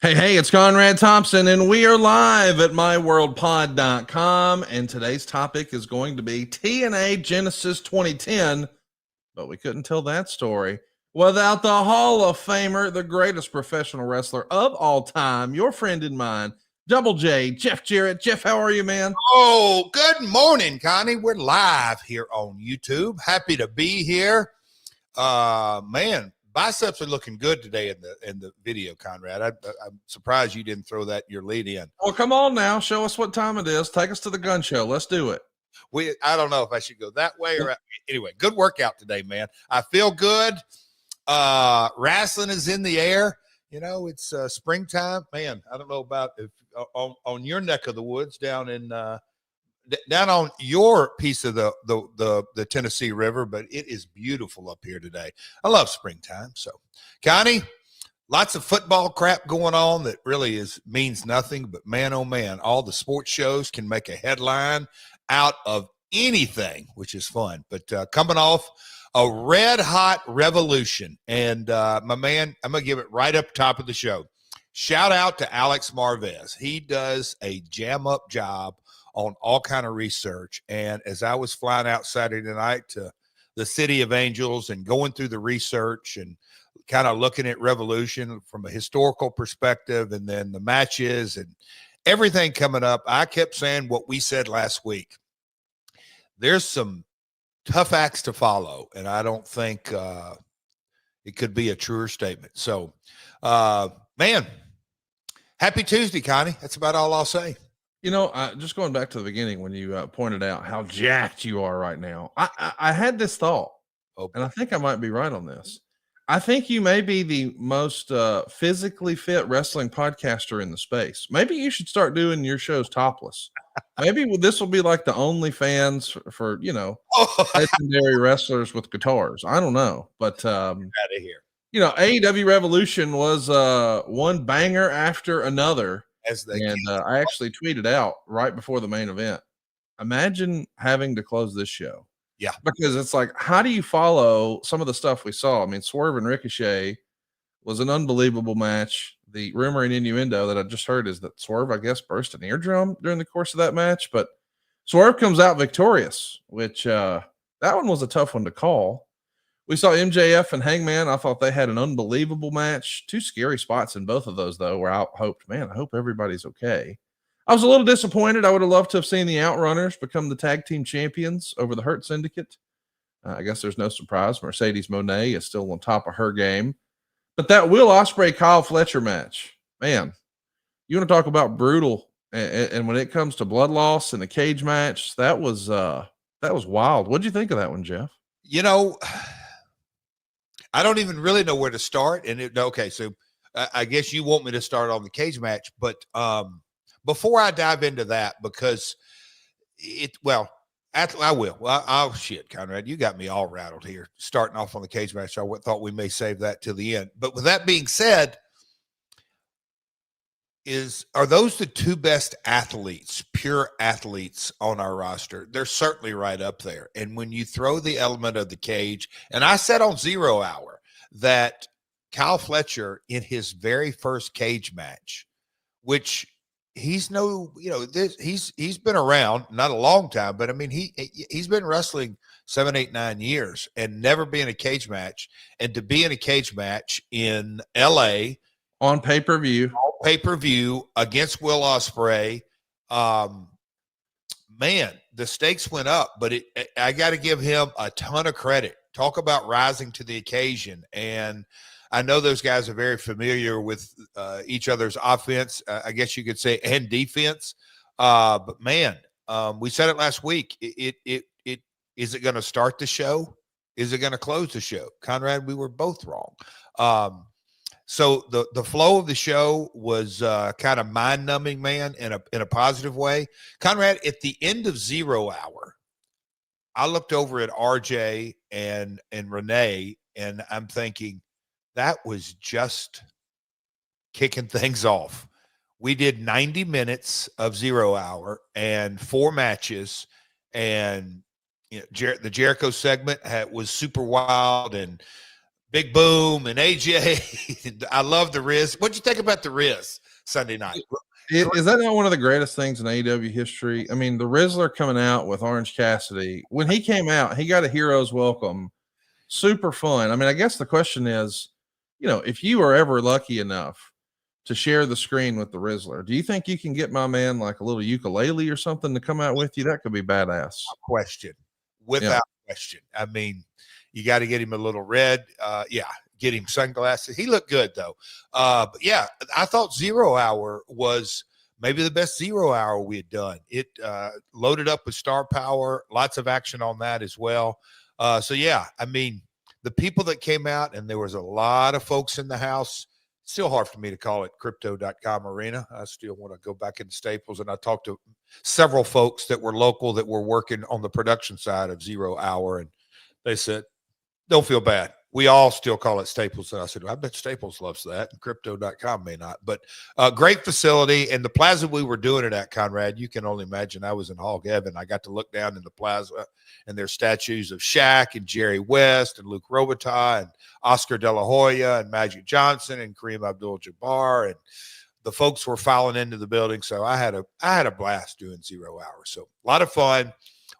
Hey, it's Conrad Thompson, and we are live at myworldpod.com. And today's topic is going to be TNA Genesis 2010, but we couldn't tell that story without the Hall of Famer, the greatest professional wrestler of all time, your friend and mine, Double J, Jeff Jarrett. Jeff, how are you, man? Oh, good morning, Connie. We're live here on YouTube. Happy to be here. Man, biceps are looking good today in the video, Conrad. I'm surprised you didn't throw that your lead in. Well, come on now. Show us what time it is. Take us to the gun show. Let's do it. I don't know if I should go that way or anyway. Good workout today, man. I feel good. Wrestling is in the air. You know, it's springtime, man. I don't know about if on your neck of the woods down on your piece of the Tennessee River, but it is beautiful up here today. I love springtime. So, Connie, lots of football crap going on that really means nothing, but man, oh man, all the sports shows can make a headline out of anything, which is fun. But coming off a red hot revolution, and my man, I'm gonna give it right up top of the show. Shout out to Alex Marvez. He does a jam up job on all kind of research. And as I was flying out Saturday night to the City of Angels and going through the research and kind of looking at Revolution from a historical perspective, and then the matches and everything coming up, I kept saying what we said last week. There's some tough acts to follow, and I don't think it could be a truer statement. So, man, happy Tuesday, Connie. That's about all I'll say. You know, just going back to the beginning when you pointed out how jacked you are right now, I had this thought, and I think I might be right on this. I think you may be the most physically fit wrestling podcaster in the space. Maybe you should start doing your shows topless. Maybe this will be like the OnlyFans for legendary wrestlers with guitars. I don't know, but Out of here. You know, AEW Revolution was one banger after another. I actually tweeted out right before the main event. Imagine having to close this show. Yeah. Because it's like, how do you follow some of the stuff we saw? I mean, Swerve and Ricochet was an unbelievable match. The rumor and innuendo that I just heard is that Swerve, I guess, burst an eardrum during the course of that match. But Swerve comes out victorious, which that one was a tough one to call. We saw MJF and Hangman. I thought they had an unbelievable match. Two scary spots in both of those, though, where I hoped, man, I hope everybody's okay. I was a little disappointed. I would have loved to have seen the Outrunners become the tag team champions over the Hurt Syndicate. I guess there's no surprise. Mercedes Moné is still on top of her game. But that Will Ospreay Kyle Fletcher match, man, you want to talk about brutal. And when it comes to blood loss in the cage match, that was wild. What'd you think of that one, Jeff? You know, I don't even really know where to start. And so I guess you want me to start on the cage match, but before I dive into that, because I will. Well, shit, Conrad, you got me all rattled here. Starting off on the cage match, I thought we may save that till the end. But with that being said, are those the two best athletes, pure athletes on our roster? They're certainly right up there. And when you throw the element of the cage, and I said on 0 Hour that Kyle Fletcher in his very first cage match, which he's been around, not a long time, but I mean, he's been wrestling 7, 8, 9 years and never be in a cage match. And to be in a cage match in LA on pay-per-view against Will Ospreay, man, the stakes went up, but I got to give him a ton of credit. Talk about rising to the occasion. And I know those guys are very familiar with each other's offense, I guess you could say, and defense. But man, we said it last week. Is it going to start the show? Is it going to close the show? Conrad, we were both wrong. So the flow of the show was kind of mind-numbing, man, in a positive way. Conrad, at the end of 0 Hour, I looked over at RJ and Renee, and I'm thinking, that was just kicking things off. We did 90 minutes of 0 Hour and 4 matches, and the Jericho segment was super wild, and Big Boom and AJ. I love the Riz. What'd you think about the Riz Sunday night? Is that not one of the greatest things in AEW history? I mean, the Rizzler coming out with Orange Cassidy. When he came out, he got a hero's welcome. Super fun. I mean, I guess the question is, if you are ever lucky enough to share the screen with the Rizzler, do you think you can get my man like a little ukulele or something to come out with you? That could be badass. Without question. I mean, you got to get him a little red. Get him sunglasses. He looked good though. But yeah, I thought 0 Hour was maybe the best 0 Hour we had done. It loaded up with star power, lots of action on that as well. So yeah, I mean, the people that came out, and there was a lot of folks in the house. Still hard for me to call it crypto.com arena. I still want to go back into Staples. And I talked to several folks that were local that were working on the production side of 0 Hour. And they said, don't feel bad. We all still call it Staples. And I said, I bet Staples loves that. And crypto.com may not. But great facility. And the plaza we were doing it at, Conrad, you can only imagine I was in hog heaven. I got to look down in the plaza, and there's statues of Shaq and Jerry West and Luke Robitaille and Oscar De La Hoya and Magic Johnson and Kareem Abdul-Jabbar. And the folks were filing into the building. So I had a blast doing 0 Hour. So a lot of fun.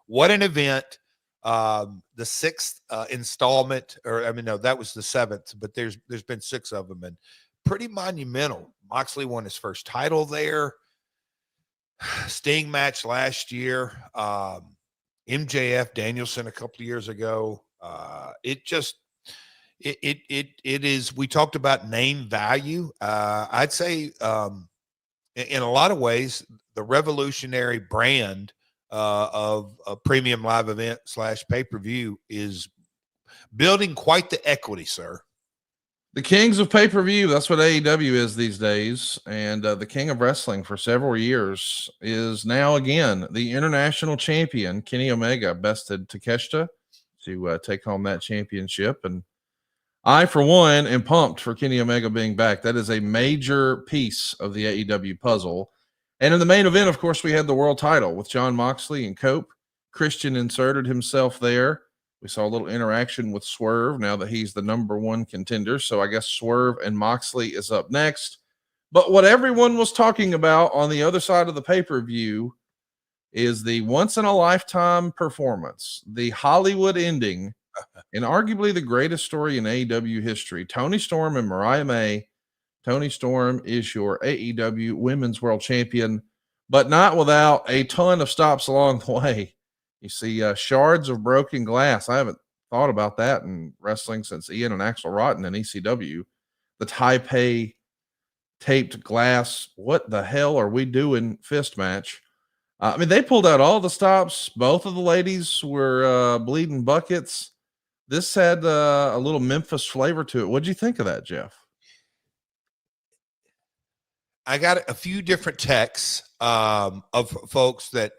What an event. The 6th installment, no, that was the 7th, but there's been 6 of them, and pretty monumental. Moxley won his first title there. Sting match last year. MJF Danielson a couple of years ago. It is. We talked about name value. I'd say in a lot of ways, the revolutionary brand of a premium live event / pay-per-view is building quite the equity, sir. The kings of pay-per-view, that's what AEW is these days. And the king of wrestling for several years is now again the international champion. Kenny Omega bested Takeshita to take home that championship. And I, for one, am pumped for Kenny Omega being back. That is a major piece of the AEW puzzle. And in the main event, of course, we had the world title with Jon Moxley and Cope. Christian inserted himself there. We saw a little interaction with Swerve now that he's the #1 contender. So I guess Swerve and Moxley is up next. But what everyone was talking about on the other side of the pay-per-view is the once-in-a-lifetime performance, the Hollywood ending, and arguably the greatest story in AEW history. Toni Storm and Mariah May. Toni Storm is your AEW Women's World Champion, but not without a ton of stops along the way. You see shards of broken glass. I haven't thought about that in wrestling since Ian and Axl Rotten in ECW. The Taipei taped glass. What the hell are we doing? Fist match. I mean, they pulled out all the stops. Both of the ladies were bleeding buckets. This had a little Memphis flavor to it. What'd you think of that, Jeff? I got a few different texts of folks that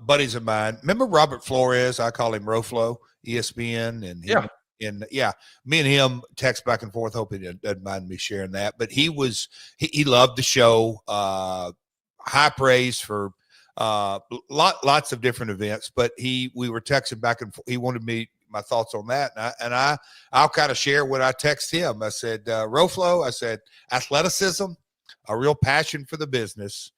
buddies of mine. Remember Robert Flores? I call him Roflo, ESPN, and yeah. Me and him text back and forth. Hope he doesn't mind me sharing that. But he loved the show. High praise for lots of different events. But we were texting back and forth. He wanted my thoughts on that, and I'll kind of share what I text him. I said, Roflo, I said, athleticism, a real passion for the business,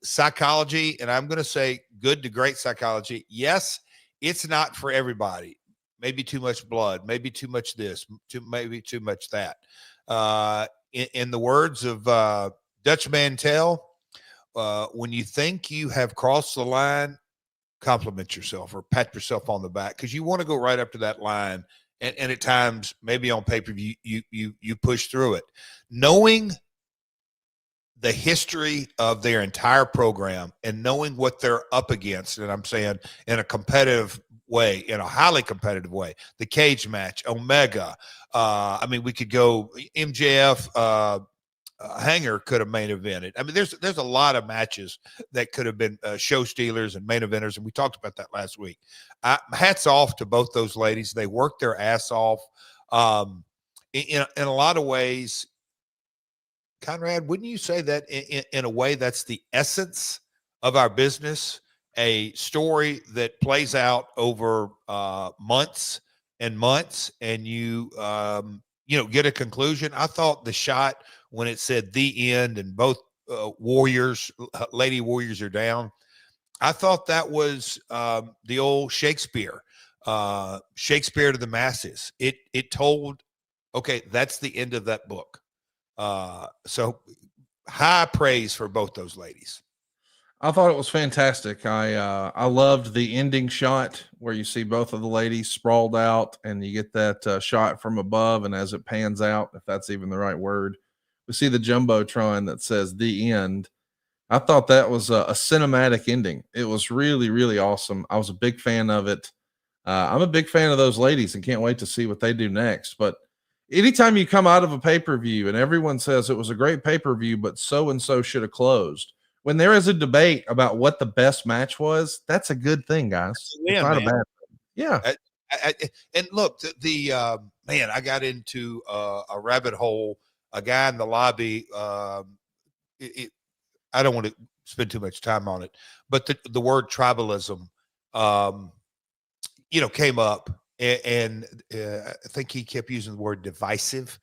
psychology, and I'm going to say good to great psychology. Yes, it's not for everybody. Maybe too much blood, maybe too much this, maybe too much that. In the words of Dutch Mantel, when you think you have crossed the line, compliment yourself or pat yourself on the back, because you want to go right up to that line. And at times, maybe on pay-per-view, you push through it. Knowing the history of their entire program and knowing what they're up against, and I'm saying in a competitive way, in a highly competitive way, the cage match, Omega. I mean, we could go MJF, Hanger could have main evented. I mean, there's a lot of matches that could have been show stealers and main eventers, and we talked about that last week. Hats off to both those ladies. They worked their ass off. In a lot of ways, Conrad, wouldn't you say that in a way that's the essence of our business? A story that plays out over months and months, and you get a conclusion. I thought the shot when it said the end and both lady warriors are down, I thought that was the old Shakespeare to the masses. It told, okay, that's the end of that book. So high praise for both those ladies. I thought it was fantastic. I loved the ending shot where you see both of the ladies sprawled out, and you get that shot from above. And as it pans out, if that's even the right word, we see the jumbotron that says "the end." I thought that was a cinematic ending. It was really, really awesome. I was a big fan of it. I'm a big fan of those ladies and can't wait to see what they do next. But anytime you come out of a pay-per-view and everyone says it was a great pay-per-view, but so and so should have closed, when there is a debate about what the best match was, that's a good thing, guys. It's not a bad thing. Yeah. And look, man, I got into a rabbit hole. A guy in the lobby. I don't want to spend too much time on it, but the word tribalism, came up, and I think he kept using the word divisive.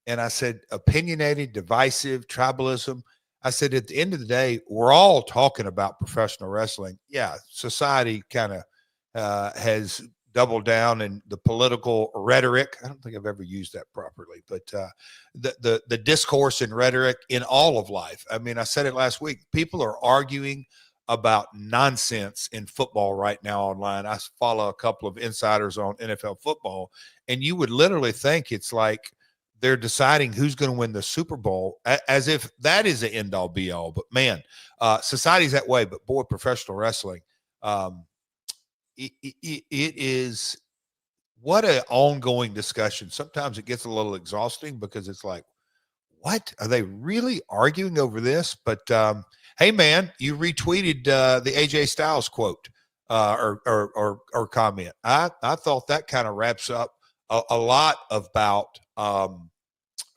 And I said, opinionated, divisive, tribalism. I said, at the end of the day, we're all talking about professional wrestling. Yeah, society kind of has doubled down in the political rhetoric. I don't think I've ever used that properly, but the discourse and rhetoric in all of life. I mean, I said it last week. People are arguing about nonsense in football right now online. I follow a couple of insiders on NFL football, and you would literally think it's like they're deciding who's going to win the Super Bowl, as if that is the end all be all. But man, society's that way. But boy, professional wrestling, it is what an ongoing discussion. Sometimes it gets a little exhausting because it's like, what are they really arguing over this? But hey, man, you retweeted the AJ Styles quote or comment. I thought that kind of wraps up a lot about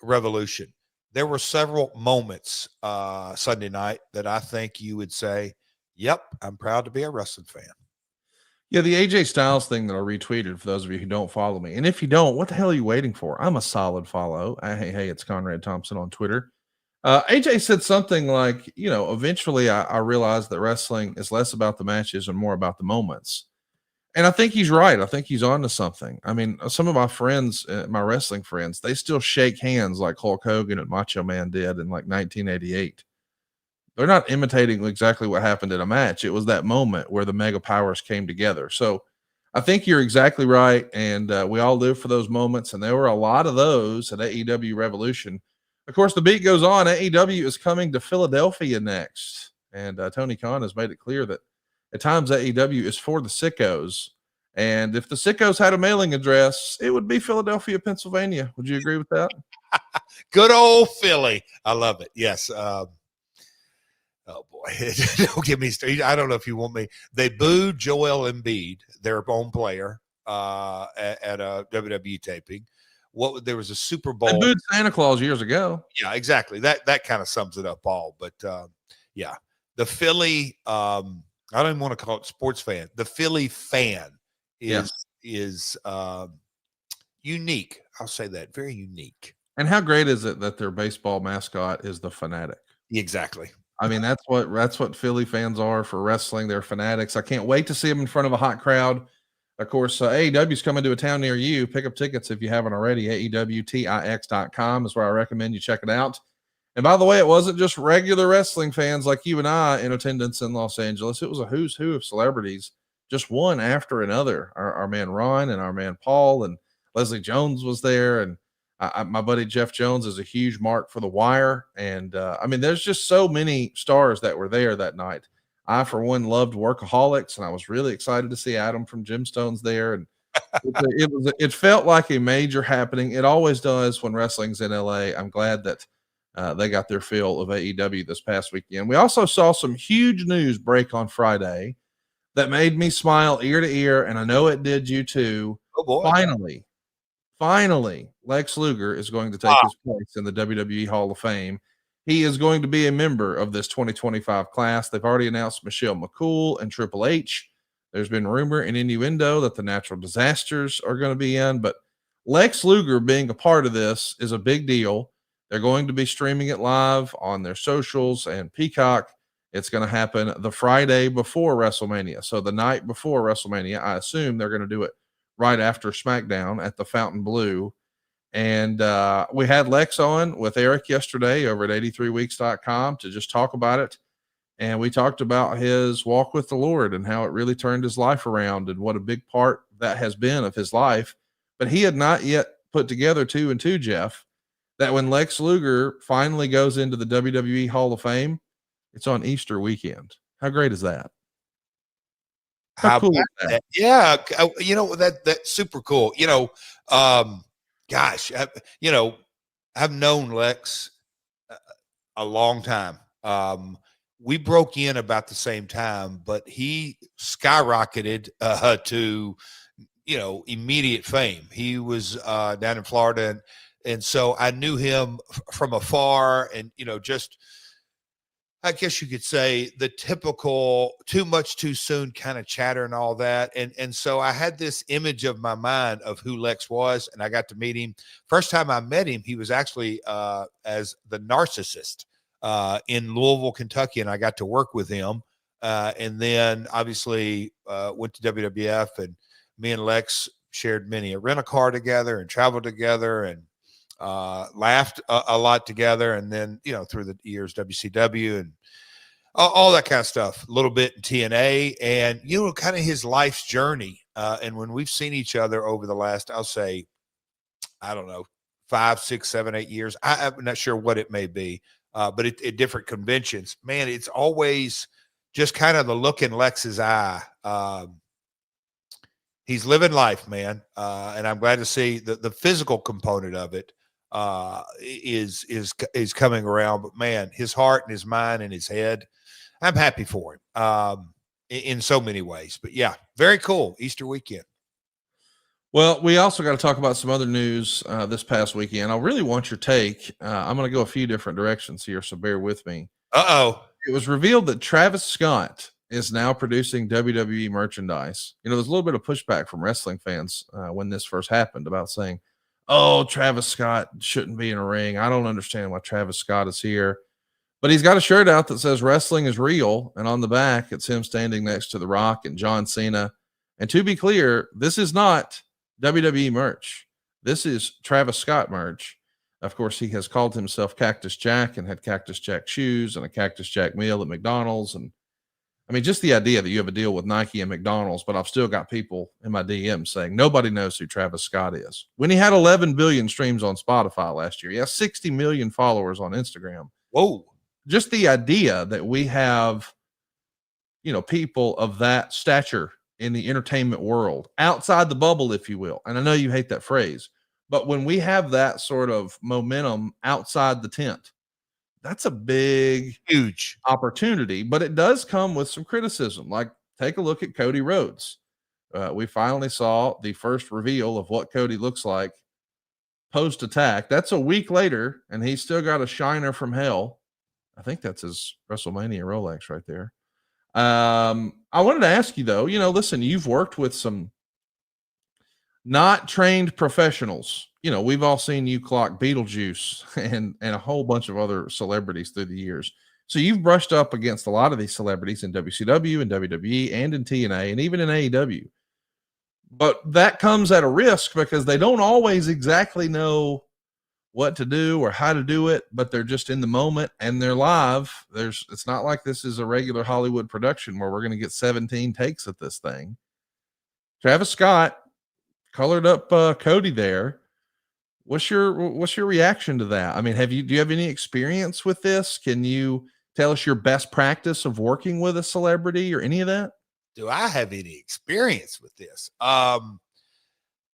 Revolution. There were several moments Sunday night that I think you would say, yep, I'm proud to be a wrestling fan. Yeah, the AJ Styles thing that I retweeted for those of you who don't follow me. And if you don't, what the hell are you waiting for? I'm a solid follow. Hey, it's Conrad Thompson on Twitter. AJ said something like, eventually I realized that wrestling is less about the matches and more about the moments. And I think he's right. I think he's on to something. I mean, some of my friends, my wrestling friends, they still shake hands like Hulk Hogan and Macho Man did in like 1988. They're not imitating exactly what happened in a match. It was that moment where the mega powers came together. So I think you're exactly right. And we all live for those moments. And there were a lot of those at AEW Revolution. Of course, the beat goes on. AEW is coming to Philadelphia next. And Tony Khan has made it clear that at times AEW is for the sickos. And if the sickos had a mailing address, it would be Philadelphia, Pennsylvania. Would you agree with that? Good old Philly. I love it. Yes. Oh boy, don't get me started. I don't know if you want me. They booed Joel Embiid, their own player, at a WWE taping. There was a Super Bowl. They booed Santa Claus years ago. Yeah, exactly. That kind of sums it up all. But yeah, the Philly. I don't even want to call it sports fan. The Philly fan is unique. I'll say that, very unique. And how great is it that their baseball mascot is the Fanatic? Exactly. I mean, that's what Philly fans are for wrestling. They're fanatics. I can't wait to see them in front of a hot crowd. Of course, AEW is coming to a town near you. Pick up tickets if you haven't already. AEWTIX.com is where I recommend you check it out. And by the way, it wasn't just regular wrestling fans like you and I in attendance in Los Angeles. It was a who's who of celebrities, just one after another. Our man Ron and our man Paul and Leslie Jones was there. And my buddy Jeff Jones is a huge mark for The Wire. And I mean, there's just so many stars that were there that night. I, for one, loved Workaholics, and I was really excited to see Adam from Gemstones there. And it felt like a major happening. It always does when wrestling's in LA. I'm glad that they got their fill of AEW this past weekend. We also saw some huge news break on Friday that made me smile ear to ear, and I know it did you too. Oh boy! Finally, Lex Luger is going to take his place in the WWE Hall of Fame. He is going to be a member of this 2025 class. They've already announced Michelle McCool and Triple H. There's been rumor and innuendo that the natural disasters are going to be in, but Lex Luger being a part of this is a big deal. They're going to be streaming it live on their socials and Peacock. It's going to happen the Friday before WrestleMania. So the night before WrestleMania, I assume they're going to do it right after SmackDown at the Fountain Blue. And we had Lex on with Eric yesterday over at 83weeks.com to just talk about it. And we talked about his walk with the Lord and how it really turned his life around and what a big part that has been of his life. But he had not yet put together 2 and 2, Jeff, that when Lex Luger finally goes into the WWE Hall of Fame, it's on Easter weekend. How great is that? How cool is that? Yeah. That's super cool. Gosh, I've known Lex a long time. We broke in about the same time, but he skyrocketed to, immediate fame. He was down in Florida, and so I knew him from afar, and just, I guess you could say, the typical too much too soon kind of chatter and all that. And so I had this image of my mind of who Lex was, and I got to meet him. First time I met him, he was actually as the narcissist in Louisville, Kentucky, and I got to work with him. And then obviously went to WWF, and me and Lex shared many a rent-a-car together and traveled together and laughed a lot together. And then, through the years, WCW and all that kind of stuff, a little bit in TNA, and, kind of his life's journey. And when we've seen each other over the last, I'll say, I don't know, 5, 6, 7, 8 years, I'm not sure what it may be, but at different conventions, man, it's always just kind of the look in Lex's eye. He's living life, man. And I'm glad to see the physical component of it is coming around, but man, his heart and his mind and his head, I'm happy for him in so many ways. But yeah, very cool Easter weekend. Well, we also got to talk about some other news this past weekend. I really want your take. I'm going to go a few different directions here, so bear with me. It was revealed that Travis Scott is now producing WWE merchandise. There's a little bit of pushback from wrestling fans when this first happened about saying, oh, Travis Scott shouldn't be in a ring. I don't understand why Travis Scott is here. But he's got a shirt out that says wrestling is real. And on the back, it's him standing next to The Rock and John Cena. And to be clear, this is not WWE merch. This is Travis Scott merch. Of course, he has called himself Cactus Jack and had Cactus Jack shoes and a Cactus Jack meal at McDonald's. And I mean, just the idea that you have a deal with Nike and McDonald's, but I've still got people in my DM saying nobody knows who Travis Scott is. When he had 11 billion streams on Spotify last year, he has 60 million followers on Instagram. Whoa. Just the idea that we have, people of that stature in the entertainment world, outside the bubble, if you will. And I know you hate that phrase, but when we have that sort of momentum outside the tent, that's a big, huge opportunity, but it does come with some criticism. Like, take a look at Cody Rhodes. We finally saw the first reveal of what Cody looks like post attack. That's a week later, and he's still got a shiner from hell. I think that's his WrestleMania Rolex right there. I wanted to ask you though, listen, you've worked with some not trained professionals. We've all seen you clock Beetlejuice and a whole bunch of other celebrities through the years. So you've brushed up against a lot of these celebrities in WCW and WWE and in TNA and even in AEW. But that comes at a risk because they don't always exactly know what to do or how to do it, but they're just in the moment and they're live. It's not like this is a regular Hollywood production where we're going to get 17 takes at this thing. Travis Scott colored up Cody there. What's your reaction to that? I mean, do you have any experience with this? Can you tell us your best practice of working with a celebrity or any of that? Do I have any experience with this?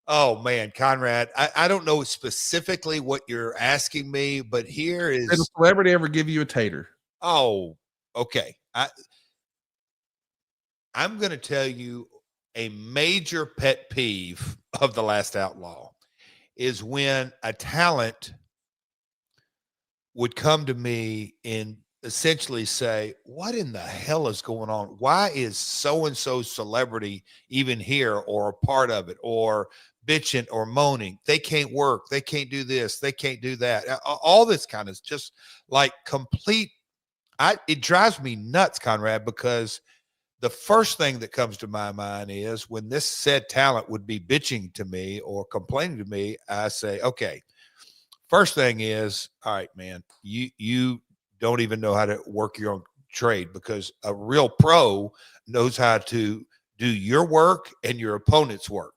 Oh man, Conrad, I don't know specifically what you're asking me, but here is, did a celebrity ever give you a tater? Oh, okay. I'm going to tell you a major pet peeve of the last Outlaw is when a talent would come to me and essentially say, what in the hell is going on? Why is so-and-so celebrity even here or a part of it, or bitching or moaning? They can't work. They can't do this. They can't do that. All this kind of just like complete. It drives me nuts, Conrad, because the first thing that comes to my mind is when this said talent would be bitching to me or complaining to me, I say, okay, first thing is, all right, man, you don't even know how to work your own trade, because a real pro knows how to do your work and your opponent's work.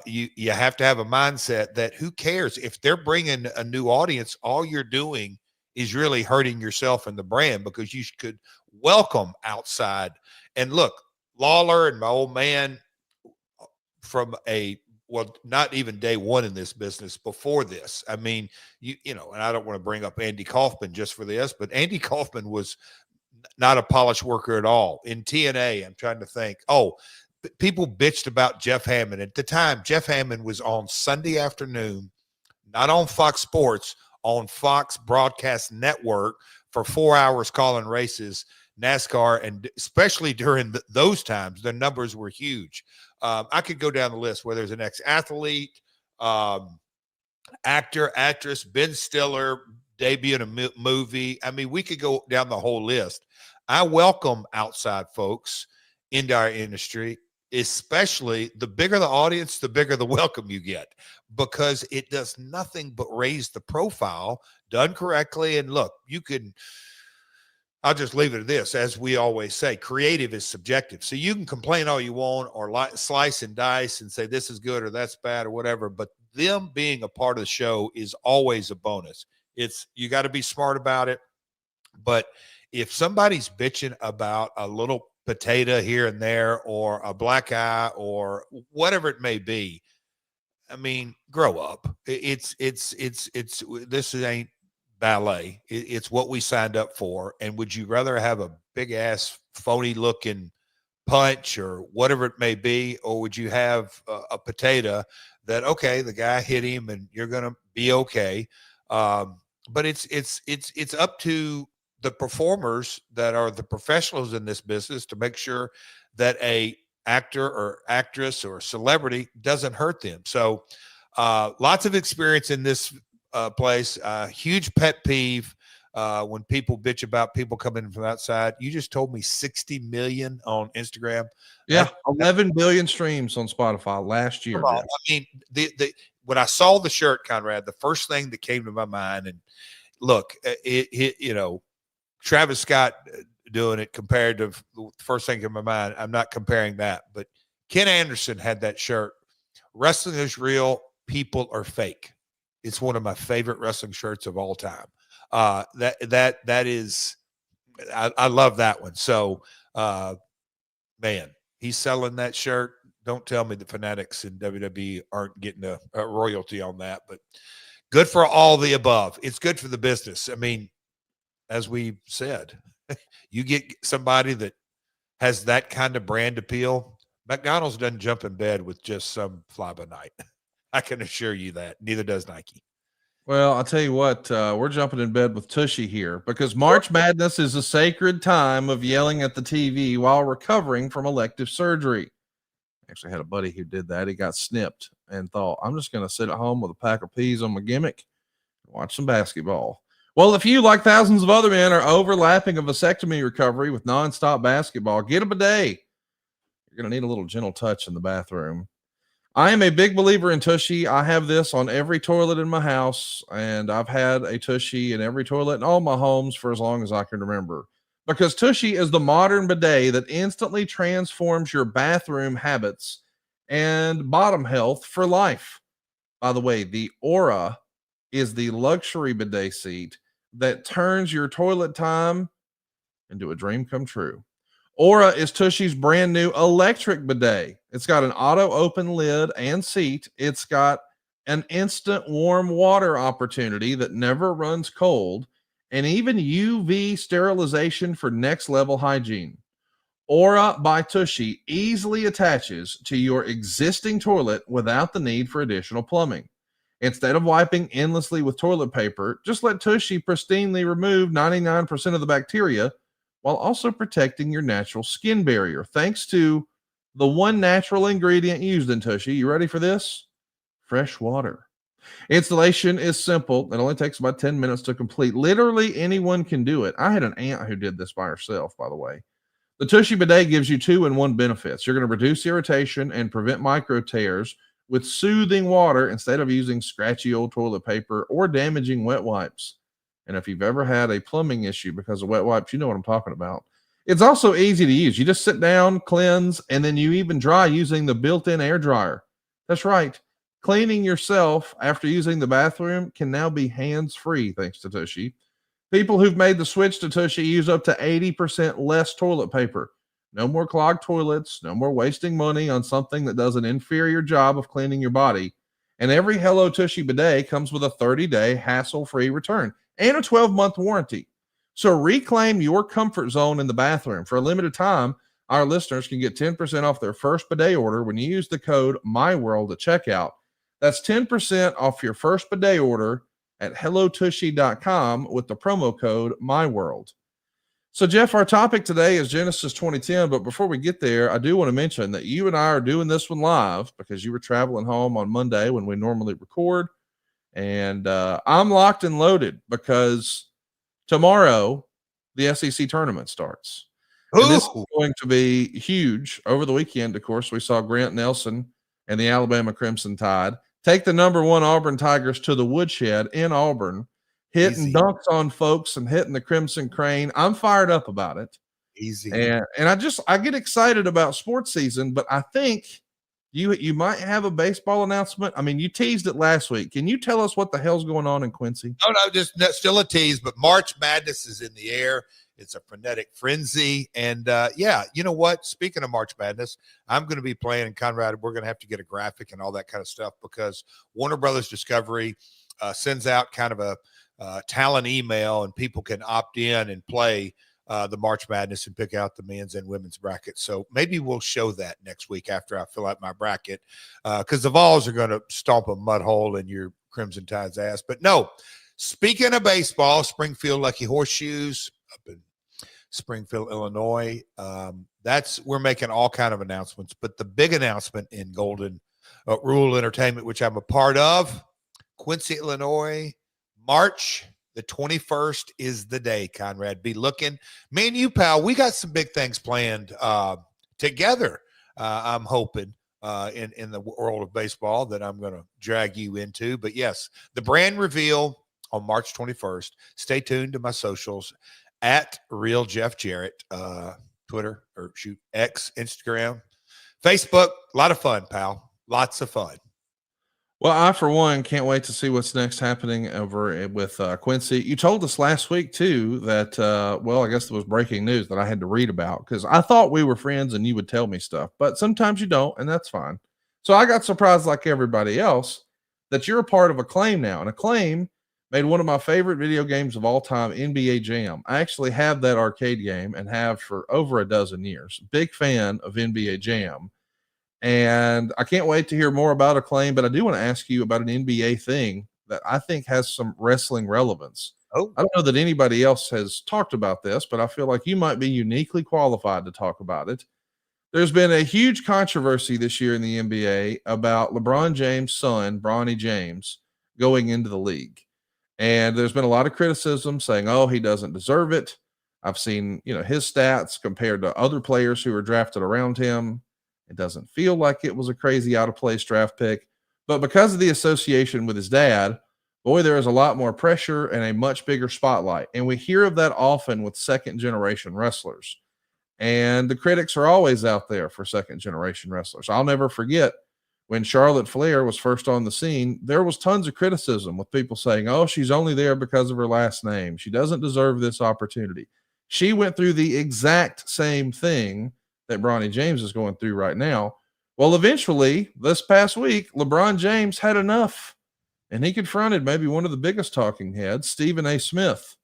You have to have a mindset that who cares if they're bringing a new audience, all you're doing is really hurting yourself and the brand, because you could welcome outside. And look, Lawler and my old man from well, not even day one in this business before this. I mean, you know, and I don't want to bring up Andy Kaufman just for this, but Andy Kaufman was not a polished worker at all. In TNA, I'm trying to think. Oh, people bitched about Jeff Hammond. At the time, Jeff Hammond was on Sunday afternoon, not on Fox Sports, on Fox Broadcast Network for 4 hours calling races, NASCAR, and especially during those times, the numbers were huge. I could go down the list where there's an ex-athlete, actor, actress, Ben Stiller debuting a movie. I mean, we could go down the whole list. I welcome outside folks into our industry, especially the bigger the audience, the bigger the welcome you get, because it does nothing but raise the profile done correctly. And look, I'll just leave it at this. As we always say, creative is subjective. So you can complain all you want or slice and dice and say this is good or that's bad or whatever, but them being a part of the show is always a bonus. You got to be smart about it. But if somebody's bitching about a little potato here and there or a black eye or whatever it may be, I mean, grow up. This ain't ballet. It's what we signed up for. And would you rather have a big ass phony looking punch or whatever it may be, or would you have a potato that, okay, the guy hit him and you're going to be okay? But it's up to the performers that are the professionals in this business to make sure that a actor or actress or celebrity doesn't hurt them. So lots of experience in this place. Huge pet peeve when people bitch about people coming from outside. You just told me 60 million on Instagram. Yeah, 11 billion streams on Spotify last year. I mean, when I saw the shirt, Conrad, the first thing that came to my mind, and look, you know, Travis Scott doing it compared to the first thing in my mind. I'm not comparing that, but Ken Anderson had that shirt. Wrestling is real. People are fake. It's one of my favorite wrestling shirts of all time. That is, I love that one. So, man, he's selling that shirt. Don't tell me the fanatics in WWE aren't getting a royalty on that, but good for all the above. It's good for the business. I mean, as we said, you get somebody that has that kind of brand appeal. McDonald's doesn't jump in bed with just some fly by night. I can assure you that. Neither does Nike. Well, I'll tell you what, we're jumping in bed with Tushy here because March Madness is a sacred time of yelling at the TV while recovering from elective surgery. Actually had a buddy who did that. He got snipped and thought, I'm just going to sit at home with a pack of peas on my gimmick and watch some basketball. Well, if you, like thousands of other men, are overlapping a vasectomy recovery with nonstop basketball, get a bidet. You're going to need a little gentle touch in the bathroom. I am a big believer in Tushy. I have this on every toilet in my house, and I've had a Tushy in every toilet in all my homes for as long as I can remember. Because Tushy is the modern bidet that instantly transforms your bathroom habits and bottom health for life. By the way, the Aura is the luxury bidet seat that turns your toilet time into a dream come true. Aura is Tushy's brand new electric bidet. It's got an auto open lid and seat. It's got an instant warm water opportunity that never runs cold, and even UV sterilization for next level hygiene. Aura by Tushy easily attaches to your existing toilet without the need for additional plumbing. Instead of wiping endlessly with toilet paper, just let Tushy pristinely remove 99% of the bacteria while also protecting your natural skin barrier. Thanks to the one natural ingredient used in Tushy. You ready for this? Fresh water. Installation is simple. It only takes about 10 minutes to complete. Literally anyone can do it. I had an aunt who did this by herself, by the way. The Tushy Bidet gives you 2-in-1 benefits. You're going to reduce irritation and prevent micro tears with soothing water instead of using scratchy old toilet paper or damaging wet wipes. And if you've ever had a plumbing issue because of wet wipes, you know what I'm talking about. It's also easy to use. You just sit down, cleanse, and then you even dry using the built-in air dryer. That's right. Cleaning yourself after using the bathroom can now be hands-free thanks to Tushy. People who've made the switch to Tushy use up to 80% less toilet paper. No more clogged toilets, no more wasting money on something that does an inferior job of cleaning your body. And every Hello Tushy bidet comes with a 30-day hassle-free return and a 12-month warranty. So reclaim your comfort zone in the bathroom. For a limited time, our listeners can get 10% off their first bidet order when you use the code MyWorld at checkout. That's 10% off your first bidet order at hellotushy.com with the promo code MyWorld. So, Jeff, our topic today is Genesis 2010. But before we get there, I do want to mention that you and I are doing this one live because you were traveling home on Monday when we normally record. And I'm locked and loaded because tomorrow the SEC tournament starts. And this is going to be huge. Over the weekend, of course, we saw Grant Nelson and the Alabama Crimson Tide take the #1 Auburn Tigers to the woodshed in Auburn, hitting dunks on folks and hitting the Crimson Crane. I'm fired up about it. Easy. And I get excited about sports season, but I think you might have a baseball announcement. I mean, you teased it last week. Can you tell us what the hell's going on in Quincy? Oh, no, just still a tease, but March Madness is in the air. It's a frenetic frenzy. And yeah, you know what? Speaking of March Madness, I'm going to be playing, and Conrad, we're going to have to get a graphic and all that kind of stuff because Warner Brothers Discovery sends out kind of a talent email, and people can opt in and play the March Madness and pick out the men's and women's bracket. So maybe we'll show that next week after I fill out my bracket because the Vols are going to stomp a mud hole in your Crimson Tide's ass. But no, speaking of baseball, Springfield Lucky Horseshoes up in Springfield, Illinois. We're making all kind of announcements, but the big announcement in Golden Rule Entertainment, which I'm a part of, Quincy, Illinois, March the 21st is the day, Conrad. Be looking. Me and you, pal, we got some big things planned together. I'm hoping in the world of baseball that I'm going to drag you into. But yes, the brand reveal on March 21st. Stay tuned to my socials at Real Jeff Jarrett, Twitter or X, Instagram, Facebook. A lot of fun, pal. Lots of fun. Well, I, for one, can't wait to see what's next happening over with Quincy. You told us last week, too, that, I guess there was breaking news that I had to read about because I thought we were friends and you would tell me stuff, but sometimes you don't, and that's fine. So I got surprised like everybody else that you're a part of Acclaim now, and Acclaim made one of my favorite video games of all time, NBA Jam. I actually have that arcade game and have for over a dozen years. Big fan of NBA Jam. And I can't wait to hear more about Acclaim, but I do want to ask you about an NBA thing that I think has some wrestling relevance. Oh, I don't know that anybody else has talked about this, but I feel like you might be uniquely qualified to talk about it. There's been a huge controversy this year in the NBA about LeBron James' son, Bronny James, going into the league. And there's been a lot of criticism saying, oh, he doesn't deserve it. I've seen, his stats compared to other players who were drafted around him. It doesn't feel like it was a crazy out of place draft pick, but because of the association with his dad, boy, there is a lot more pressure and a much bigger spotlight. And we hear of that often with second generation wrestlers. And the critics are always out there for second generation wrestlers. I'll never forget when Charlotte Flair was first on the scene, there was tons of criticism with people saying, oh, she's only there because of her last name. She doesn't deserve this opportunity. She went through the exact same thing that Bronny James is going through right now. Well, eventually, this past week, LeBron James had enough, and he confronted maybe one of the biggest talking heads, Stephen A. Smith.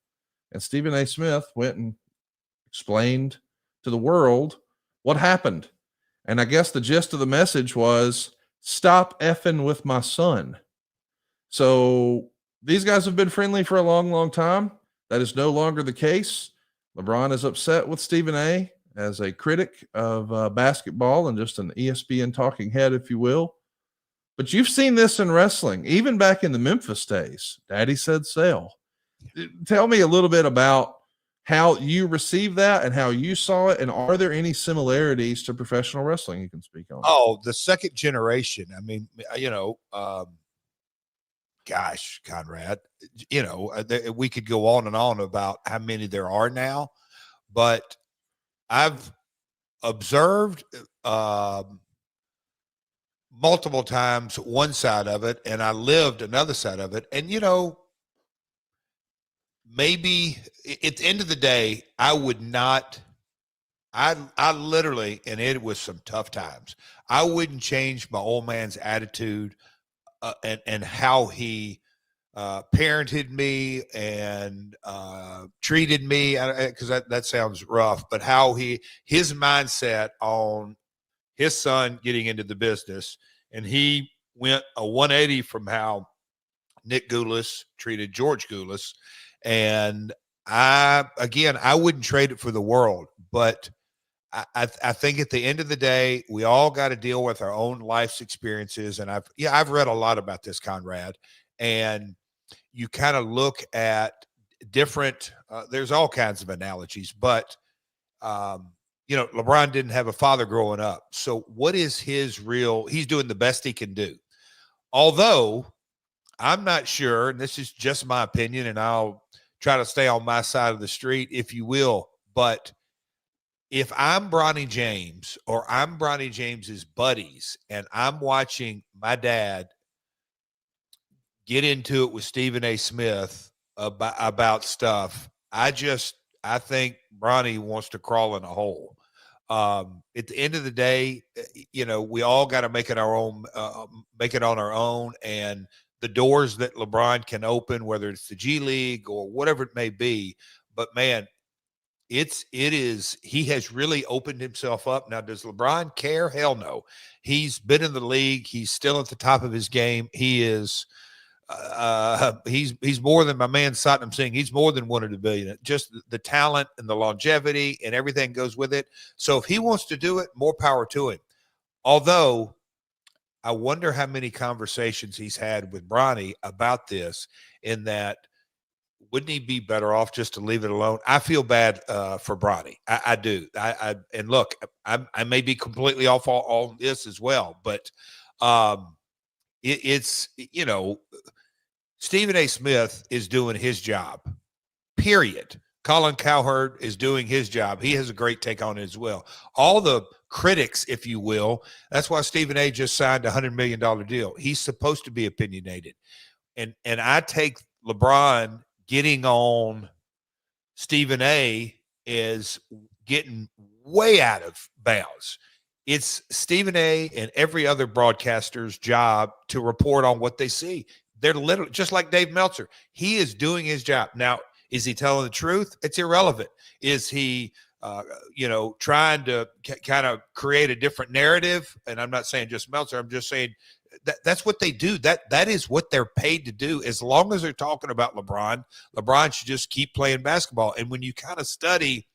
And Stephen A. Smith went and explained to the world what happened. And I guess the gist of the message was, stop effing with my son. So these guys have been friendly for a long, long time. That is no longer the case. LeBron is upset with Stephen A. as a critic of basketball and just an ESPN talking head, if you will. But you've seen this in wrestling, even back in the Memphis days. Daddy said sail. Tell me a little bit about how you received that and how you saw it. And are there any similarities to professional wrestling you can speak on? Oh, the second generation. I mean, gosh, Conrad, we could go on and on about how many there are now, but I've observed multiple times one side of it, and I lived another side of it. And, maybe at the end of the day, I literally, and it was some tough times, I wouldn't change my old man's attitude and how he parented me and treated me, because that sounds rough, but how his mindset on his son getting into the business, and he went a 180 from how Nick Goulas treated George Goulas. And I wouldn't trade it for the world, but I think at the end of the day, we all got to deal with our own life's experiences. And I've read a lot about this, Conrad, and you kind of look at different, there's all kinds of analogies, but, LeBron didn't have a father growing up. So what is he's doing the best he can do. Although I'm not sure, and this is just my opinion, and I'll try to stay on my side of the street, if you will, but if I'm Bronny James or I'm Bronny James's buddies and I'm watching my dad get into it with Stephen A. Smith about stuff, I think Bronny wants to crawl in a hole. At the end of the day, we all got to make it on our own, and the doors that LeBron can open, whether it's the G League or whatever it may be. But man, he has really opened himself up. Now, does LeBron care? Hell no. He's been in the league. He's still at the top of his game. He is, he's more than my man Satnam Singh. He's more than one of the billion. Just the talent and the longevity and everything goes with it. So if he wants to do it, more power to him. Although I wonder how many conversations he's had with Bronny about this, in that, wouldn't he be better off just to leave it alone? I feel bad for Bronny. I do. And look, I may be completely off all this as well, but it's Stephen A. Smith is doing his job, period. Colin Cowherd is doing his job. He has a great take on it as well. All the critics, if you will, that's why Stephen A. just signed a $100 million deal. He's supposed to be opinionated. And I take LeBron getting on Stephen A. is getting way out of bounds. It's Stephen A. and every other broadcaster's job to report on what they see. They're literally just like Dave Meltzer. He is doing his job. Now, is he telling the truth? It's irrelevant. Is he, trying to kind of create a different narrative? And I'm not saying just Meltzer. I'm just saying that's what they do. That is what they're paid to do. As long as they're talking about LeBron should just keep playing basketball. And when you kind of study,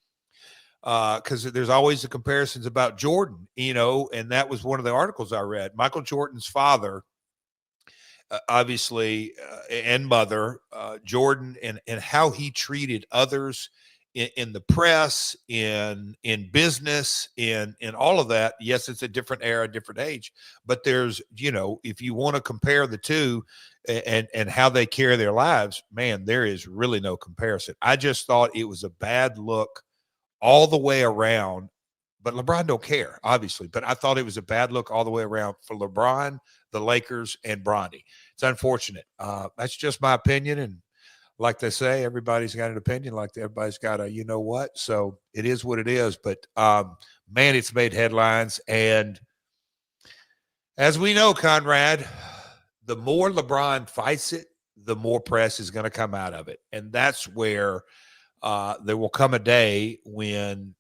because there's always the comparisons about Jordan, and that was one of the articles I read. Michael Jordan's father, obviously, and mother, Jordan, and how he treated others in the press, in business, in all of that. Yes, it's a different era, different age, but there's, if you want to compare the two and how they carry their lives, man, there is really no comparison. I just thought it was a bad look all the way around, but LeBron don't care, obviously, but I thought it was a bad look all the way around for LeBron, the Lakers, and Bronny. It's unfortunate. That's just my opinion. And like they say, everybody's got an opinion, like everybody's got a, what? So it is what it is. But man, it's made headlines. And as we know, Conrad, the more LeBron fights it, the more press is going to come out of it. And that's where there will come a day when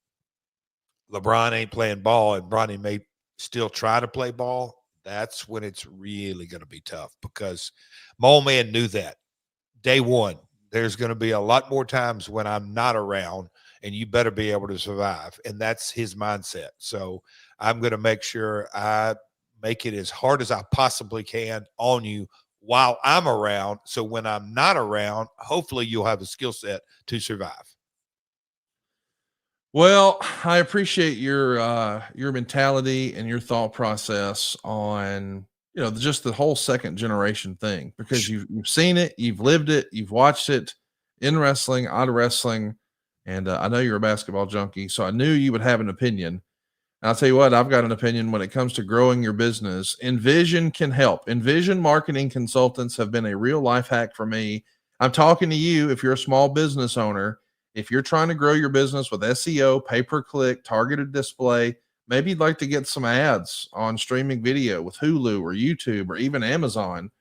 LeBron ain't playing ball and Bronny may still try to play ball. that's when it's really going to be tough, because my old man knew that day one. There's going to be a lot more times when I'm not around, and you better be able to survive. And that's his mindset. So I'm going to make sure I make it as hard as I possibly can on you while I'm around. So when I'm not around, hopefully you'll have a skill set to survive. Well, I appreciate your mentality and your thought process on, just the whole second generation thing, because you've seen it, you've lived it, you've watched it in wrestling, out of wrestling, and I know you're a basketball junkie, so I knew you would have an opinion. And I'll tell you what, I've got an opinion when it comes to growing your business. Envision can help. Envision marketing consultants have been a real life hack for me. I'm talking to you if you're a small business owner. If you're trying to grow your business with SEO, pay per click, targeted display, maybe you'd like to get some ads on streaming video with Hulu or YouTube or even Amazon.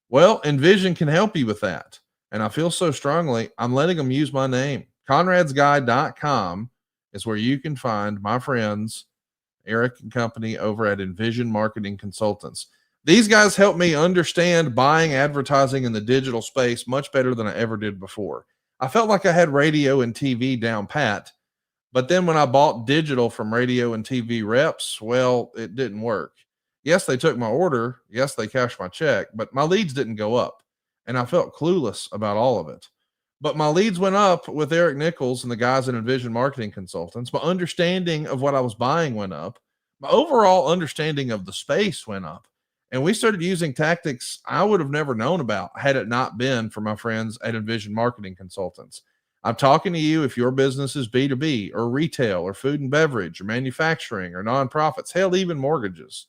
Well, Envision can help you with that. And I feel so strongly, I'm letting them use my name. ConradsGuide.com is where you can find my friends, Eric and company over at Envision Marketing Consultants. These guys help me understand buying advertising in the digital space much better than I ever did before. I felt like I had radio and TV down pat, but then when I bought digital from radio and TV reps, well, it didn't work. Yes, they took my order. Yes, they cashed my check, but my leads didn't go up. And I felt clueless about all of it. But my leads went up with Eric Nichols and the guys at Envision Marketing Consultants. My understanding of what I was buying went up. My overall understanding of the space went up. And we started using tactics I would have never known about had it not been for my friends at Envision Marketing Consultants. I'm talking to you if your business is B2B or retail or food and beverage or manufacturing or nonprofits, hell, even mortgages.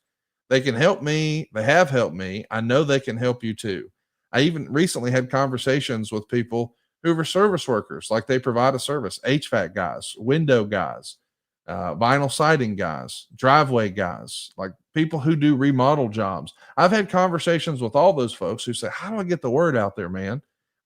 They can help me. They have helped me. I know they can help you too. I even recently had conversations with people who were service workers, like they provide a service, HVAC guys, window guys, vinyl siding guys, driveway guys, like people who do remodel jobs. I've had conversations with all those folks who say, how do I get the word out there, man?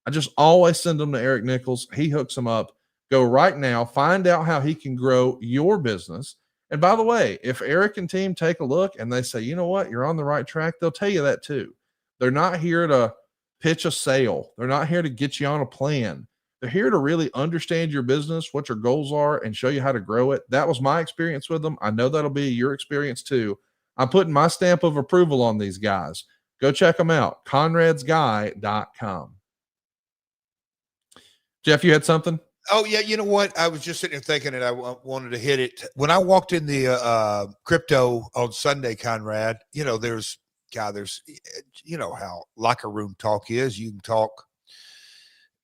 I just always send them to Eric Nichols. He hooks them up. Go right now, find out how he can grow your business. And by the way, if Eric and team take a look and they say, you know what, you're on the right track, they'll tell you that too. They're not here to pitch a sale. They're not here to get you on a plan. They're here to really understand your business, what your goals are, and show you how to grow it. That was my experience with them. I know that'll be your experience too. I'm putting my stamp of approval on these guys. Go check them out. ConradsGuy.com. Jeff, you had something? Oh, yeah. You know what? I was just sitting there thinking, and I wanted to hit it. When I walked in the crypto on Sunday, Conrad, there's, how locker room talk is. You can talk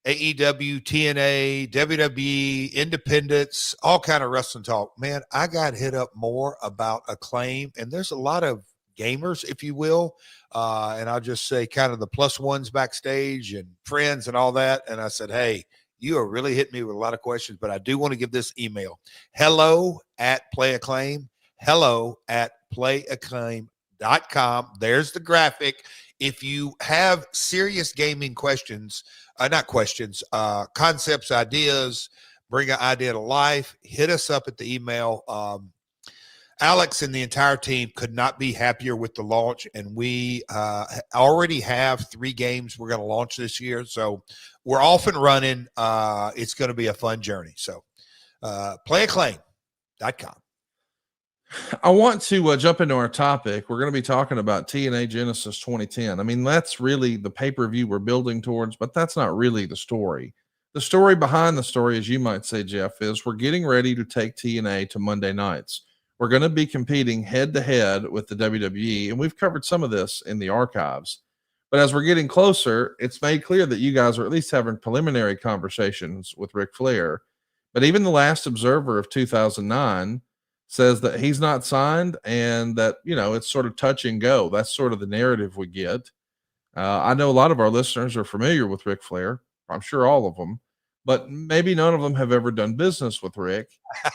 AEW, TNA, WWE, independents, all kind of wrestling talk. Man, I got hit up more about Acclaim, and there's a lot of gamers, if you will. And I'll just say kind of the plus ones backstage and friends and all that. And I said, hey, you are really hitting me with a lot of questions, but I do want to give this email. hello@playacclaim, hello@playacclaim.com. There's the graphic. If you have serious gaming questions, concepts, ideas, bring an idea to life, hit us up at the email. Alex and the entire team could not be happier with the launch, and we already have 3 games we're going to launch this year. So we're off and running. It's going to be a fun journey. So playacclaim.com. I want to jump into our topic. We're going to be talking about TNA Genesis 2010. I mean, that's really the pay-per-view we're building towards, but that's not really the story. The story behind the story, as you might say, Jeff, is we're getting ready to take TNA to Monday nights. We're going to be competing head-to-head with the WWE, and we've covered some of this in the archives. But as we're getting closer, it's made clear that you guys are at least having preliminary conversations with Ric Flair. But even the last observer of 2009 says that he's not signed and that, it's sort of touch and go. That's sort of the narrative we get. I know a lot of our listeners are familiar with Ric Flair. I'm sure all of them, but maybe none of them have ever done business with Rick.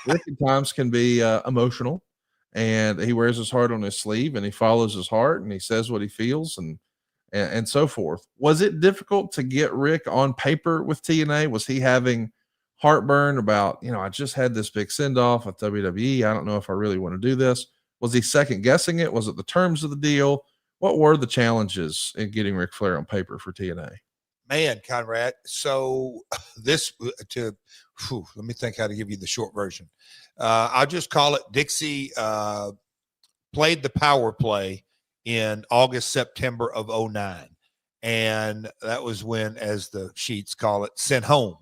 Rick at times can be emotional, and he wears his heart on his sleeve, and he follows his heart, and he says what he feels and so forth. Was it difficult to get Rick on paper with TNA? Was he having heartburn about, I just had this big send off with WWE. I don't know if I really want to do this. Was he second guessing it? Was it the terms of the deal? What were the challenges in getting Ric Flair on paper for TNA? Man, Conrad. So this let me think how to give you the short version. I'll just call it Dixie played the power play in August, September of 09. And that was when, as the sheets call it, sent home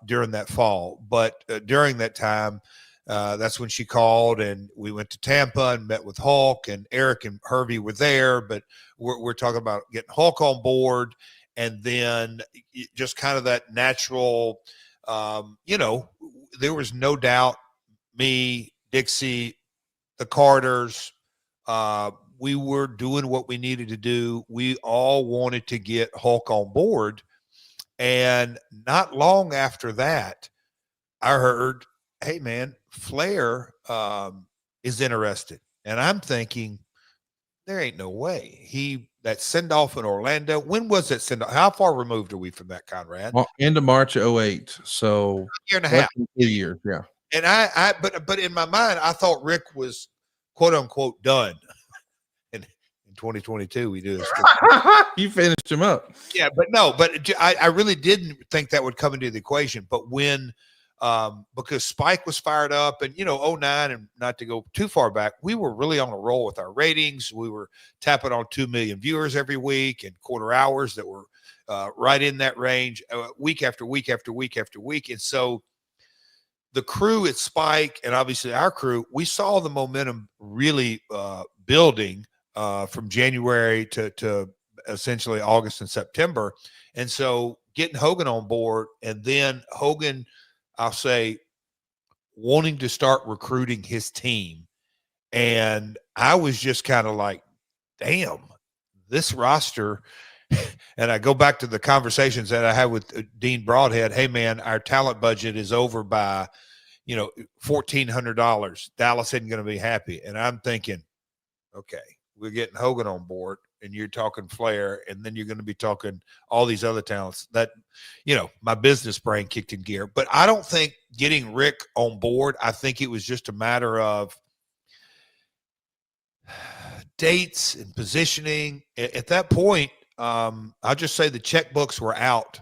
during that fall. But during that time, that's when she called, and we went to Tampa and met with Hulk, and Eric and Hervey were there. But we're talking about getting Hulk on board, and then just kind of that natural, there was no doubt me, Dixie, the Carters, we were doing what we needed to do. We all wanted to get Hulk on board. And not long after that, I heard, hey, man, Flair is interested. And I'm thinking, there ain't no way. That send-off in Orlando, when was that send-off? How far removed are we from that, Conrad? Well, end of March of 08. So a year and a half. 2 years, yeah. And but in my mind, I thought Rick was quote unquote done. In 2022, we do this. You finished him up. Yeah, but I really didn't think that would come into the equation. But when, because Spike was fired up, and 09, and not to go too far back, we were really on a roll with our ratings. We were tapping on 2 million viewers every week and quarter hours that were right in that range, week after week after week after week. And so the crew at Spike, and obviously our crew, we saw the momentum really building from January to essentially August and September. And so getting Hogan on board, and then Hogan, I'll say, wanting to start recruiting his team. And I was just kind of like, damn, this roster. And I go back to the conversations that I had with Dean Broadhead. Hey, man, our talent budget is over by, $1,400. Dallas isn't going to be happy. And I'm thinking, okay, we're getting Hogan on board, and you're talking Flair, and then you're going to be talking all these other talents. That, my business brain kicked in gear. But I don't think getting Rick on board, I think it was just a matter of dates and positioning. At that point, I'll just say the checkbooks were out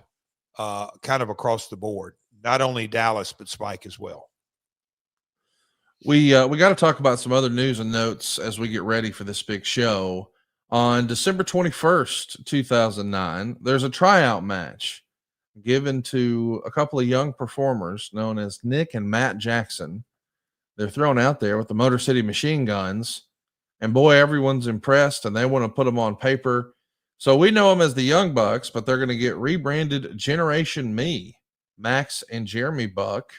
kind of across the board, not only Dallas, but Spike as well. We got to talk about some other news and notes as we get ready for this big show. On December 21st, 2009, there's a tryout match given to a couple of young performers known as Nick and Matt Jackson. They're thrown out there with the Motor City Machine Guns, and boy, everyone's impressed, and they want to put them on paper. So we know them as the Young Bucks, but they're going to get rebranded Generation Me, Max and Jeremy Buck.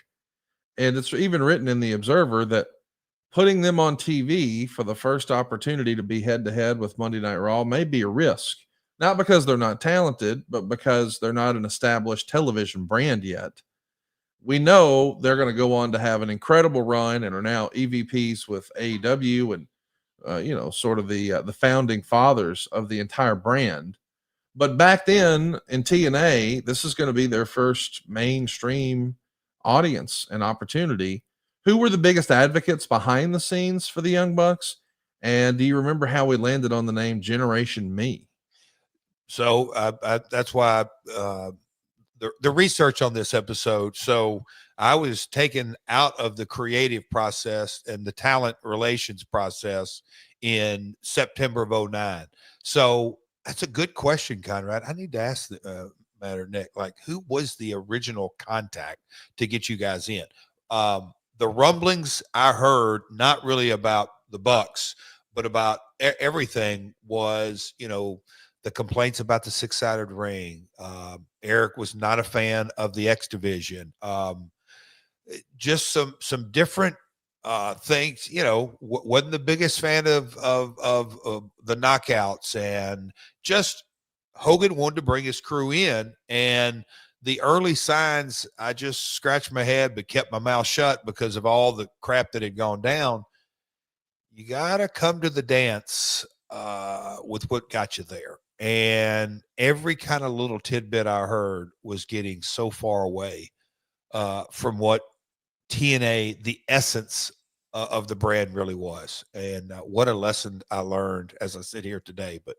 And it's even written in the Observer that putting them on TV for the first opportunity to be head-to-head with Monday Night Raw may be a risk. Not because they're not talented, but because they're not an established television brand yet. We know they're going to go on to have an incredible run and are now EVPs with AEW and, sort of the founding fathers of the entire brand. But back then in TNA, this is going to be their first mainstream audience and opportunity. Who were the biggest advocates behind the scenes for the Young Bucks? And do you remember how we landed on the name Generation Me? So that's why the research on this episode. So I was taken out of the creative process and the talent relations process in September of 09. So that's a good question, Conrad. I need to ask the matter, Nick, like, who was the original contact to get you guys in? The rumblings I heard, not really about the Bucks, but about everything, was, the complaints about the 6-sided ring. Eric was not a fan of the X division. Just some different things, wasn't the biggest fan of the knockouts, and just Hogan wanted to bring his crew in. And the early signs, I just scratched my head but kept my mouth shut because of all the crap that had gone down. You got to come to the dance with what got you there. And every kind of little tidbit I heard was getting so far away from what TNA, the essence of the brand really was. And what a lesson I learned as I sit here today. But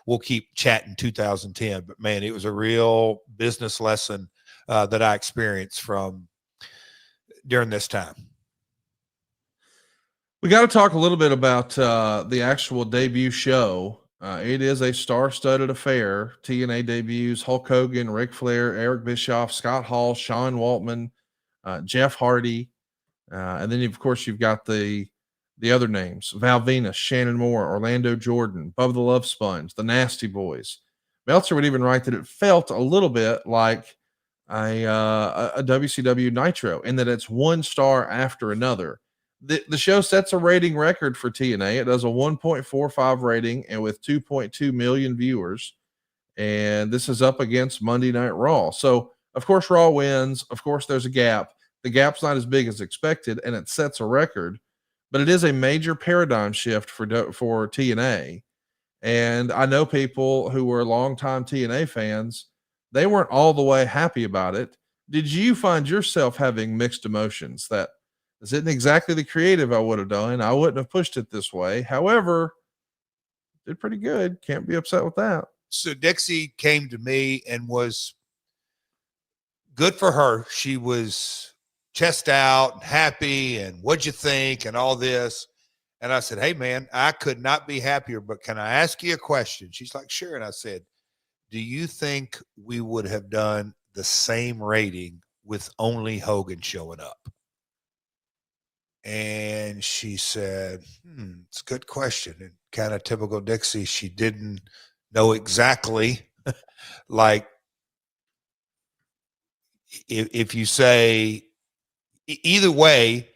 we'll keep chatting 2010. But man, it was a real business lesson that I experienced from during this time. We got to talk a little bit about the actual debut show. It is a star-studded affair. TNA debuts Hulk Hogan, Ric Flair, Eric Bischoff, Scott Hall, Sean Waltman, Jeff Hardy, and then of course you've got the other names: Val Venus, Shannon Moore, Orlando Jordan, Bubba the Love Sponge, the Nasty Boys. Meltzer would even write that it felt a little bit like a WCW Nitro in that it's one star after another. The show sets a rating record for TNA. It does a 1.45 rating and with 2.2 million viewers. And this is up against Monday Night Raw. So, of course, Raw wins. Of course, there's a gap. The gap's not as big as expected, and it sets a record. But it is a major paradigm shift for TNA. And I know people who were longtime TNA fans, they weren't all the way happy about it. Did you find yourself having mixed emotions that this isn't exactly the creative I would have done? I wouldn't have pushed it this way. However, did pretty good. Can't be upset with that. So Dixie came to me and was good for her. She was chest out and happy and what'd you think and all this. And I said, hey, man, I could not be happier, but can I ask you a question? She's like, sure. And I said, do you think we would have done the same rating with only Hogan showing up? And she said, it's a good question. And kind of typical Dixie, she didn't know exactly. Like, if you say either way,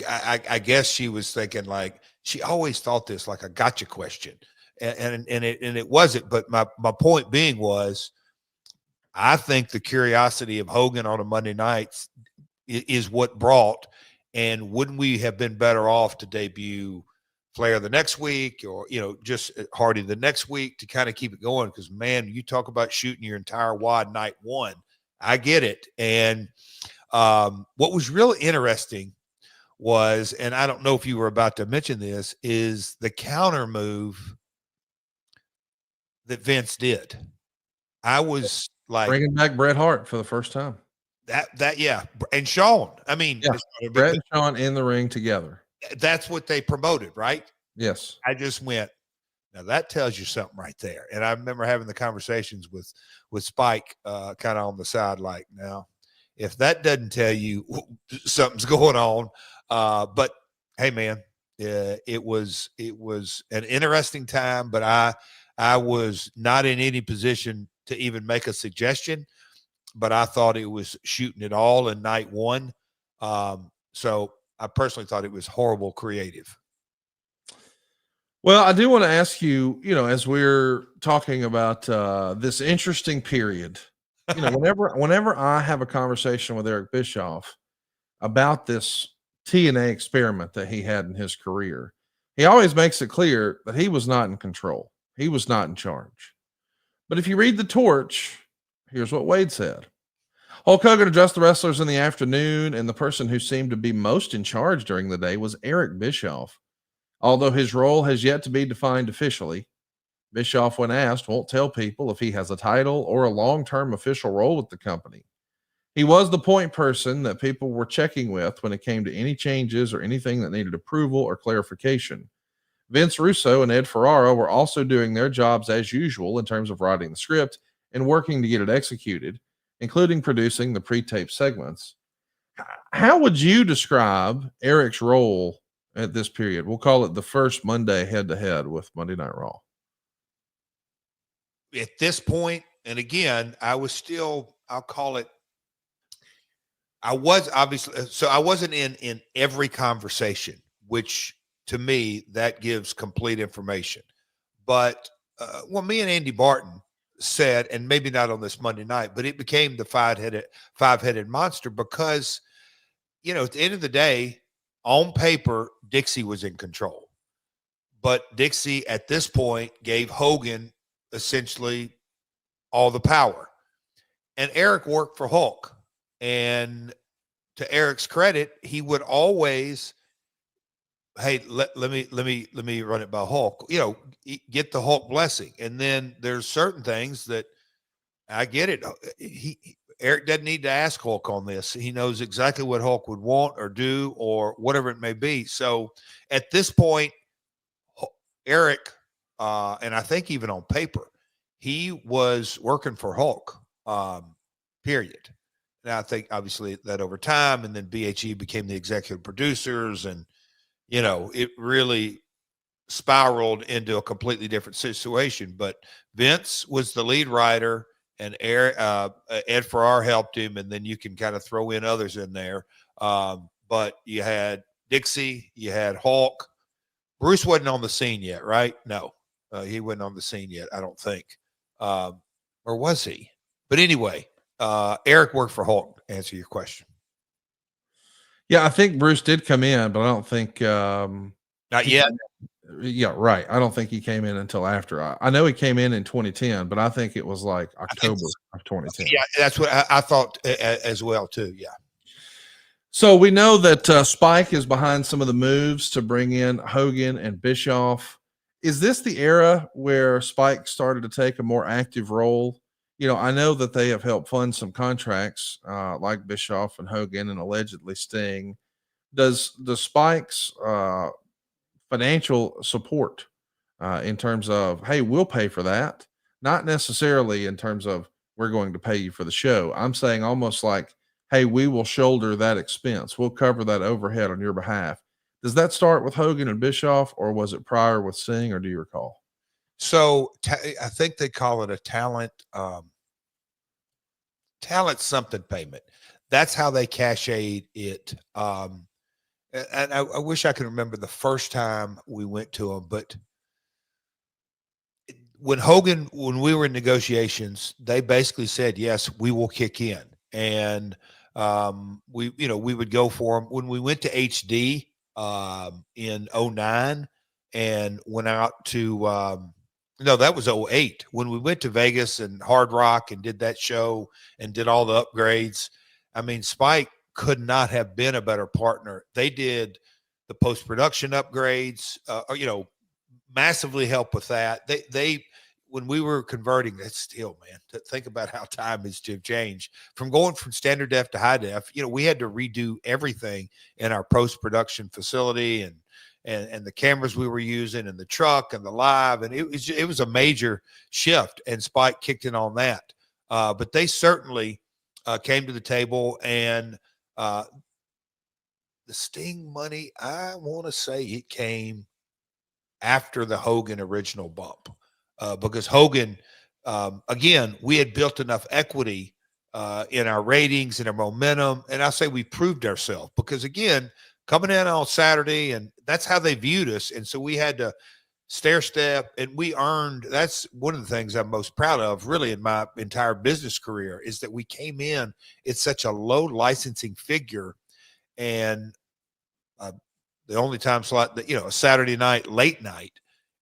I guess she was thinking, like, she always thought this like a gotcha question. And it wasn't. But my point being was, I think the curiosity of Hogan on a Monday nights is what brought. And wouldn't we have been better off to debut Flair the next week, or just Hardy the next week to kind of keep it going? Because man, you talk about shooting your entire wad night one. I get it. And what was really interesting was, and I don't know if you were about to mention this, is the counter move that Vince did. I was like, bringing back Bret Hart for the first time. Yeah. And Sean, I mean, yeah. Bret and Sean in the ring together. That's what they promoted, right? Yes. I just went, now that tells you something right there. And I remember having the conversations with Spike kind of on the side, like, now, if that doesn't tell you something's going on, but hey, man, it was an interesting time, but I was not in any position to even make a suggestion, but I thought it was shooting it all in night one. So I personally thought it was horrible creative. Well, I do want to ask you, as we're talking about this interesting period, whenever I have a conversation with Eric Bischoff about this TNA experiment that he had in his career, he always makes it clear that he was not in control. He was not in charge. But if you read the torch, here's what Wade said. Hulk Hogan addressed the wrestlers in the afternoon, and the person who seemed to be most in charge during the day was Eric Bischoff. Although his role has yet to be defined officially, Bischoff, when asked, won't tell people if he has a title or a long-term official role with the company. He was the point person that people were checking with when it came to any changes or anything that needed approval or clarification. Vince Russo and Ed Ferraro were also doing their jobs as usual in terms of writing the script and working to get it executed, including producing the pre-tape segments. How would you describe Eric's role at this period? We'll call it the first Monday head-to-head with Monday Night Raw. At this point, and again, I was still, I'll call it, I was obviously, so I wasn't in every conversation, which to me, that gives complete information. But me and Andy Barton said, and maybe not on this Monday night, but it became the five-headed monster because, at the end of the day, on paper, Dixie was in control. But Dixie at this point gave Hogan essentially all the power. And Eric worked for Hulk. And to Eric's credit, he would always hey, let me run it by Hulk. You know, get the Hulk blessing, and then there's certain things that I get it. Eric doesn't need to ask Hulk on this. He knows exactly what Hulk would want or do or whatever it may be. So at this point, Eric, and I think even on paper, he was working for Hulk, period. And I think obviously that over time, and then BHE became the executive producers, and you know, it really spiraled into a completely different situation. But Vince was the lead writer, and Ed Farrar helped him, and then you can kind of throw in others in there. But you had Dixie, you had Hulk. Bruce wasn't on the scene yet, right? No, he wasn't on the scene yet, I don't think. Or was he? But anyway, Eric worked for Hulk, to answer your question. Yeah, I think Bruce did come in, but I don't think not yet. Yeah, right. I don't think he came in until after. I know he came in 2010, but I think it was like October of 2010. Yeah, that's what I thought as well too. Yeah. So we know that Spike is behind some of the moves to bring in Hogan and Bischoff. Is this the era where Spike started to take a more active role? You know, I know that they have helped fund some contracts like Bischoff and Hogan and allegedly Sting. Does Spike's financial support in terms of, hey, we'll pay for that, not necessarily in terms of we're going to pay you for the show. I'm saying almost like, hey, we will shoulder that expense. We'll cover that overhead on your behalf. Does that start with Hogan and Bischoff, or was it prior with Sting, or do you recall? So I think they call it a talent something payment. That's how they cachet it. And I wish I could remember the first time we went to them, but when we were in negotiations, they basically said, yes, we will kick in. And we would go for them. When we went to HD in 09 and went out to, no, that was 08. When we went to Vegas and Hard Rock and did that show and did all the upgrades, I mean, Spike could not have been a better partner. They did the post-production upgrades, massively help with that. They when we were converting, that's still, man, to think about how time has changed from going from standard def to high def. You know, we had to redo everything in our post-production facility and the cameras we were using and the truck and the live. And it was a major shift, and Spike kicked in on that. But they certainly came to the table, and the Sting money, I want to say it came after the Hogan original bump, because Hogan, again, we had built enough equity in our ratings and our momentum. And I say we proved ourselves because, again, coming in on Saturday, and that's how they viewed us. And so we had to stair step, and we earned. That's one of the things I'm most proud of, really, in my entire business career, is that we came in at such a low licensing figure. And the only time slot that, a Saturday night, late night,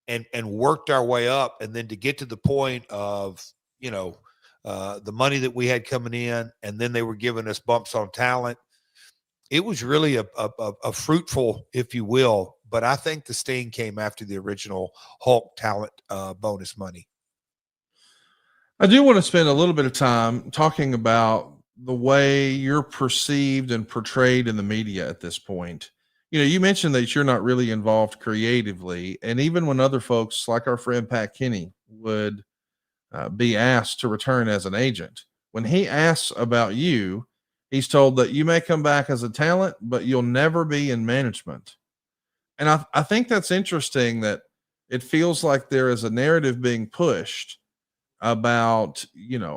and worked our way up. And then to get to the point of, the money that we had coming in, and then they were giving us bumps on talent. It was really a fruitful, if you will, but I think the Sting came after the original Hulk talent bonus money. I do want to spend a little bit of time talking about the way you're perceived and portrayed in the media at this point. You mentioned that you're not really involved creatively. And even when other folks like our friend Pat Kenny would be asked to return as an agent, when he asks about you, he's told that you may come back as a talent, but you'll never be in management. And I think that's interesting, that it feels like there is a narrative being pushed about,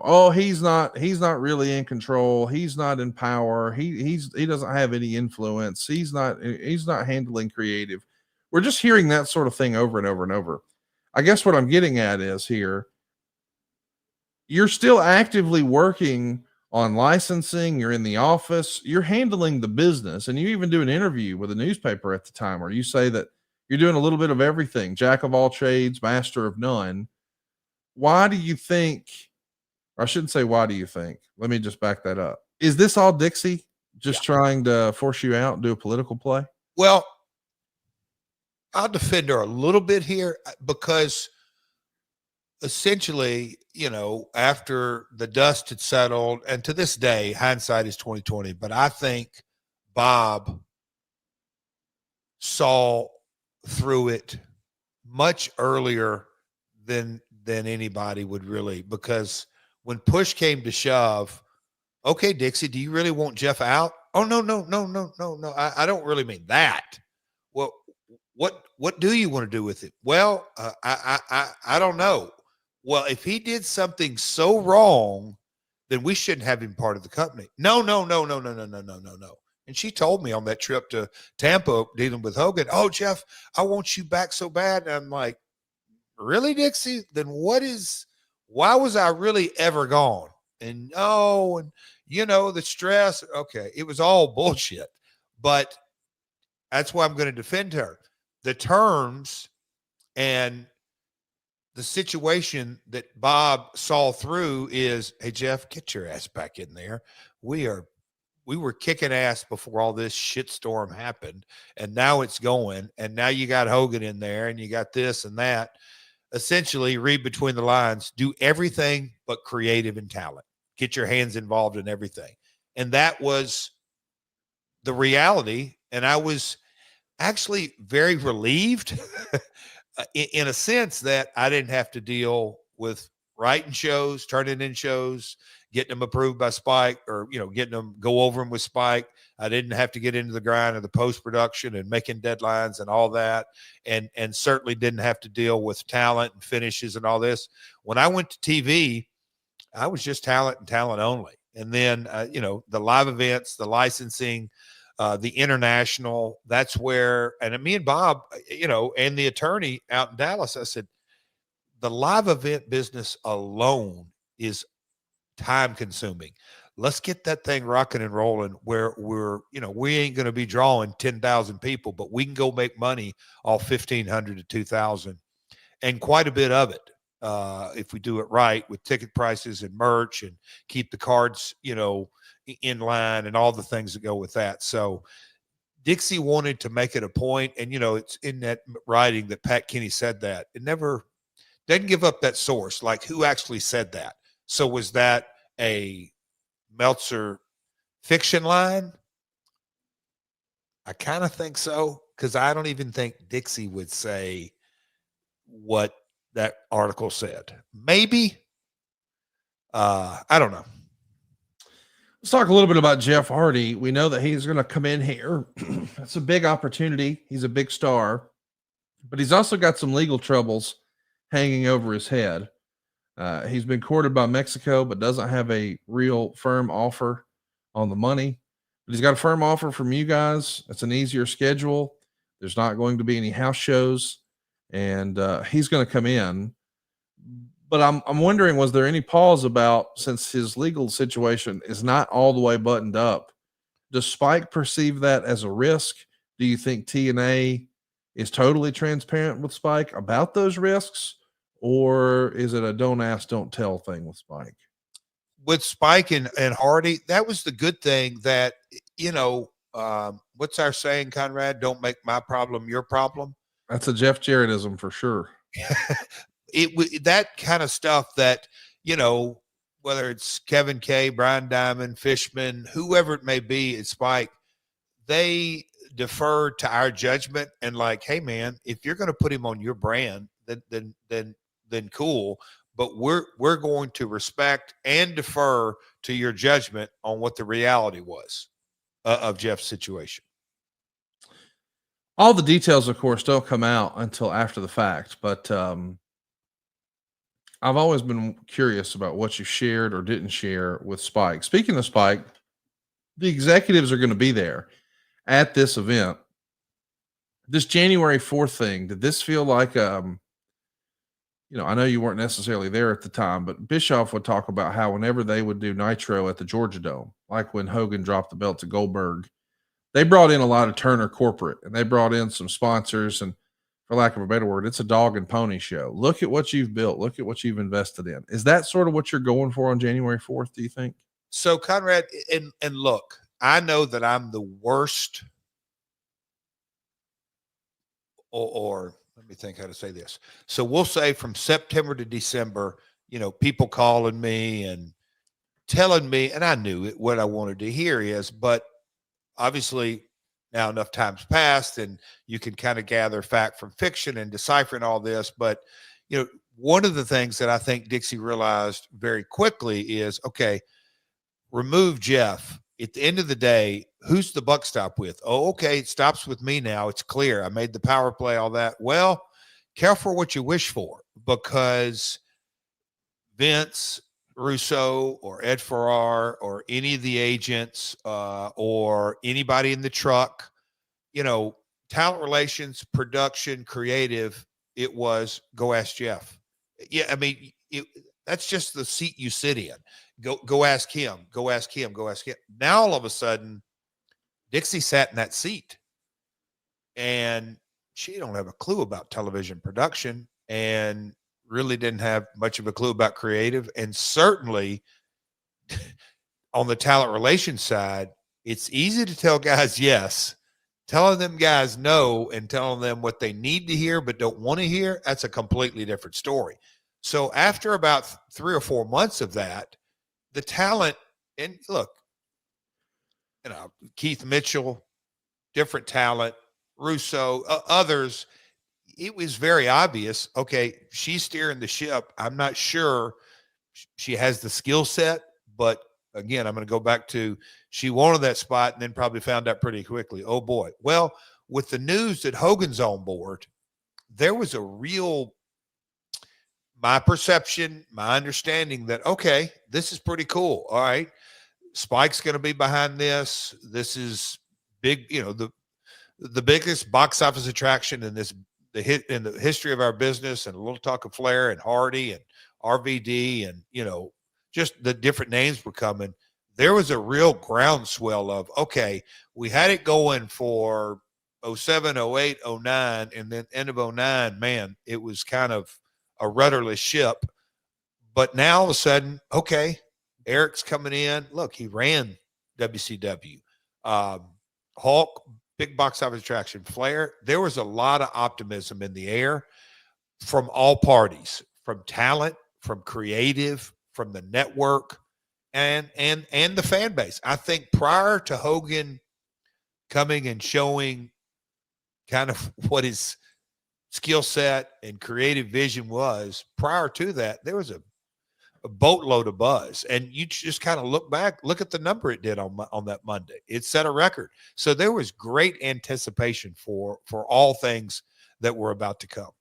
oh, he's not really in control. He's not in power. He doesn't have any influence. He's not handling creative. We're just hearing that sort of thing over and over and over. I guess what I'm getting at is here, you're still actively working on licensing. You're in the office, you're handling the business. And you even do an interview with a newspaper at the time where you say that you're doing a little bit of everything, jack of all trades, master of none. Why do you think, or I shouldn't say, why do you think, let me just back that up. Is this all Dixie just trying to force you out and do a political play? Well, I'll defend her a little bit here because essentially, after the dust had settled, and to this day, hindsight is 2020, but I think Bob saw through it much earlier than anybody would really, because when push came to shove, okay, Dixie, do you really want Jeff out? Oh, no, no, no, no, no, no. I don't really mean that. Well, what do you want to do with it? Well, I don't know. Well, if he did something so wrong, then we shouldn't have him part of the company. No, no, no, no, no, no, no, no, no, no. And she told me on that trip to Tampa dealing with Hogan, oh, Jeff, I want you back so bad. And I'm like, really, Dixie? Then why was I really ever gone? And the stress. Okay, it was all bullshit. But that's why I'm going to defend her. The terms and the situation that Bob saw through is, hey, Jeff, get your ass back in there. We were kicking ass before all this shitstorm happened, and now it's going, and now you got Hogan in there, and you got this and that. Essentially, read between the lines, do everything but creative and talent. Get your hands involved in everything. And that was the reality. And I was actually very relieved in a sense that I didn't have to deal with writing shows, turning in shows, getting them approved by Spike, or, getting them, go over them with Spike. I didn't have to get into the grind of the post-production and making deadlines and all that. And certainly didn't have to deal with talent and finishes and all this. When I went to TV, I was just talent and talent only. And then, the live events, the licensing, the international, that's where, and me and Bob, and the attorney out in Dallas, I said, the live event business alone is time consuming. Let's get that thing rocking and rolling where we ain't going to be drawing 10,000 people, but we can go make money all 1,500 to 2,000 and quite a bit of it. If we do it right with ticket prices and merch and keep the cards, in line and all the things that go with that. So Dixie wanted to make it a point, and it's in that writing that Pat Kenny said that. It never didn't give up that source, like who actually said that. So was that a Meltzer fiction line? I kind of think so, because I don't even think Dixie would say what that article said. Maybe. I don't know. Let's talk a little bit about Jeff Hardy. We know that he's going to come in here. That's a big opportunity. He's a big star, but he's also got some legal troubles hanging over his head. He's been courted by Mexico, but doesn't have a real firm offer on the money. But he's got a firm offer from you guys. It's an easier schedule. There's not going to be any house shows, and he's going to come in. But I'm wondering, was there any pause about, since his legal situation is not all the way buttoned up, does Spike perceive that as a risk? Do you think TNA is totally transparent with Spike about those risks? Or is it a don't ask, don't tell thing with Spike? With Spike and Hardy, that was the good thing that, what's our saying, Conrad? Don't make my problem your problem. That's a Jeff Jarrettism for sure. That kind of stuff that, whether it's Kevin K, Brian Diamond, Fishman, whoever it may be at Spike, they defer to our judgment and like, hey man, if you're going to put him on your brand, then cool. But we're going to respect and defer to your judgment on what the reality was of Jeff's situation. All the details, of course, don't come out until after the fact, but I've always been curious about what you shared or didn't share with Spike. Speaking of Spike, the executives are going to be there at this event. This January 4th thing, did this feel like, I know you weren't necessarily there at the time, but Bischoff would talk about how whenever they would do Nitro at the Georgia Dome, like when Hogan dropped the belt to Goldberg, they brought in a lot of Turner corporate, and they brought in some sponsors, and for lack of a better word, it's a dog and pony show. Look at what you've built. Look at what you've invested in. Is that sort of what you're going for on January 4th, do you think? So, Conrad, and look, I know that I'm the worst or let me think how to say this. So we'll say from September to December, people calling me and telling me, and I knew it, what I wanted to hear is, but obviously now enough time's passed and you can kind of gather fact from fiction and deciphering all this. But, one of the things that I think Dixie realized very quickly is, okay, remove Jeff. At the end of the day, who's the buck stop with? Oh, okay, it stops with me now. It's clear. I made the power play, all that. Well, careful what you wish for, because Vince Russo or Ed Farrar or any of the agents or anybody in the truck, talent relations, production, creative, it was go ask Jeff. Yeah, I mean, that's just the seat you sit in. Go ask him. Go ask him. Go ask him. Now all of a sudden, Dixie sat in that seat, and she don't have a clue about television production, and really didn't have much of a clue about creative, and certainly on the talent relations side, it's easy to tell guys yes. Telling them guys no and telling them what they need to hear but don't want to hear, that's a completely different story. So after about 3 or 4 months of that, the talent, and look, Keith Mitchell, different talent, Russo, others, it was very obvious, okay, she's steering the ship. I'm not sure she has the skill set, but again, I'm going to go back to she wanted that spot and then probably found out pretty quickly, oh boy. Well, with the news that Hogan's on board, there was a real, my perception, my understanding that, okay, this is pretty cool. All right. Spike's going to be behind this. This is big, the biggest box office attraction in the history of our business, and a little talk of Flair and Hardy and RVD and, just the different names were coming. There was a real groundswell of, okay, we had it going for 07, 08, 09, and then end of 09, man, it was kind of a rudderless ship. But now all of a sudden, okay, Eric's coming in. Look, he ran WCW. Hulk, big box office attraction. Flair, there was a lot of optimism in the air from all parties, from talent, from creative, from the network, and the fan base. I think prior to Hogan coming and showing kind of what his skill set and creative vision was, prior to that, there was a boatload of buzz. And you just kind of look back, look at the number it did on that Monday. It set a record. So there was great anticipation for all things that were about to come.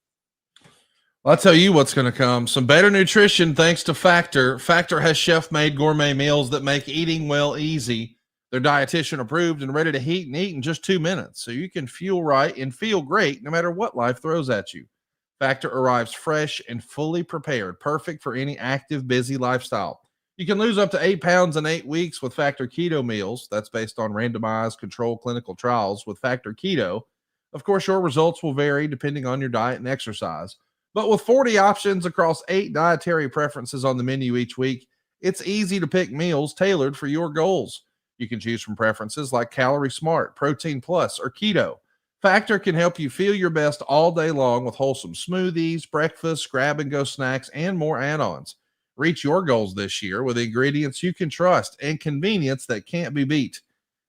I'll tell you what's going to come. Some better nutrition thanks to Factor. Factor has chef-made gourmet meals that make eating well easy. They're dietitian approved and ready to heat and eat in just 2 minutes, so you can fuel right and feel great no matter what life throws at you. Factor arrives fresh and fully prepared, perfect for any active, busy lifestyle. You can lose up to 8 pounds in 8 weeks with Factor Keto meals. That's based on randomized controlled clinical trials with Factor Keto. Of course, your results will vary depending on your diet and exercise. But with 40 options across 8 dietary preferences on the menu each week, it's easy to pick meals tailored for your goals. You can choose from preferences like Calorie Smart, Protein Plus, or Keto. Factor can help you feel your best all day long with wholesome smoothies, breakfasts, grab-and-go snacks, and more add-ons. Reach your goals this year with ingredients you can trust and convenience that can't be beat.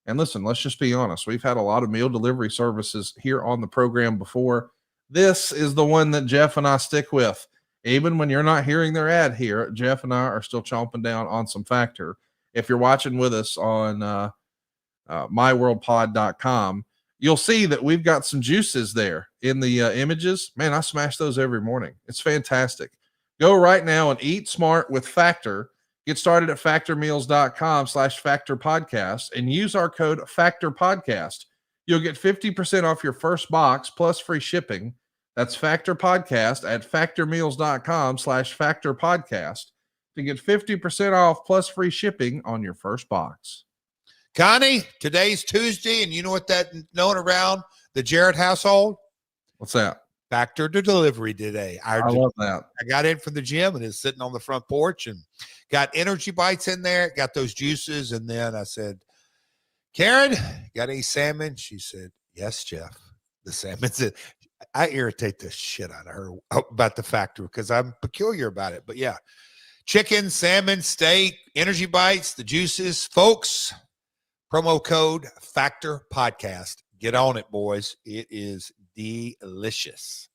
And listen, let's just be honest. We've had a lot of meal delivery services here on the program before. This is the one that Jeff and I stick with. Even when you're not hearing their ad here, Jeff and I are still chomping down on some Factor. If you're watching with us on myworldpod.com, you'll see that we've got some juices there in the images. Man, I smash those every morning. It's fantastic. Go right now and eat smart with Factor. Get started at factormeals.com/factorpodcast and use our code factorpodcast. You'll get 50% off your first box plus free shipping. That's Factor Podcast at factormeals.com/factorpodcast to get 50% off plus free shipping on your first box. Connie, today's Tuesday, and you know what that known around the Jarrett household? What's that? Factor to delivery today. I love that. I got in from the gym and is sitting on the front porch and got energy bites in there, got those juices, and then I said, Karen, got any salmon? She said, yes, Jeff. The salmon's in. I irritate the shit out of her about the factor because I'm peculiar about it. But yeah, chicken, salmon, steak, energy bites, the juices, folks. Promo code Factor Podcast. Get on it, boys. It is delicious.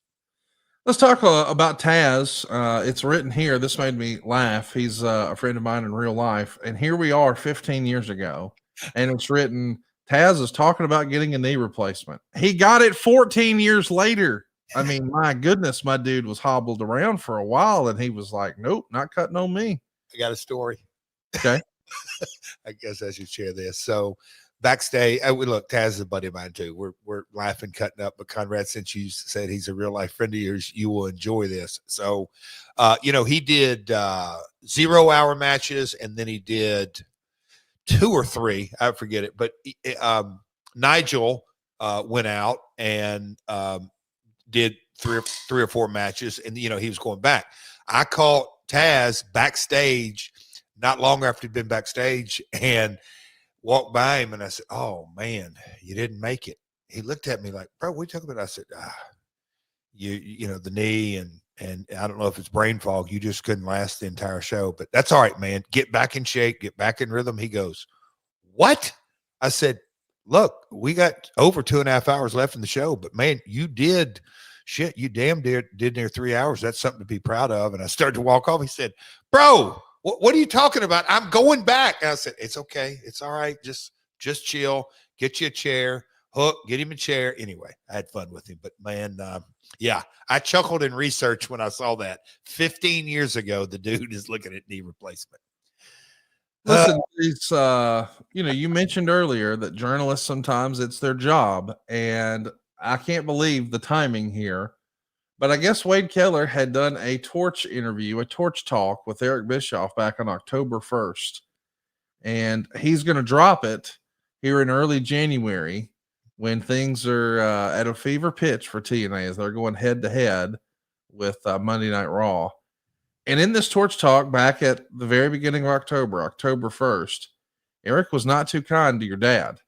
Let's talk about Taz. It's written here. This made me laugh. He's a friend of mine in real life. And here we are 15 years ago. And it's written, Taz is talking about getting a knee replacement. He got it 14 years later. I mean, my goodness, my dude was hobbled around for a while. And he was like, nope, not cutting on me. I got a story. Okay. I guess I should share this. So backstage, look, Taz is a buddy of mine too. We're laughing, cutting up. But Conrad, since you said he's a real life friend of yours, you will enjoy this. So, he did 0 hour matches, and then he did 2 or 3. I forget it. But Nigel went out and did 3 or 4 matches, and he was going back. I caught Taz backstage not long after he'd been backstage and walked by him, and I said, "Oh man, you didn't make it." He looked at me like, "Bro, what are you talking about?" I said, the knee and I don't know if it's brain fog. You just couldn't last the entire show, but that's all right, man. Get back in shape, get back in rhythm." He goes, "What?" I said, "Look, we got over 2.5 hours left in the show, but man, you did shit. You damn did near 3 hours. That's something to be proud of." And I started to walk off. He said, "Bro, what are you talking about? I'm going back." And I said, "It's okay. It's all right. Just chill. Get you a chair. Hook, get him a chair." Anyway, I had fun with him. But, man, I chuckled in research when I saw that. 15 years ago, the dude is looking at knee replacement. Listen, it's, you mentioned earlier that journalists, sometimes it's their job. And I can't believe the timing here. But I guess Wade Keller had done a Torch interview, a Torch talk with Eric Bischoff back on October 1st. And he's going to drop it here in early January when things are at a fever pitch for TNA as they're going head to head with Monday Night Raw. And in this Torch talk back at the very beginning of October 1st, Eric was not too kind to your dad.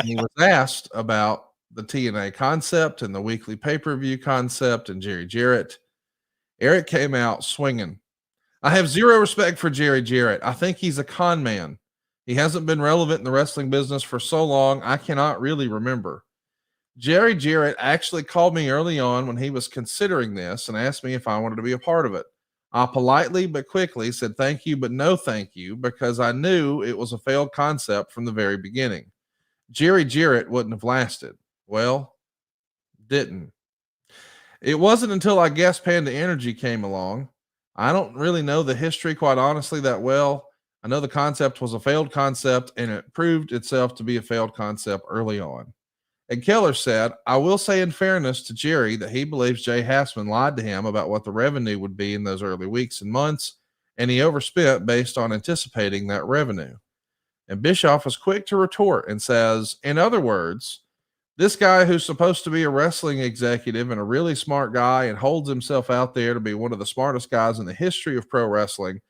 He was asked about the TNA concept and the weekly pay-per-view concept and Jerry Jarrett. Eric came out swinging. "I have zero respect for Jerry Jarrett. I think he's a con man. He hasn't been relevant in the wrestling business for so long, I cannot really remember. Jerry Jarrett actually called me early on when he was considering this and asked me if I wanted to be a part of it. I politely but quickly said thank you, but no thank you, because I knew it was a failed concept from the very beginning. Jerry Jarrett wouldn't have lasted." Well, didn't. It wasn't until I guess Panda Energy came along. I don't really know the history, quite honestly, that well. I know the concept was a failed concept, and it proved itself to be a failed concept early on. And Keller said, "I will say in fairness to Jerry that he believes Jay Hassman lied to him about what the revenue would be in those early weeks and months, and he overspent based on anticipating that revenue." And Bischoff was quick to retort and says, "In other words, this guy who's supposed to be a wrestling executive and a really smart guy and holds himself out there to be one of the smartest guys in the history of pro wrestling,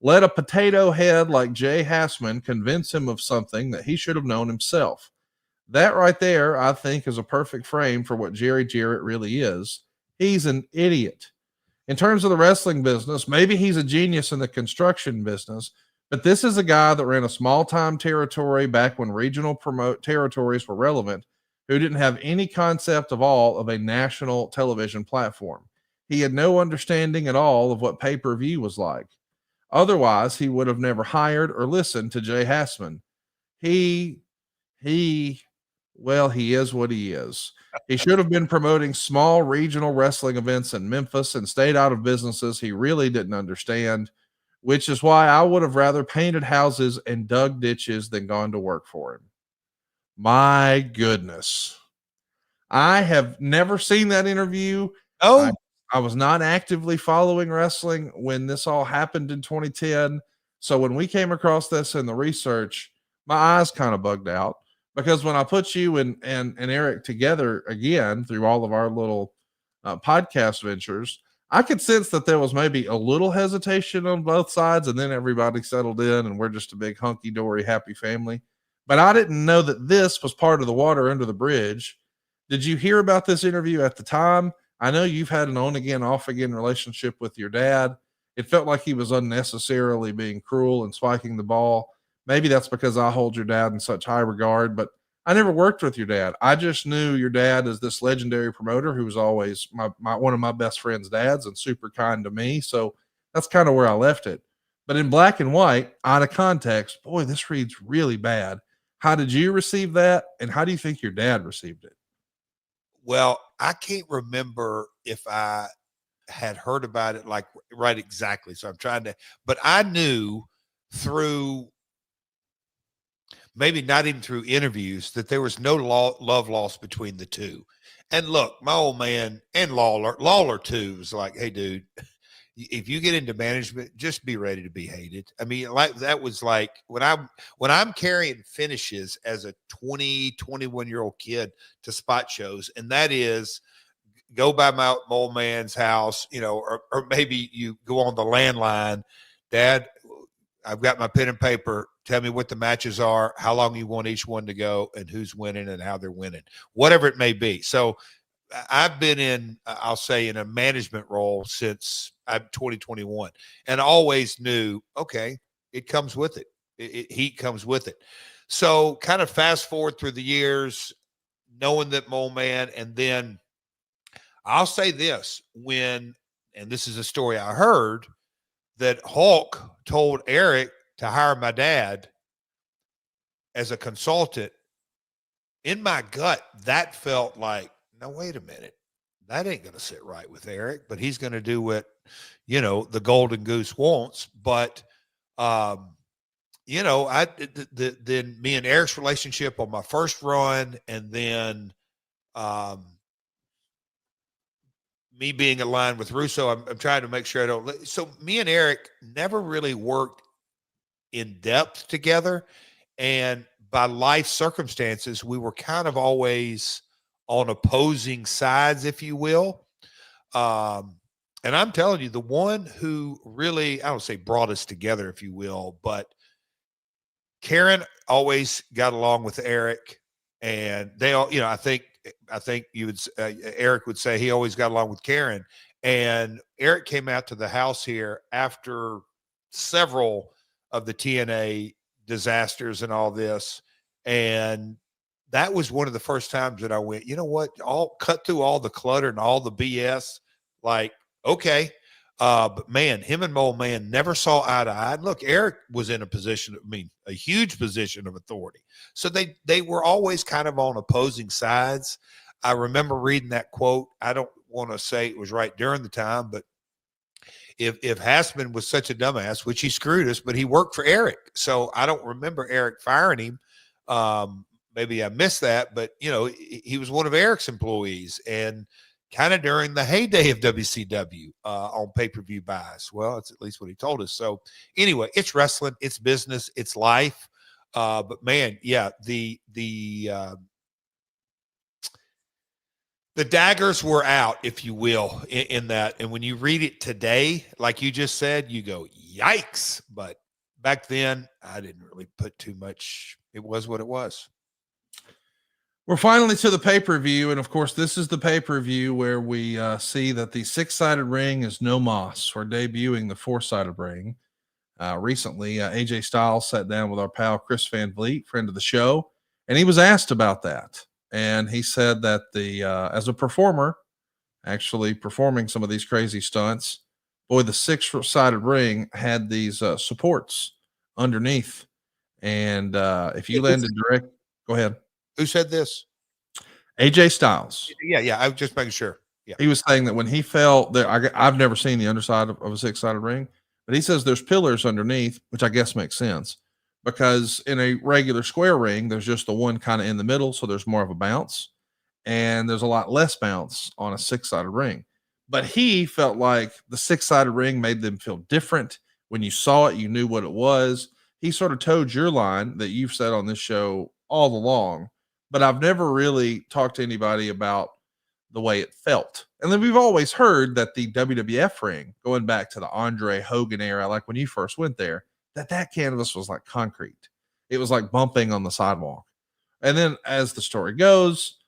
let a potato head like Jay Hassman convince him of something that he should have known himself. That right there, I think, is a perfect frame for what Jerry Jarrett really is. He's an idiot. In terms of the wrestling business, maybe he's a genius in the construction business, but this is a guy that ran a small-time territory back when regional territories were relevant, who didn't have any concept of all of a national television platform. He had no understanding at all of what pay-per-view was like. Otherwise, he would have never hired or listened to Jay Hassman. He is what he is. He should have been promoting small regional wrestling events in Memphis and stayed out of businesses he really didn't understand, which is why I would have rather painted houses and dug ditches than gone to work for him." My goodness. I have never seen that interview. Oh, I was not actively following wrestling when this all happened in 2010. So when we came across this in the research, my eyes kind of bugged out, because when I put you and Eric together again through all of our little podcast ventures, I could sense that there was maybe a little hesitation on both sides, and then everybody settled in and we're just a big hunky-dory happy family. But I didn't know that this was part of the water under the bridge, Did you hear about this interview at the time? I know you've had an on again, off again relationship with your dad. It felt like he was unnecessarily being cruel and spiking the ball. Maybe that's because I hold your dad in such high regard, but I never worked with your dad. I just knew your dad as this legendary promoter who was always my one of my best friend's dads and super kind to me. So that's kind of where I left it. But in black and white, out of context, boy, this reads really bad. How did you receive that? And how do you think your dad received it? Well, I can't remember if I had heard about it like right exactly. So I'm trying to, but I knew through maybe not even through interviews that there was no love lost between the two. And look, my old man and Lawler too was like, hey, dude, if you get into management, just be ready to be hated. I mean, like that was like when I'm carrying finishes as a 21-year-old kid to spot shows, and that is go by my old man's house, or maybe you go on the landline, Dad, I've got my pen and paper. Tell me what the matches are, how long you want each one to go, and who's winning and how they're winning, whatever it may be. So I've been in, I'll say, in a management role since I'm 2021, and always knew, okay, it comes with it. Heat comes with it. So kind of fast forward through the years, knowing that Mole Man, and then I'll say this, and this is a story I heard, that Hulk told Eric to hire my dad as a consultant. In my gut, that felt like, now, wait a minute. That ain't going to sit right with Eric, but he's going to do what, the golden goose wants. But, then me and Eric's relationship on my first run, and then me being aligned with Russo, I'm trying to make sure I don't. So me and Eric never really worked in depth together. And by life circumstances, we were kind of always on opposing sides, if you will. And I'm telling you, the one who really, I don't say brought us together, if you will, but Karen always got along with Eric, and they all, I think you would, Eric would say he always got along with Karen. And Eric came out to the house here after several of the TNA disasters and all this. And that was one of the first times that I went, you know what, all cut through all the clutter and all the BS. Like, okay. But man, him and Mole Man never saw eye to eye. Look, Eric was in a position, a huge position of authority. So they were always kind of on opposing sides. I remember reading that quote. I don't want to say it was right during the time, but if Hassman was such a dumbass, which he screwed us, but he worked for Eric. So I don't remember Eric firing him. Maybe I missed that, but he was one of Eric's employees, and kind of during the heyday of WCW on pay-per-view buys. Well, it's at least what he told us. So anyway, it's wrestling, it's business, it's life. But man, yeah, the daggers were out, if you will, in that. And when you read it today, like you just said, you go, yikes. But back then, I didn't really put too much. It was what it was. We're finally to the pay-per-view, and of course, this is the pay-per-view where we see that the 6-sided ring is no moss. We're debuting the 4-sided ring. Recently, AJ Styles sat down with our pal Chris Van Vliet, friend of the show, and he was asked about that. And he said that as a performer, actually performing some of these crazy stunts, boy, the 6-sided ring had these supports underneath. And if you landed direct, go ahead. Who said this? AJ Styles. Yeah. I was just making sure. Yeah. He was saying that when he fell there, I've never seen the underside of a 6-sided ring, but he says there's pillars underneath, which I guess makes sense because in a regular square ring, there's just the one kind of in the middle. So there's more of a bounce, and there's a lot less bounce on a 6-sided ring. But he felt like the 6-sided ring made them feel different. When you saw it, you knew what it was. He sort of towed your line that you've said on this show all along, but I've never really talked to anybody about the way it felt. And then we've always heard that the WWF ring, going back to the Andre Hogan era, like when you first went there, that canvas was like concrete. It was like bumping on the sidewalk. And then as the story goes,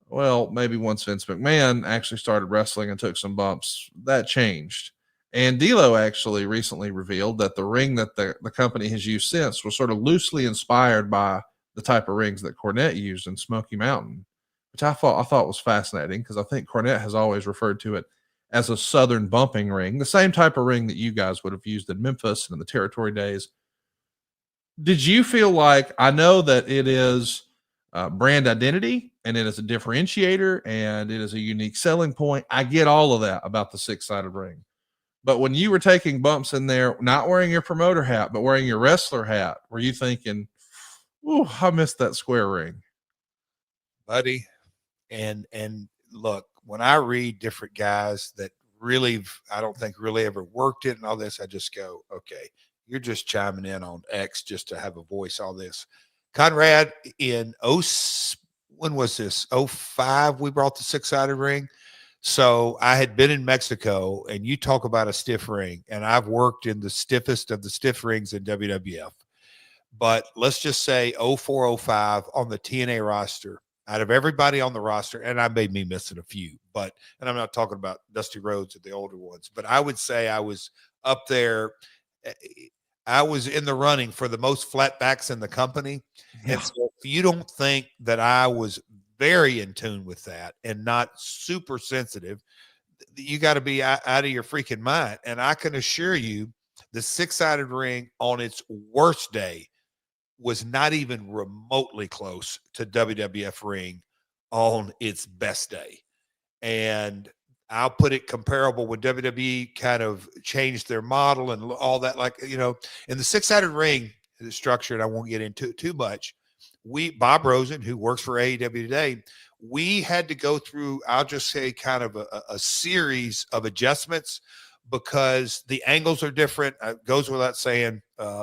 well, maybe once Vince McMahon actually started wrestling and took some bumps, that changed. And D'Lo actually recently revealed that the ring that the company has used since was sort of loosely inspired by the type of rings that Cornette used in Smoky Mountain, which I thought was fascinating because I think Cornette has always referred to it as a Southern bumping ring, the same type of ring that you guys would have used in Memphis and in the territory days. Did you feel like, I know that it is brand identity and it is a differentiator and it is a unique selling point. I get all of that about the six-sided ring. But when you were taking bumps in there, not wearing your promoter hat, but wearing your wrestler hat, were you thinking, "Ooh, I missed that square ring"? buddy? And look, when I read different guys that really, I don't think really ever worked it and all this, I just go, okay, you're just chiming in on X just to have a voice, all this. Conrad, in when was this? 05, we brought the six-sided ring. So I had been in Mexico, and you talk about a stiff ring, and I've worked in the stiffest of the stiff rings in WWF. But let's just say 0405 on the TNA roster, out of everybody on the roster, and I may be missing a few, but, and I'm not talking about Dusty Rhodes or the older ones, but I would say I was up there. I was in the running for the most flat backs in the company. Yeah. And so if you don't think that I was very in tune with that and not super sensitive, you got to be out of your freaking mind. And I can assure you, the six-sided ring on its worst day was not even remotely close to WWF ring on its best day. And I'll put it comparable when WWE kind of changed their model and all that. Like, you know, in the six-sided ring structure, and I won't get into it too much, Bob Rosen, who works for AEW today, we had to go through, I'll just say, kind of a series of adjustments because the angles are different. It goes without saying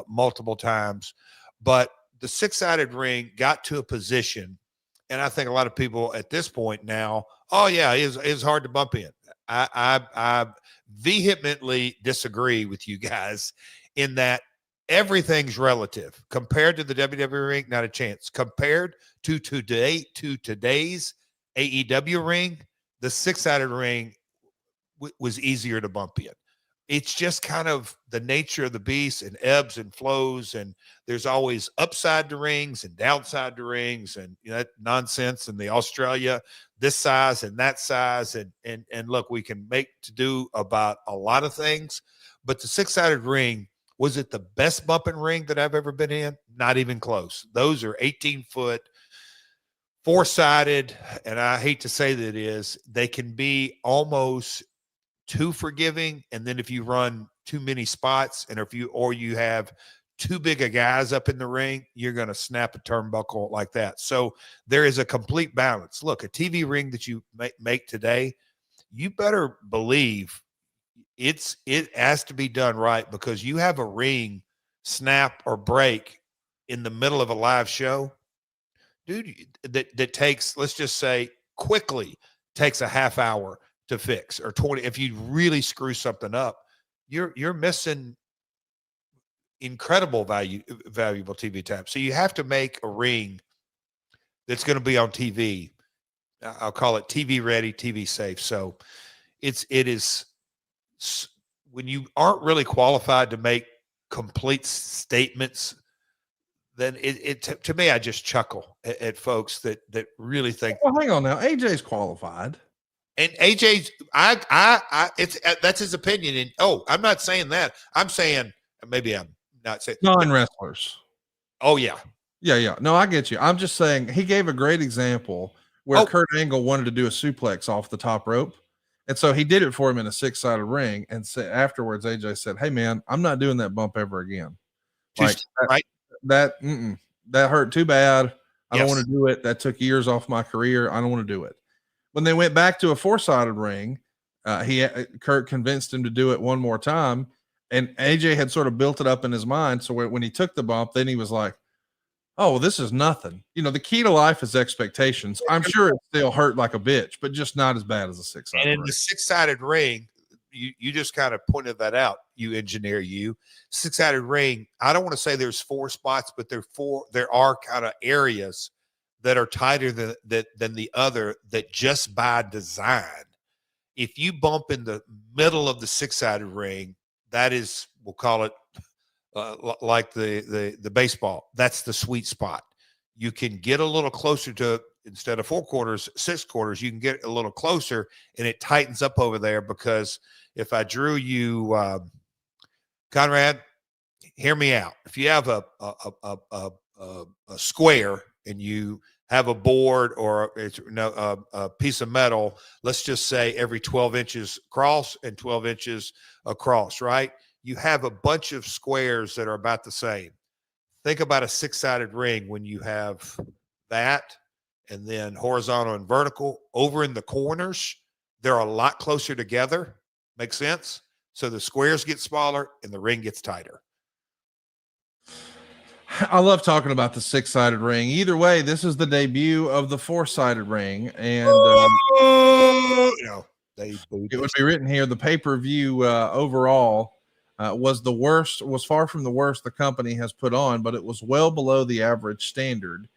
multiple times. But the six-sided ring got to a position, and I think a lot of people at this point now, oh yeah, it's hard to bump in. I vehemently disagree with you guys in that everything's relative. Compared to the WWE ring, not a chance. Compared to today's AEW ring, the six-sided ring was easier to bump in. It's just kind of the nature of the beast and ebbs and flows. And there's always upside to rings and downside to rings and, you know, that nonsense and the Australia, this size and that size. And look, we can make to do about a lot of things, but the six-sided ring, was it the best bumping ring that I've ever been in? Not even close. Those are 18-foot, four-sided. And I hate to say that it is, they can be almost too forgiving, and then if you run too many spots, and if you have too big a guys up in the ring, you're going to snap a turnbuckle like that. So there is a complete balance. Look, a TV ring that you make today, you better believe it has to be done right, because you have a ring snap or break in the middle of a live show, dude, that takes, let's just say, quickly takes a half hour to fix, or 20. If you really screw something up, you're missing incredible valuable TV time. So you have to make a ring that's going to be on TV. I'll call it TV ready, TV safe. So it is when you aren't really qualified to make complete statements, then to me, I just chuckle at folks that really think. Well, hang on now. AJ's qualified. And AJ's, it's that's his opinion. And I'm not saying that. I'm saying, maybe I'm not saying Non-wrestlers. Oh yeah. Yeah. No, I get you. I'm just saying he gave a great example where Kurt Angle wanted to do a suplex off the top rope. And so he did it for him in a six-sided ring. And afterwards, AJ said, "Hey man, I'm not doing that bump ever again. Like that hurt too bad. I don't want to do it. That took years off my career. I don't want to do it." When they went back to a four-sided ring, Kurt convinced him to do it one more time, and AJ had sort of built it up in his mind. So when he took the bump, then he was like, "Oh, well, this is nothing." You know, the key to life is expectations. I'm sure it still hurt like a bitch, but just not as bad as a six-sided ring. And in the six-sided ring, you just kind of pointed that out, you engineer. Six-sided ring, I don't want to say there's four spots, but there are kind of areas that are tighter than the other, that just by design, if you bump in the middle of the 6-sided ring, that is, we'll call it like the baseball, that's the sweet spot. You can get a little closer to, instead of 4 quarters, 6 quarters, you can get a little closer, and it tightens up over there. Because if I drew you, Conrad, hear me out. If you have a square and you have a board or a piece of metal, let's just say every 12 inches across and 12 inches across, right? You have a bunch of squares that are about the same. Think about a 6-sided ring when you have that, and then horizontal and vertical. Over in the corners, they're a lot closer together. Make sense? So the squares get smaller and the ring gets tighter. I love talking about the 6-sided ring. Either way, this is the debut of the 4-sided ring, and it would be written here: the pay-per-view overall was far from the worst the company has put on, but it was well below the average standard.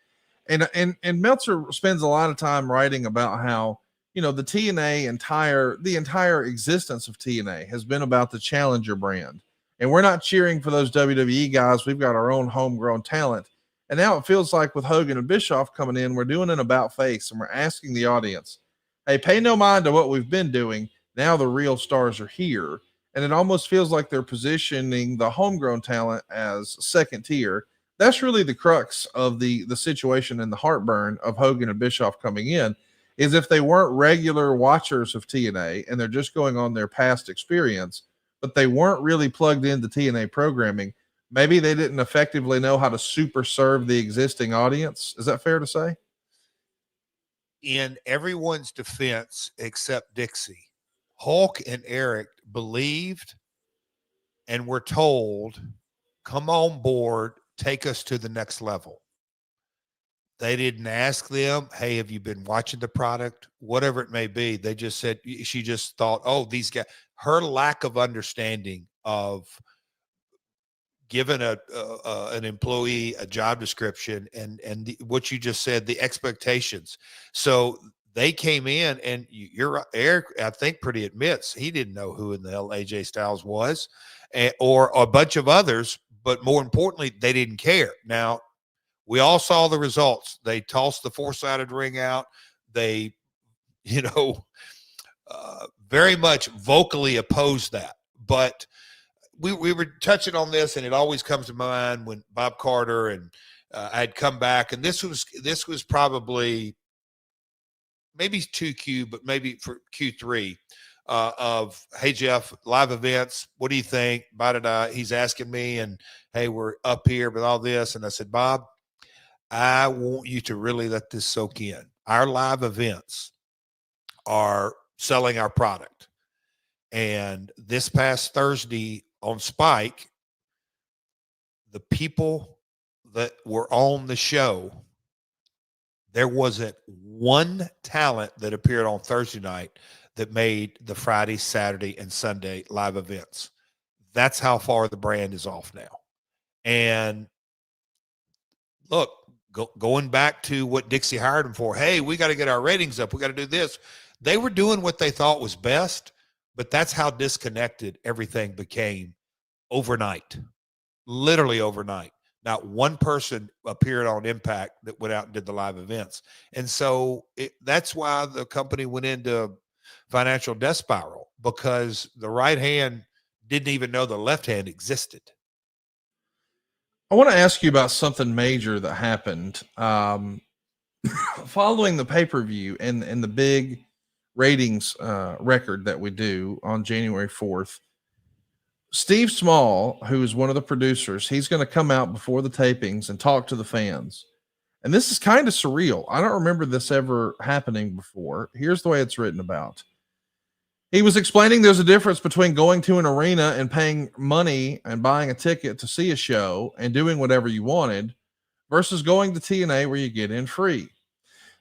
And Meltzer spends a lot of time writing about how, the TNA the entire existence of TNA has been about the challenger brand. And we're not cheering for those WWE guys. We've got our own homegrown talent. And now it feels like with Hogan and Bischoff coming in, we're doing an about face, and we're asking the audience, hey, pay no mind to what we've been doing. Now the real stars are here. And it almost feels like they're positioning the homegrown talent as second tier. That's really the crux of the situation and the heartburn of Hogan and Bischoff coming in, is if they weren't regular watchers of TNA and they're just going on their past experience, but they weren't really plugged into TNA programming, maybe they didn't effectively know how to super serve the existing audience. Is that fair to say? In everyone's defense except Dixie, Hulk and Eric believed and were told, come on board, take us to the next level. They didn't ask them, hey, have you been watching the product? Whatever it may be. They just said, she just thought, oh, these guys, her lack of understanding of giving an employee a job description and what you just said, the expectations. So they came in, and you're right, Eric, I think, pretty admits he didn't know who in the hell AJ Styles was, or a bunch of others. But more importantly, they didn't care. Now, we all saw the results. They tossed the 4-sided ring out. They, very much vocally opposed that. But we were touching on this, and it always comes to mind when Bob Carter and I'd come back, and this was probably maybe 2Q, but maybe for Q3 of, hey, Jeff, live events, what do you think? He's asking me, and hey, we're up here with all this. And I said, Bob, I want you to really let this soak in. Our live events are selling our product. And this past Thursday on Spike, the people that were on the show, there wasn't one talent that appeared on Thursday night that made the Friday, Saturday, and Sunday live events. That's how far the brand is off now. And look, going back to what Dixie hired them for, hey, we got to get our ratings up. We got to do this. They were doing what they thought was best, but that's how disconnected everything became overnight, literally overnight. Not one person appeared on Impact that went out and did the live events. And so that's why the company went into financial death spiral, because the right hand didn't even know the left hand existed. I want to ask you about something major that happened following the pay-per-view and the big ratings record that we do on January 4th. Steve Small, who is one of the producers, he's going to come out before the tapings and talk to the fans. And this is kind of surreal. I don't remember this ever happening before. Here's the way it's written about. He was explaining there's a difference between going to an arena and paying money and buying a ticket to see a show and doing whatever you wanted versus going to TNA where you get in free.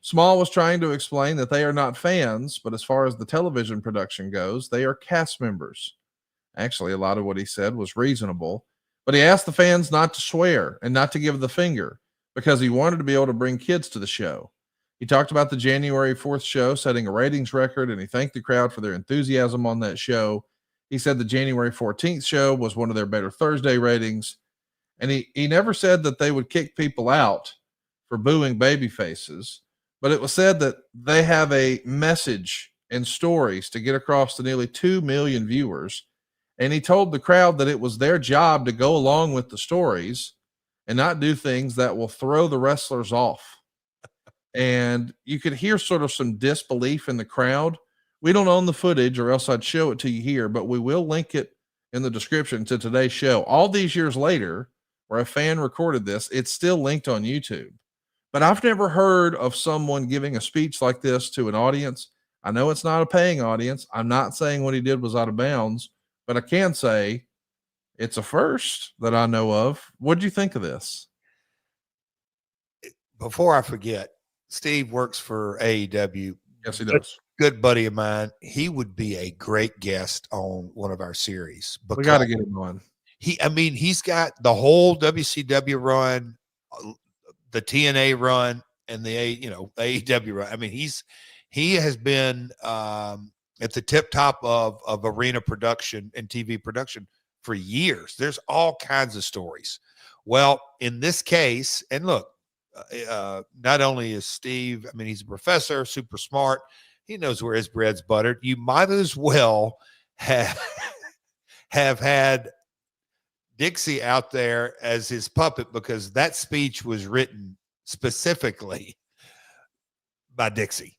Small was trying to explain that they are not fans, but as far as the television production goes, they are cast members. Actually, a lot of what he said was reasonable, but he asked the fans not to swear and not to give the finger. because he wanted to be able to bring kids to the show. He talked about the January 4th show setting a ratings record, and he thanked the crowd for their enthusiasm on that show. He said the January 14th show was one of their better Thursday ratings. And he never said that they would kick people out for booing baby faces, but it was said that they have a message and stories to get across to nearly 2 million viewers. And he told the crowd that it was their job to go along with the stories and not do things that will throw the wrestlers off. And you could hear sort of some disbelief in the crowd. We don't own the footage, or else I'd show it to you here, but we will link it in the description to today's show. All these years later, where a fan recorded this, it's still linked on YouTube. But I've never heard of someone giving a speech like this to an audience. I know it's not a paying audience. I'm not saying what he did was out of bounds, but I can say it's a first that I know of. What do you think of this? Before I forget, Steve works for AEW. Yes, he does. Good buddy of mine. He would be a great guest on one of our series. We got to get him on. He's got the whole WCW run, the TNA run, and the AEW run. I mean, he has been at the tip top of arena production and TV production for years. There's all kinds of stories. Well, in this case, and look, not only is Steve, I mean, he's a professor, super smart. He knows where his bread's buttered. You might as well have had Dixie out there as his puppet, because that speech was written specifically by Dixie.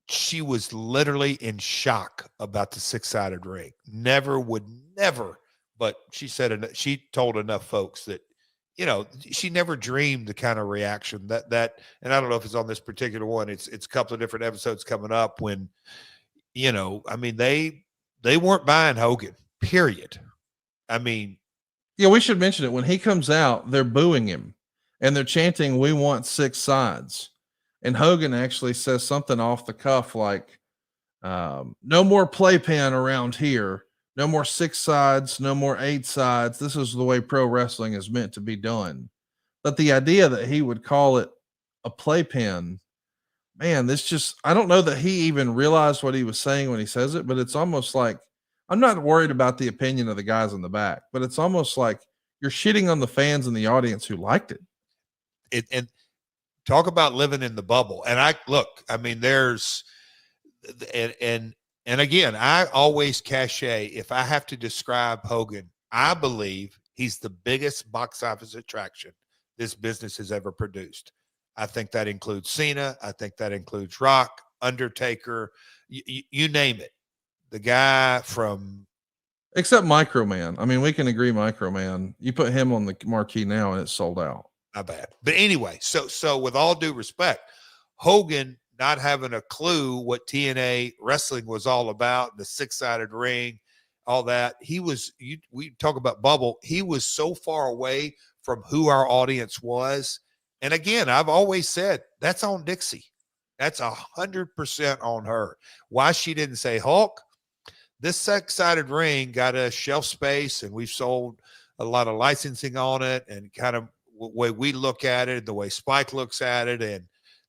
She was literally in shock about the 6-sided ring. Never, but she said, she told enough folks that, she never dreamed the kind of reaction that, and I don't know if it's on this particular one. It's a couple of different episodes coming up when, I mean, they weren't buying Hogan, period. I mean, yeah, we should mention it. When he comes out, they're booing him and they're chanting, "We want 6 sides." And Hogan actually says something off the cuff like, no more playpen around here. No more 6 sides, no more 8 sides. This is the way pro wrestling is meant to be done. But the idea that he would call it a playpen, man, I don't know that he even realized what he was saying when he says it, but it's almost like, I'm not worried about the opinion of the guys in the back, but it's almost like you're shitting on the fans in the audience who liked it. And talk about living in the bubble. And I mean, there's, and again, I always cachet, if I have to describe Hogan, I believe he's the biggest box office attraction this business has ever produced. I think that includes Cena. I think that includes Rock, Undertaker, you name it. The guy from... Except Microman. I mean, we can agree Microman. You put him on the marquee now and it's sold out. Not bad. But anyway, so with all due respect, Hogan not having a clue what TNA wrestling was all about, the 6-sided ring, all that. We talk about bubble. He was so far away from who our audience was. And again, I've always said that's on Dixie. That's 100% on her. Why she didn't say, Hulk, this 6-sided ring got us shelf space and we've sold a lot of licensing on it, and kind of the way we look at it, the way Spike looks at it, and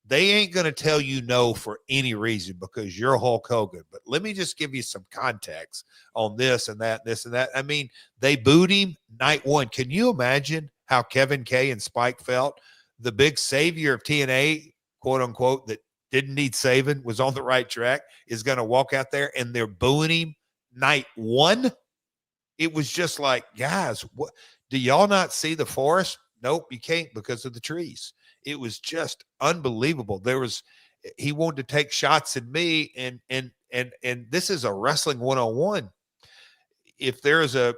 they ain't going to tell you no for any reason because you're Hulk Hogan. But let me just give you some context on this and that, this and that. I mean, they booed him night one. Can you imagine how Kevin K and Spike felt? The big savior of TNA, quote unquote, that didn't need saving, was on the right track, is going to walk out there and they're booing him night one. It was just like, guys, what, do y'all not see the forest? Nope, you can't because of the trees. It was just unbelievable. He wanted to take shots at me, and this is a wrestling 101. If there is a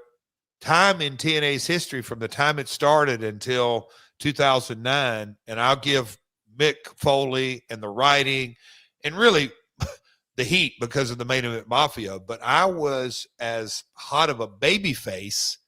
time in TNA's history from the time it started until 2009, and I'll give Mick Foley and the writing and really the heat because of the Main Event Mafia, but I was as hot of a baby face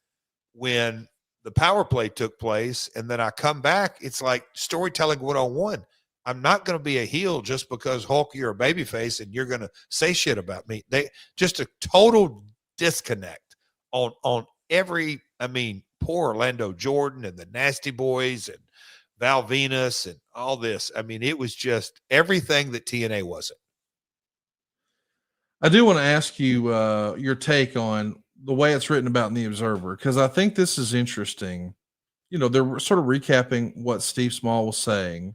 when the power play took place, and then I come back. It's like storytelling 101. I'm not going to be a heel just because, Hulk, you're a babyface and you're going to say shit about me. They just a total disconnect on every. I mean, poor Orlando Jordan and the Nasty Boys and Val Venus and all this. I mean, it was just everything that TNA wasn't. I do want to ask you your take on the way it's written about in the Observer, because I think this is interesting. You know, they're sort of recapping what Steve Small was saying.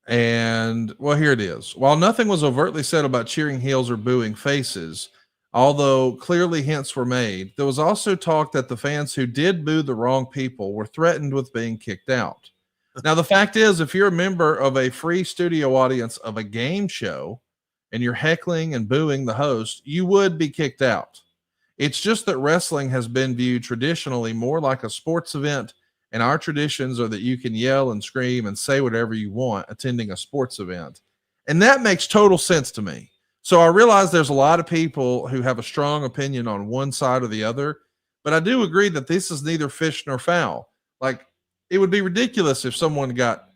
And well, here it is. While nothing was overtly said about cheering heels or booing faces, although clearly hints were made, there was also talk that the fans who did boo the wrong people were threatened with being kicked out. Now, the fact is, if you're a member of a free studio audience of a game show and you're heckling and booing the host, you would be kicked out. It's just that wrestling has been viewed traditionally more like a sports event, and our traditions are that you can yell and scream and say whatever you want attending a sports event. And that makes total sense to me. So I realize there's a lot of people who have a strong opinion on one side or the other, but I do agree that this is neither fish nor fowl. Like, it would be ridiculous if someone got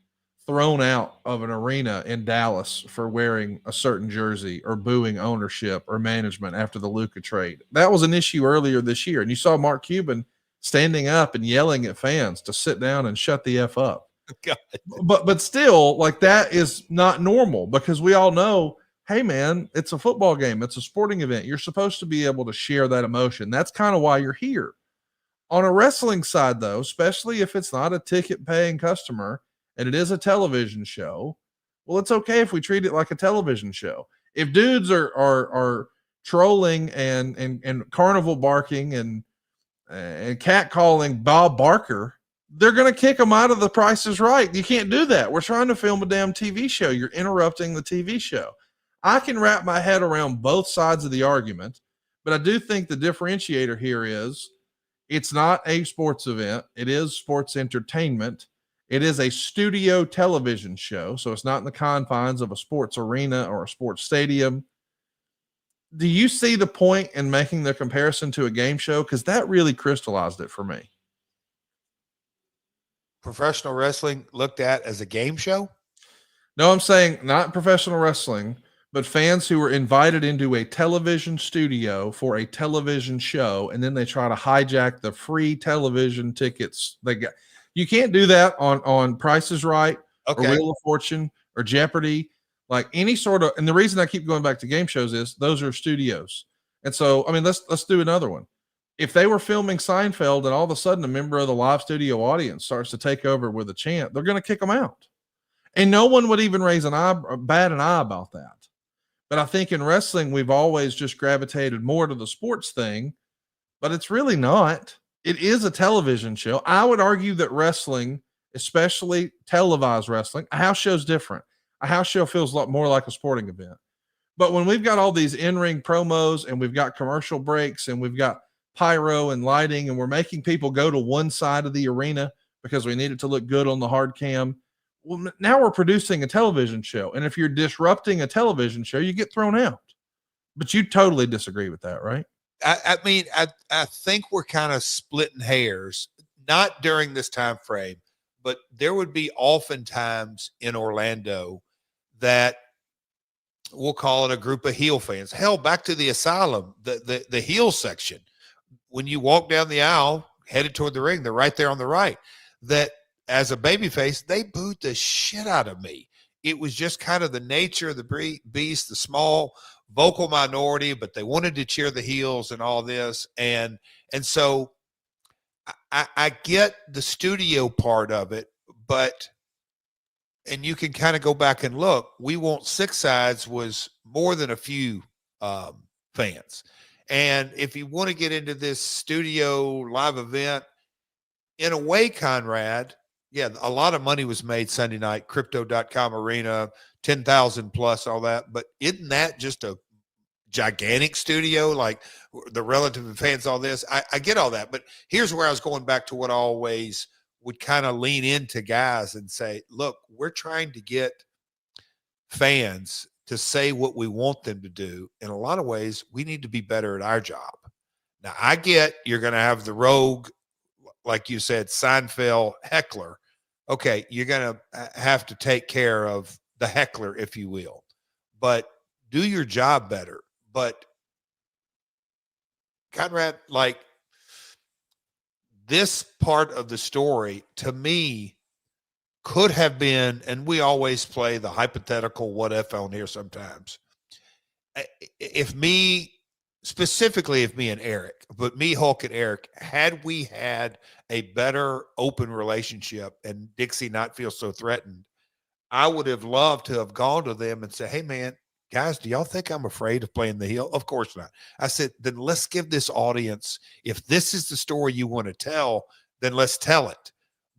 thrown out of an arena in Dallas for wearing a certain jersey or booing ownership or management after the Luka trade. That was an issue earlier this year. And you saw Mark Cuban standing up and yelling at fans to sit down and shut the F up. God. But still, like, that is not normal, because we all know, hey man, it's a football game. It's a sporting event. You're supposed to be able to share that emotion. That's kind of why you're here. On a wrestling side, though, especially if it's not a ticket paying customer and it is a television show, well, it's okay if we treat it like a television show. If dudes are trolling and carnival barking and catcalling Bob Barker, they're going to kick them out of The Price is Right. You can't do that. We're trying to film a damn TV show. You're interrupting the TV show. I can wrap my head around both sides of the argument, but I do think the differentiator here is it's not a sports event. It is sports entertainment. It is a studio television show, so it's not in the confines of a sports arena or a sports stadium. Do you see the point in making the comparison to a game show? Because that really crystallized it for me. Professional wrestling looked at as a game show? No, I'm saying not professional wrestling, but fans who were invited into a television studio for a television show, and then they try to hijack the free television tickets they got. You can't do that on Price is Right, Okay. or Wheel of Fortune, or Jeopardy. Like any sort of, and the reason I keep going back to game shows is those are studios. And so, I mean, let's do another one. If they were filming Seinfeld and all of a sudden a member of the live studio audience starts to take over with a chant, they're going to kick them out. And no one would even raise bat an eye about that. But I think in wrestling, we've always just gravitated more to the sports thing, but it's really not. It is a television show. I would argue that wrestling, especially televised wrestling, a house show is different. A house show feels a lot more like a sporting event. But when we've got all these in-ring promos and we've got commercial breaks and we've got pyro and lighting and we're making people go to one side of the arena because we need it to look good on the hard cam, well, now we're producing a television show. And if you're disrupting a television show, you get thrown out. But you totally disagree with that, right? I mean, I think we're kind of splitting hairs, not during this time frame, but there would be oftentimes in Orlando that we'll call it a group of heel fans. Hell, back to the Asylum, the heel section. When you walk down the aisle, headed toward the ring, they're right there on the right. That as a babyface, they booed the shit out of me. It was just kind of the nature of the beast, the small vocal minority, but they wanted to cheer the heels and all this. And so I get the studio part of it, but, and you can kind of go back and look, We Want Six Sides was more than a few fans. And if you want to get into this studio live event, in a way, Conrad, yeah, a lot of money was made Sunday night, crypto.com arena, 10,000 plus, all that. But isn't that just a gigantic studio? Like the relative fans, all this. I get all that. But here's where I was going back to what I always would kind of lean into guys and say, look, we're trying to get fans to say what we want them to do. In a lot of ways, we need to be better at our job. Now, I get you're going to have the rogue, like you said, Seinfeld heckler. Okay, you're going to have to take care of the heckler, if you will, but do your job better. But Conrad, like this part of the story, to me, could have been, and we always play the hypothetical what if on here sometimes. If me, specifically if me and Eric, but me, Hulk, and Eric, had we had a better open relationship and Dixie not feel so threatened, I would have loved to have gone to them and said, hey, man, guys, do y'all think I'm afraid of playing the heel? Of course not. I said, then let's give this audience, if this is the story you want to tell, then let's tell it.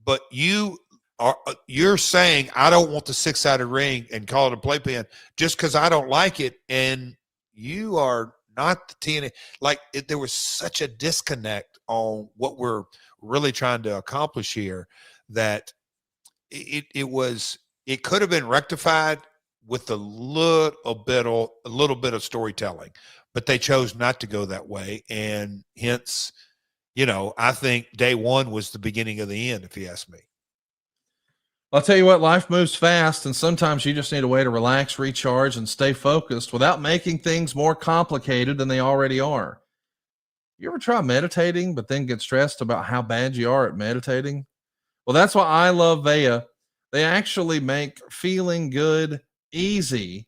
But you're saying I don't want the 6-sided ring and call it a playpen just because I don't like it, and you are not the TNA. Like there was such a disconnect on what we're really trying to accomplish here that it could have been rectified with a little bit of storytelling, but they chose not to go that way, and hence, I think day one was the beginning of the end, if you ask me. I'll tell you what, life moves fast, and sometimes you just need a way to relax, recharge, and stay focused without making things more complicated than they already are. You ever try meditating, but then get stressed about how bad you are at meditating? Well, that's why I love Vea. They actually make feeling good easy.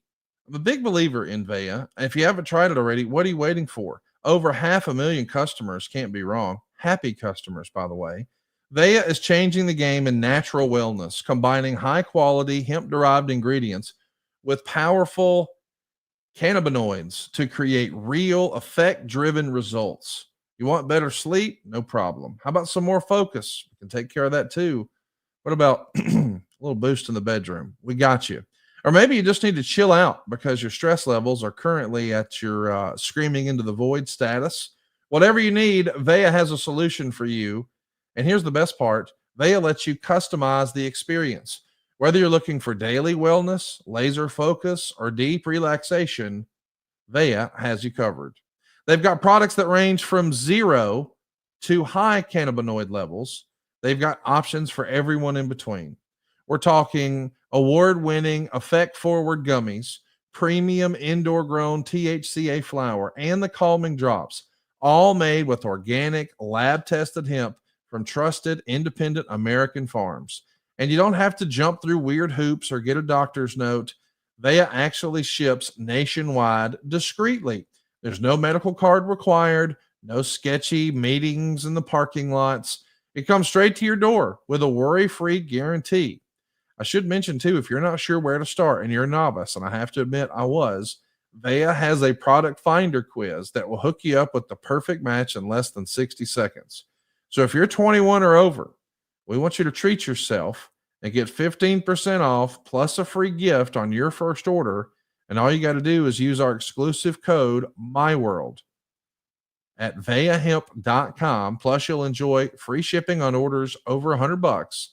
I'm a big believer in Vea. If you haven't tried it already, what are you waiting for? Over 500,000 customers, can't be wrong. Happy customers, by the way. Vea is changing the game in natural wellness, combining high quality hemp derived ingredients with powerful cannabinoids to create real effect driven results. You want better sleep? No problem. How about some more focus? We can take care of that too. What about a little boost in the bedroom? We got you. Or maybe you just need to chill out because your stress levels are currently at your screaming into the void status. Whatever you need, Vea has a solution for you. And here's the best part. Vea lets you customize the experience. Whether you're looking for daily wellness, laser focus, or deep relaxation, Vea has you covered. They've got products that range from 0 to high cannabinoid levels. They've got options for everyone in between. We're talking award-winning effect-forward gummies, premium indoor-grown THCA flower, and the calming drops, all made with organic, lab-tested hemp from trusted, independent American farms. And you don't have to jump through weird hoops or get a doctor's note. Vea actually ships nationwide discreetly. There's no medical card required, no sketchy meetings in the parking lots. It comes straight to your door with a worry-free guarantee. I should mention, too, if you're not sure where to start and you're a novice, and I have to admit I was, Vea has a product finder quiz that will hook you up with the perfect match in less than 60 seconds. So if you're 21 or over, we want you to treat yourself and get 15% off plus a free gift on your first order. And all you got to do is use our exclusive code MyWorld at veahemp.com. Plus, you'll enjoy free shipping on orders over $100.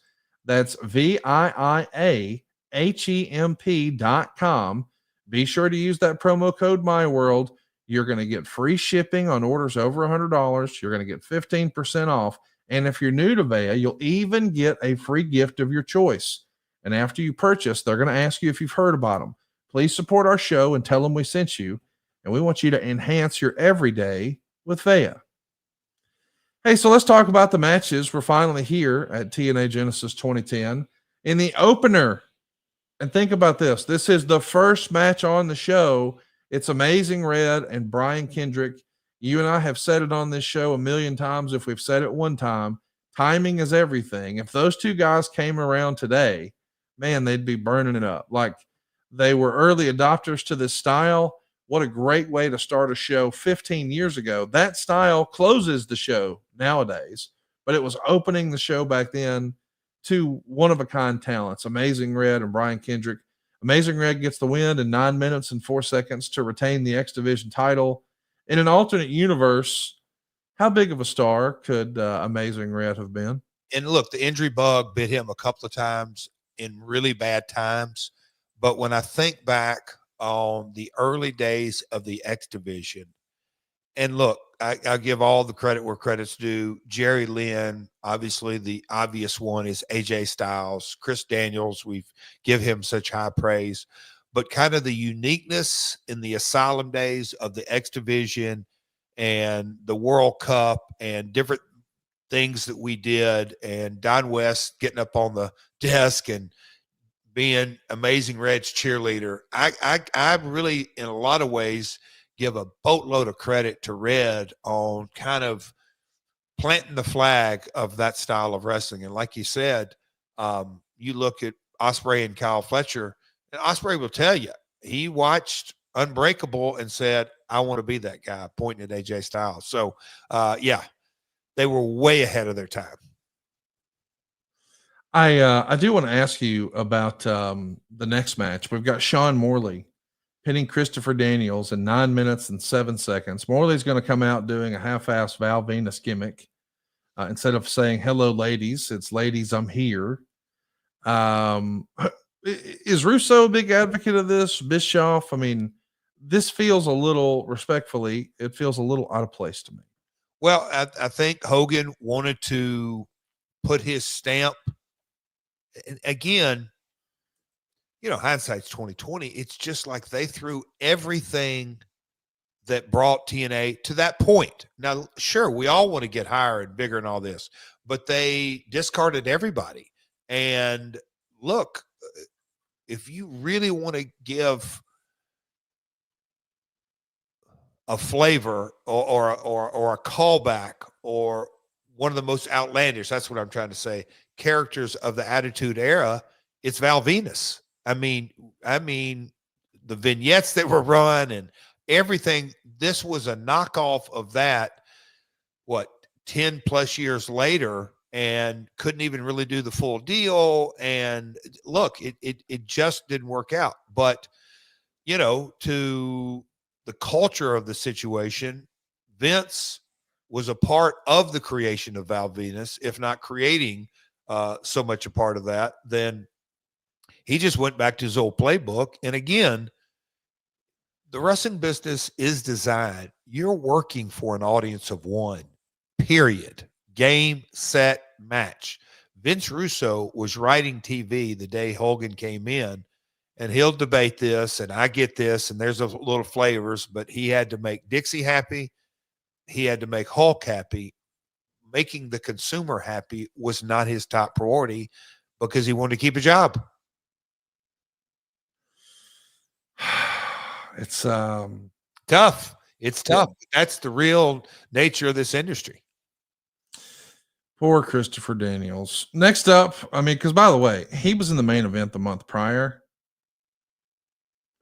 That's VIIAHEMP.com. Be sure to use that promo code MyWorld. You're going to get free shipping on orders over $100. You're going to get 15% off. And if you're new to Vea, you'll even get a free gift of your choice. And after you purchase, they're going to ask you if you've heard about them. Please support our show and tell them we sent you. And we want you to enhance your everyday with Vea. Hey, so let's talk about the matches. We're finally here at TNA Genesis 2010. In the opener, and think about this. This is the first match on the show. It's Amazing Red and Brian Kendrick. You and I have said it on this show a million times. If we've said it one time, timing is everything. If those two guys came around today, man, they'd be burning it up. Like they were early adopters to this style. What a great way to start a show 15 years ago. That style closes the show nowadays, but it was opening the show back then to one-of-a-kind talents, Amazing Red and Brian Kendrick. Amazing Red gets the win in 9 minutes and 4 seconds to retain the X Division title. In an alternate universe, how big of a star could Amazing Red have been? And look, the injury bug bit him a couple of times in really bad times. But when I think back on the early days of the X Division, and look, I give all the credit where credit's due. Jerry Lynn, obviously the obvious one is AJ Styles. Chris Daniels, we give him such high praise. But kind of the uniqueness in the Asylum days of the X Division and the World Cup and different things that we did, and Don West getting up on the desk and being Amazing Red's cheerleader. I really, in a lot of ways, give a boatload of credit to Red on kind of planting the flag of that style of wrestling. And like you said, you look at Ospreay and Kyle Fletcher, and Ospreay will tell you he watched Unbreakable and said, "I want to be that guy," pointing at AJ Styles. So, yeah, they were way ahead of their time. I do want to ask you about the next match. We've got Sean Morley pinning Christopher Daniels in 9 minutes and 7 seconds. Morley's going to come out doing a half-assed Val Venus gimmick. Instead of saying "hello, ladies," it's "ladies, I'm here." Is Russo a big advocate of this? Bischoff? I mean, this feels a little, respectfully, it feels a little out of place to me. Well, I think Hogan wanted to put his stamp. And again, hindsight's 2020. It's just like they threw everything that brought TNA to that point. Now, sure, we all want to get higher and bigger and all this, but they discarded everybody. And look, if you really want to give a flavor or a callback or one of the most outlandish, that's what I'm trying to say, characters of the Attitude Era, it's Val Venus. I mean, the vignettes that were run and everything, this was a knockoff of that, 10 plus years later, and couldn't even really do the full deal. And look, it just didn't work out. But, to the culture of the situation, Vince was a part of the creation of Val Venus, if not creating so much a part of that. Then he just went back to his old playbook. And again, the wrestling business is designed. You're working for an audience of one, period. Game, set, match. Vince Russo was writing TV the day Hogan came in, and he'll debate this, and I get this, and there's a little flavors, but he had to make Dixie happy. He had to make Hulk happy. Making the consumer happy was not his top priority because he wanted to keep a job. It's tough. It's tough. Yeah. That's the real nature of this industry. Poor Christopher Daniels. Next up, because by the way, he was in the main event the month prior,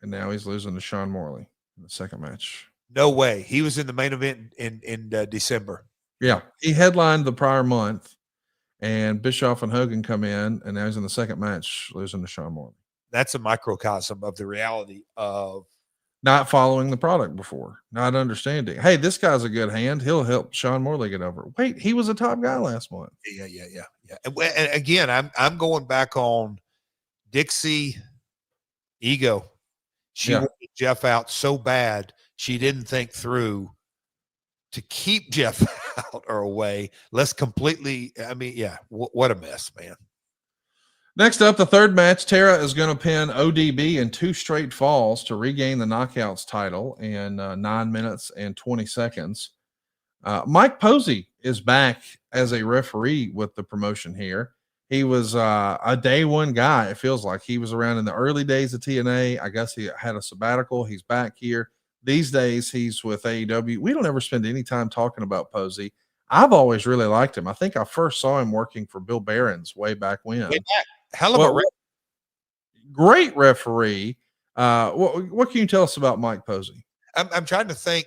and now he's losing to Sean Morley in the second match. No way. He was in the main event in December. Yeah, he headlined the prior month, and Bischoff and Hogan come in, and now he's in the second match losing to Sean Morley. That's a microcosm of the reality of not following the product before, not understanding. Hey, this guy's a good hand. He'll help Sean Morley get over. Wait, he was a top guy last month. Yeah. And again, I'm going back on Dixie ego. She wanted Jeff out so bad she didn't think through to keep Jeff out or away. Let's completely. What a mess, man. Next up, the third match, Tara is going to pin ODB in 2 straight falls to regain the Knockouts title in 9 minutes and 20 seconds. Mike Posey is back as a referee with the promotion here. He was a day one guy. It feels like he was around in the early days of TNA. I guess he had a sabbatical. He's back here. These days, he's with AEW. We don't ever spend any time talking about Posey. I've always really liked him. I think I first saw him working for Bill Barron's way back when. Way back. Hell of a great referee. What can you tell us about Mike Posey? I'm trying to think.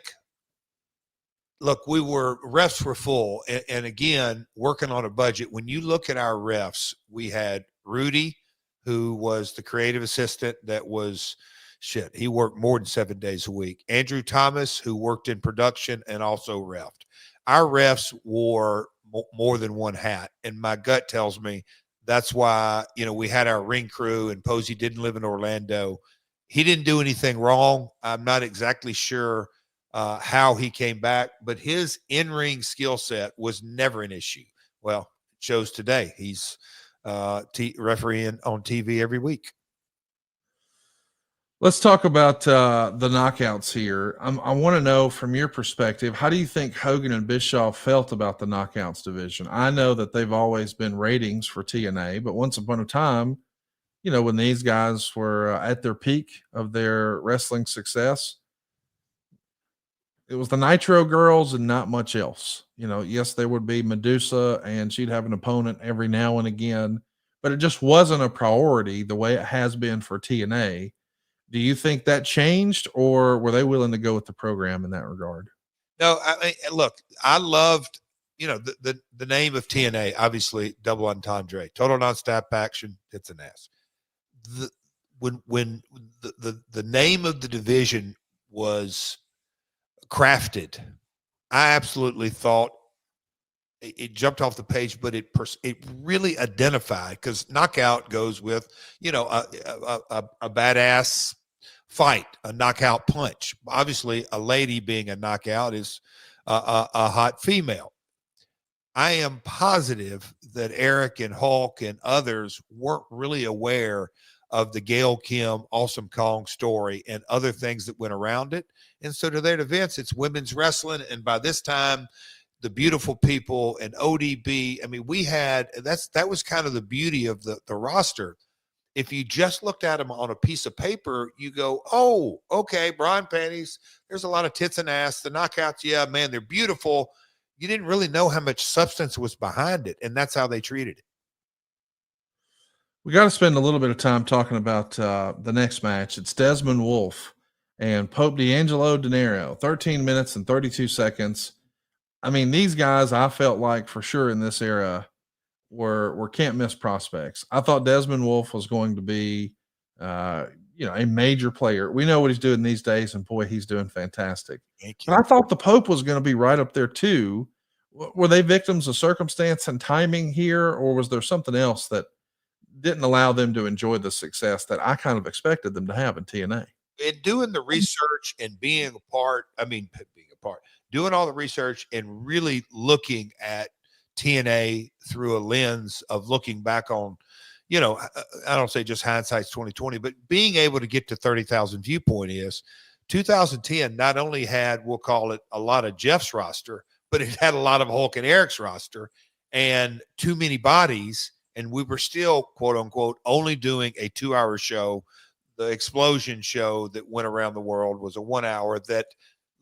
Look, refs were full. And again, working on a budget. When you look at our refs, we had Rudy, who was the creative assistant that was he worked more than 7 days a week. Andrew Thomas, who worked in production and also refed. Our refs wore more than one hat. And my gut tells me that's why, we had our ring crew, and Posey didn't live in Orlando. He didn't do anything wrong. I'm not exactly sure how he came back, but his in-ring skill set was never an issue. Well, it shows today. He's refereeing on TV every week. Let's talk about the knockouts here. I want to know from your perspective, how do you think Hogan and Bischoff felt about the knockouts division? I know that they've always been ratings for TNA, but once upon a time, when these guys were at their peak of their wrestling success, it was the Nitro girls and not much else. Yes, there would be Medusa and she'd have an opponent every now and again, but it just wasn't a priority the way it has been for TNA. Do you think that changed, or were they willing to go with the program in that regard? No, look, I loved, the name of TNA, obviously double entendre, total nonstop action, hits an ass. When the name of the division was crafted, I absolutely thought it jumped off the page, but it really identified, because knockout goes with, a badass fight, a knockout punch. Obviously, a lady being a knockout is a hot female. I am positive that Eric and Hulk and others weren't really aware of the Gail Kim Awesome Kong story and other things that went around it. And so to their defense, it's women's wrestling. And by this time, the beautiful people and ODB, I mean, that was kind of the beauty of the roster. If you just looked at them on a piece of paper, you go, oh, okay, bra and panties. There's a lot of tits and ass. The knockouts, yeah, man, they're beautiful. You didn't really know how much substance was behind it, and that's how they treated it. We got to spend a little bit of time talking about the next match. It's Desmond Wolfe and Pope D'Angelo De Niro, 13 minutes and 32 seconds. I mean, these guys, I felt like for sure in this era were can't miss prospects. I thought Desmond Wolfe was going to be, a major player. We know what he's doing these days, and boy, he's doing fantastic. But I thought the Pope was going to be right up there too. Were they victims of circumstance and timing here, or was there something else that didn't allow them to enjoy the success that I kind of expected them to have in TNA? In doing the research and being a part, doing all the research and really looking at TNA through a lens of looking back on, I don't say just hindsight's 2020, but being able to get to 30,000 viewpoint is 2010 not only had, we'll call it, a lot of Jeff's roster, but it had a lot of Hulk and Eric's roster and too many bodies. And we were still, quote unquote, only doing a 2-hour show. The Explosion show that went around the world was a 1 hour that,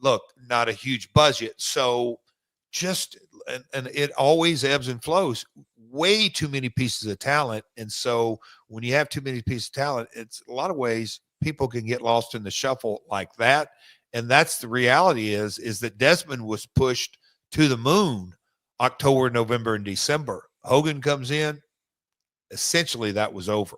look, not a huge budget. So and it always ebbs and flows. Way too many pieces of talent. And so when you have too many pieces of talent, it's a lot of ways people can get lost in the shuffle like that. And that's the reality is that Desmond was pushed to the moon October, November, and December. Hogan comes in. Essentially, that was over.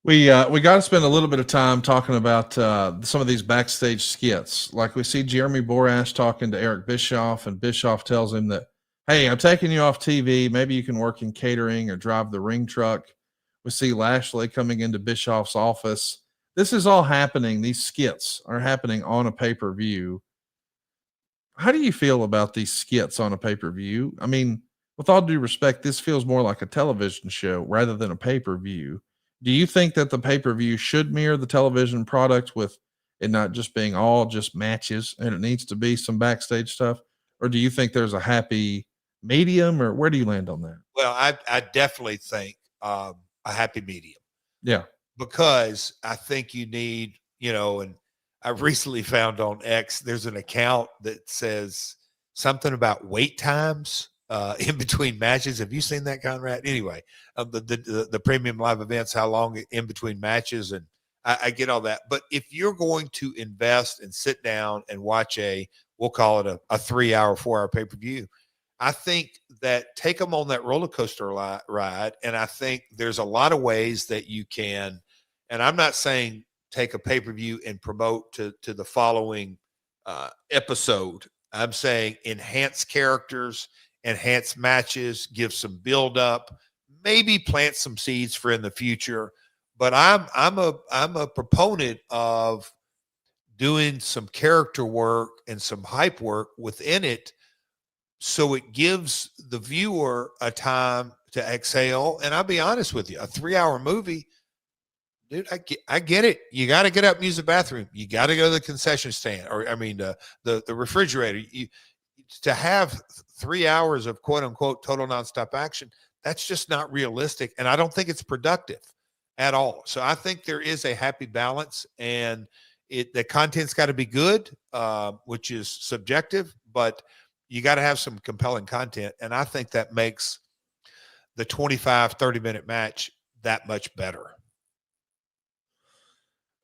We got to spend a little bit of time talking about some of these backstage skits. Like we see Jeremy Borash talking to Eric Bischoff, and Bischoff tells him that, hey, I'm taking you off TV. Maybe you can work in catering or drive the ring truck. We see Lashley coming into Bischoff's office. This is all happening. These skits are happening on a pay-per-view. How do you feel about these skits on a pay-per-view? I mean, with all due respect, this feels more like a television show rather than a pay-per-view. Do you think that the pay-per-view should mirror the television product with it not just being all just matches and it needs to be some backstage stuff? Or do you think there's a happy medium, or where do you land on that? Well, I definitely think a happy medium. Yeah. Because I think you need, and I recently found on X, there's an account that says something about wait times in between matches. Have you seen that, Conrad? Anyway, the premium live events, how long in between matches, and I get all that. But if you're going to invest and sit down and watch we'll call it a 3-hour, 4-hour pay-per-view, I think that take them on that roller coaster ride. And I think there's a lot of ways that you can, and I'm not saying take a pay-per-view and promote to the following episode. I'm saying enhance characters, enhance matches, give some build up, maybe plant some seeds for in the future. But I'm a proponent of doing some character work and some hype work within it, so it gives the viewer a time to exhale. And I'll be honest with you, a 3-hour movie, Dude, I get it. You got to get up and use the bathroom. You got to go to the concession stand, or I mean, the refrigerator. To have 3 hours of quote unquote total nonstop action, that's just not realistic, and I don't think it's productive at all. So I think there is a happy balance, and the content's got to be good, which is subjective, but you got to have some compelling content, and I think that makes the 25, 30-minute match that much better.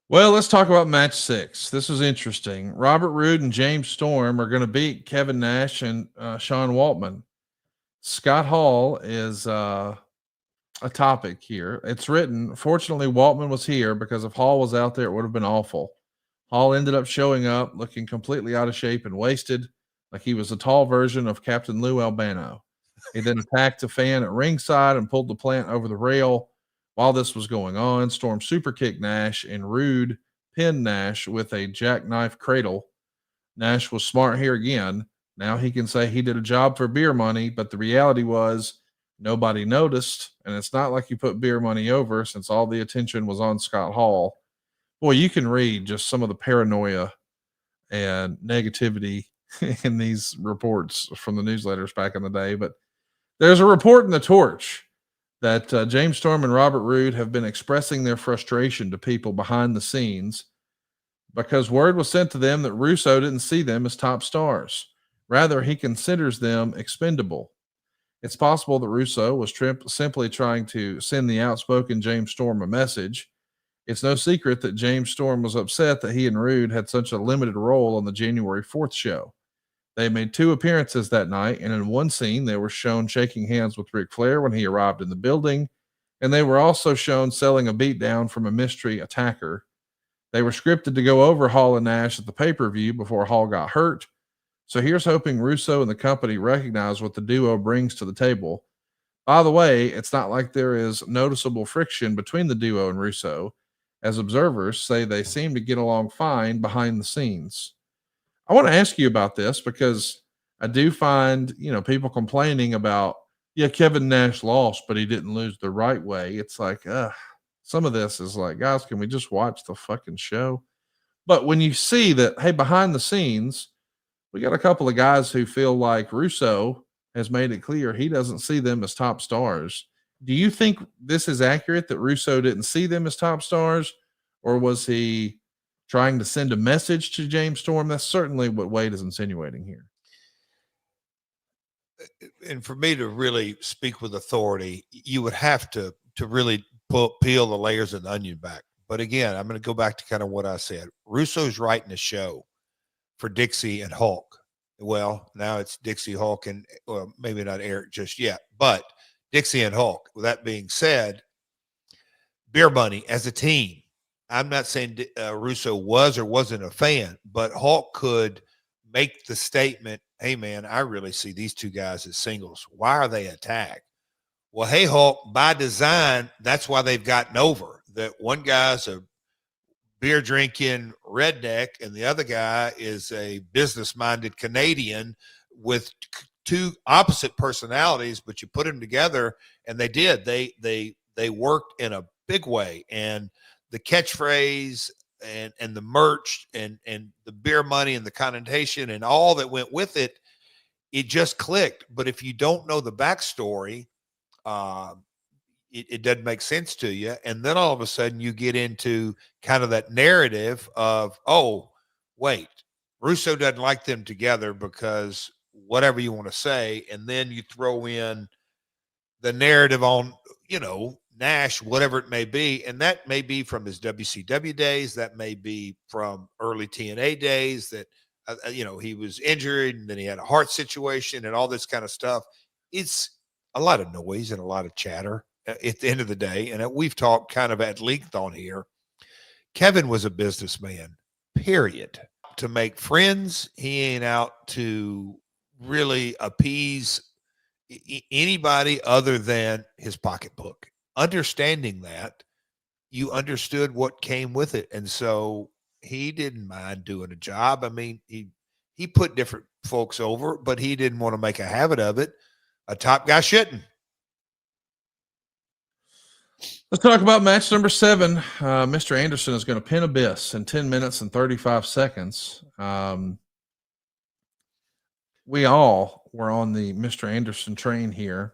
Well, let's talk about match 6. This was interesting. Robert Roode and James Storm are going to beat Kevin Nash and Sean Waltman. Scott Hall is a topic here. It's written, fortunately, Waltman was here because if Hall was out there, it would have been awful. Hall ended up showing up looking completely out of shape and wasted, like he was a tall version of Captain Lou Albano. He then attacked a fan at ringside and pulled the plant over the rail. While this was going on, Storm superkicked Nash and Roode pinned Nash with a jackknife cradle. Nash was smart here again. Now he can say he did a job for beer money, but the reality was nobody noticed, and it's not like you put beer money over since all the attention was on Scott Hall. Boy, you can read just some of the paranoia and negativity in these reports from the newsletters back in the day. But there's a report in the Torch that James Storm and Robert Roode have been expressing their frustration to people behind the scenes because word was sent to them that Russo didn't see them as top stars. Rather, he considers them expendable. It's possible that Russo was simply trying to send the outspoken James Storm a message. It's no secret that James Storm was upset that he and Roode had such a limited role on the January 4th show. They made 2 appearances that night, and in one scene, they were shown shaking hands with Ric Flair when he arrived in the building, and they were also shown selling a beatdown from a mystery attacker. They were scripted to go over Hall and Nash at the pay-per-view before Hall got hurt, so here's hoping Russo and the company recognize what the duo brings to the table. By the way, it's not like there is noticeable friction between the duo and Russo, as observers say they seem to get along fine behind the scenes. I want to ask you about this because I do find, people complaining about, Kevin Nash lost, but he didn't lose the right way. It's like, some of this is like, guys, can we just watch the fucking show? But when you see that, hey, behind the scenes, we got a couple of guys who feel like Russo has made it clear he doesn't see them as top stars. Do you think this is accurate that Russo didn't see them as top stars, or was he trying to send a message to James Storm? That's certainly what Wade is insinuating here. And for me to really speak with authority, you would have to really peel the layers of the onion back. But again, I'm going to go back to kind of what I said. Russo's writing a show for Dixie and Hulk. Well, now it's Dixie, Hulk, and well, maybe not Eric just yet, but Dixie and Hulk. With that being said, beer money as a team. I'm not saying Russo was or wasn't a fan, but Hulk could make the statement, hey, man, I really see these 2 guys as singles. Why are they a tag? Well, hey, Hulk, by design, that's why they've gotten over. That one guy's a beer drinking redneck and the other guy is a business-minded Canadian with 2 opposite personalities, but you put them together, and they did. They worked in a big way, and the catchphrase and the merch and the beer money and the connotation and all that went with it, it just clicked. But if you don't know the backstory, it doesn't make sense to you. And then all of a sudden you get into kind of that narrative of, oh, wait, Russo doesn't like them together because whatever you want to say. And then you throw in the narrative on, Nash, whatever it may be. And that may be from his WCW days. That may be from early TNA days that, he was injured and then he had a heart situation and all this kind of stuff. It's a lot of noise and a lot of chatter at the end of the day. And we've talked kind of at length on here. Kevin was a businessman, period. To make friends, he ain't out to really appease anybody other than his pocketbook. Understanding that, you understood what came with it. And so he didn't mind doing a job. I mean, he put different folks over, but he didn't want to make a habit of it. A top guy shouldn't. Let's talk about match number 7. Mr. Anderson is going to pin Abyss in 10 minutes and 35 seconds. We all were on the Mr. Anderson train here.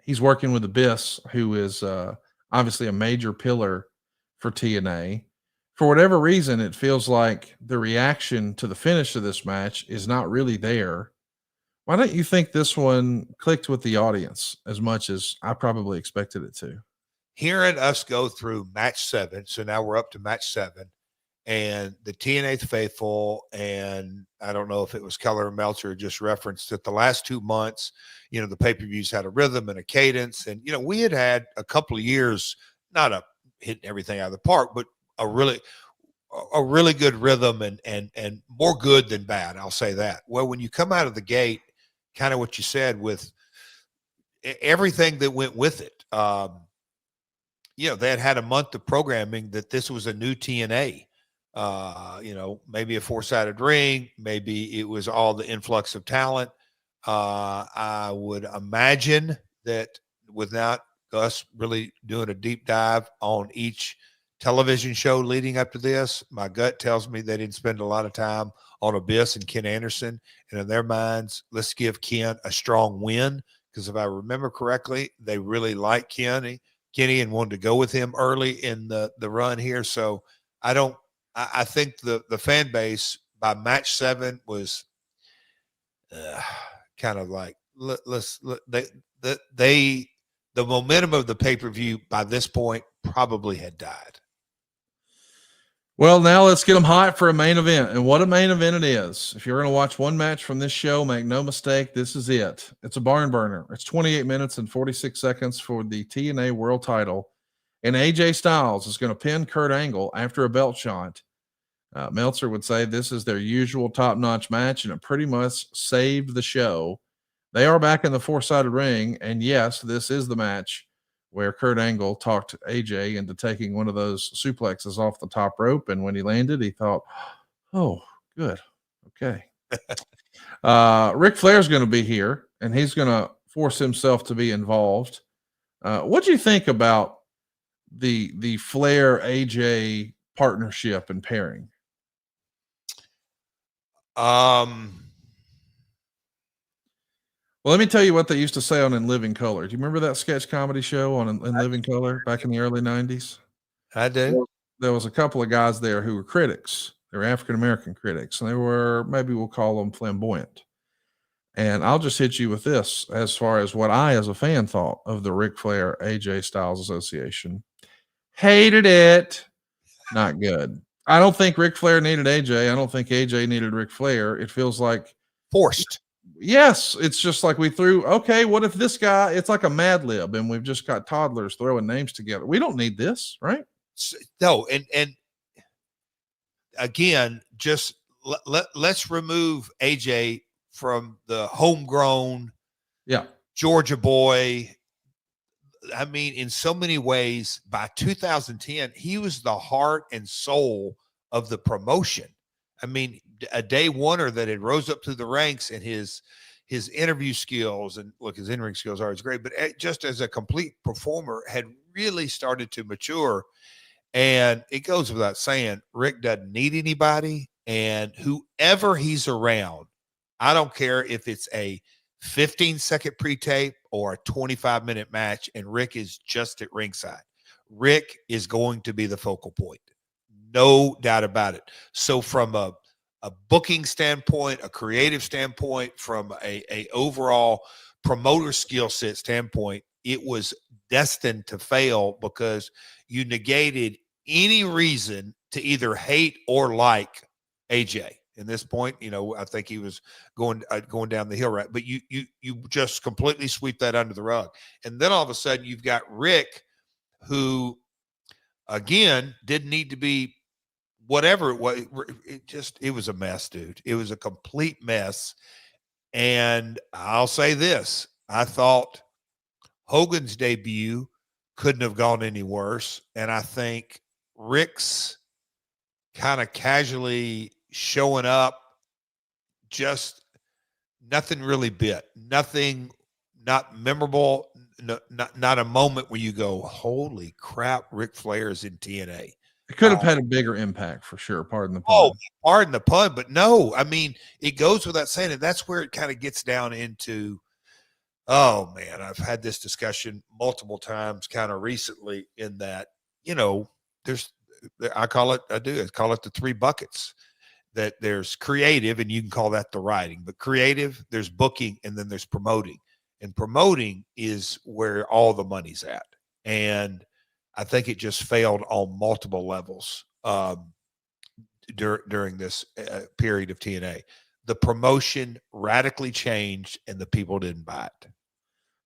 He's working with Abyss, who is obviously a major pillar for TNA. For whatever reason, it feels like the reaction to the finish of this match is not really there. Why don't you think this one clicked with the audience as much as I probably expected it to? Hearing us go through match 7, so now we're up to match 7, and the TNA faithful, and I don't know if it was Keller and Meltzer just referenced that the last 2 months, the pay-per-views had a rhythm and a cadence, and we had a couple of years, not a hitting everything out of the park, but a really good rhythm and more good than bad. I'll say that. Well, when you come out of the gate, kind of what you said with everything that went with it, they had a month of programming that this was a new TNA. Maybe a 4-sided ring, maybe it was all the influx of talent. I would imagine that without us really doing a deep dive on each television show leading up to this, my gut tells me they didn't spend a lot of time on Abyss and Ken Anderson. And in their minds, let's give Ken a strong win. Because if I remember correctly, they really like Kenny and wanted to go with him early in the run here. So I think the fan base by match 7 was kind of like, the momentum of the pay-per-view by this point probably had died. Well, now let's get them hot for a main event. And what a main event it is. If you're going to watch one match from this show, make no mistake, this is it. It's a barn burner. It's 28 minutes and 46 seconds for the TNA World title. And AJ Styles is going to pin Kurt Angle after a belt shot. Meltzer would say this is their usual top-notch match, and it pretty much saved the show. They are back in the 4-sided ring, and yes, this is the match where Kurt Angle talked AJ into taking one of those suplexes off the top rope. And when he landed, he thought, oh, good. Okay. Ric Flair's going to be here, and he's going to force himself to be involved. What do you think about the Flair AJ partnership and pairing? Well, let me tell you what they used to say on In Living Color. Do you remember that sketch comedy show on In Living Color back in the early 90s? I do. There was a couple of guys there who were critics. They were African-American critics, and they were, maybe we'll call them flamboyant. And I'll just hit you with this as far as what I, as a fan, thought of the Ric Flair AJ Styles Association. Hated it. Not good. I don't think Ric Flair needed AJ. I don't think AJ needed Ric Flair. It feels like forced. Yes, it's just like we threw, okay, what if this guy, it's like a Mad Lib, and we've just got toddlers throwing names together. We don't need this, right? No, and again, just let's remove AJ from the homegrown Georgia boy. I mean, in so many ways, by 2010, he was the heart and soul of the promotion. I mean, a day oneer that had rose up through the ranks, and his interview skills, and look, his in-ring skills are always great, but just as a complete performer had really started to mature. And it goes without saying, Rick doesn't need anybody, and whoever he's around, I don't care if it's a 15-second pre-tape or a 25-minute match, and Rick is just at ringside. Rick is going to be the focal point. No doubt about it. So from a booking standpoint, a creative standpoint, from a overall promoter skill set standpoint, it was destined to fail because you negated any reason to either hate or like AJ. In this point, I think he was going down the hill, right? But you just completely sweep that under the rug. And then all of a sudden you've got Rick, who again didn't need to be whatever it was. It was a mess, dude. It was a complete mess. And I'll say this, I thought Hogan's debut couldn't have gone any worse. And I think Rick's kind of casually showing up, just nothing really bit. Nothing not memorable, not a moment where you go, holy crap, Ric Flair is in TNA. It could have had a bigger impact for sure. Pardon the pun. Oh, pardon the pun, but no, I mean, it goes without saying, and that's where it kind of gets down into, oh man, I've had this discussion multiple times kind of recently in that, I call it the three buckets. That there's creative, and you can call that the writing, but creative, there's booking, and then there's promoting. And promoting is where all the money's at. And I think it just failed on multiple levels during this period of TNA. The promotion radically changed, and the people didn't buy it.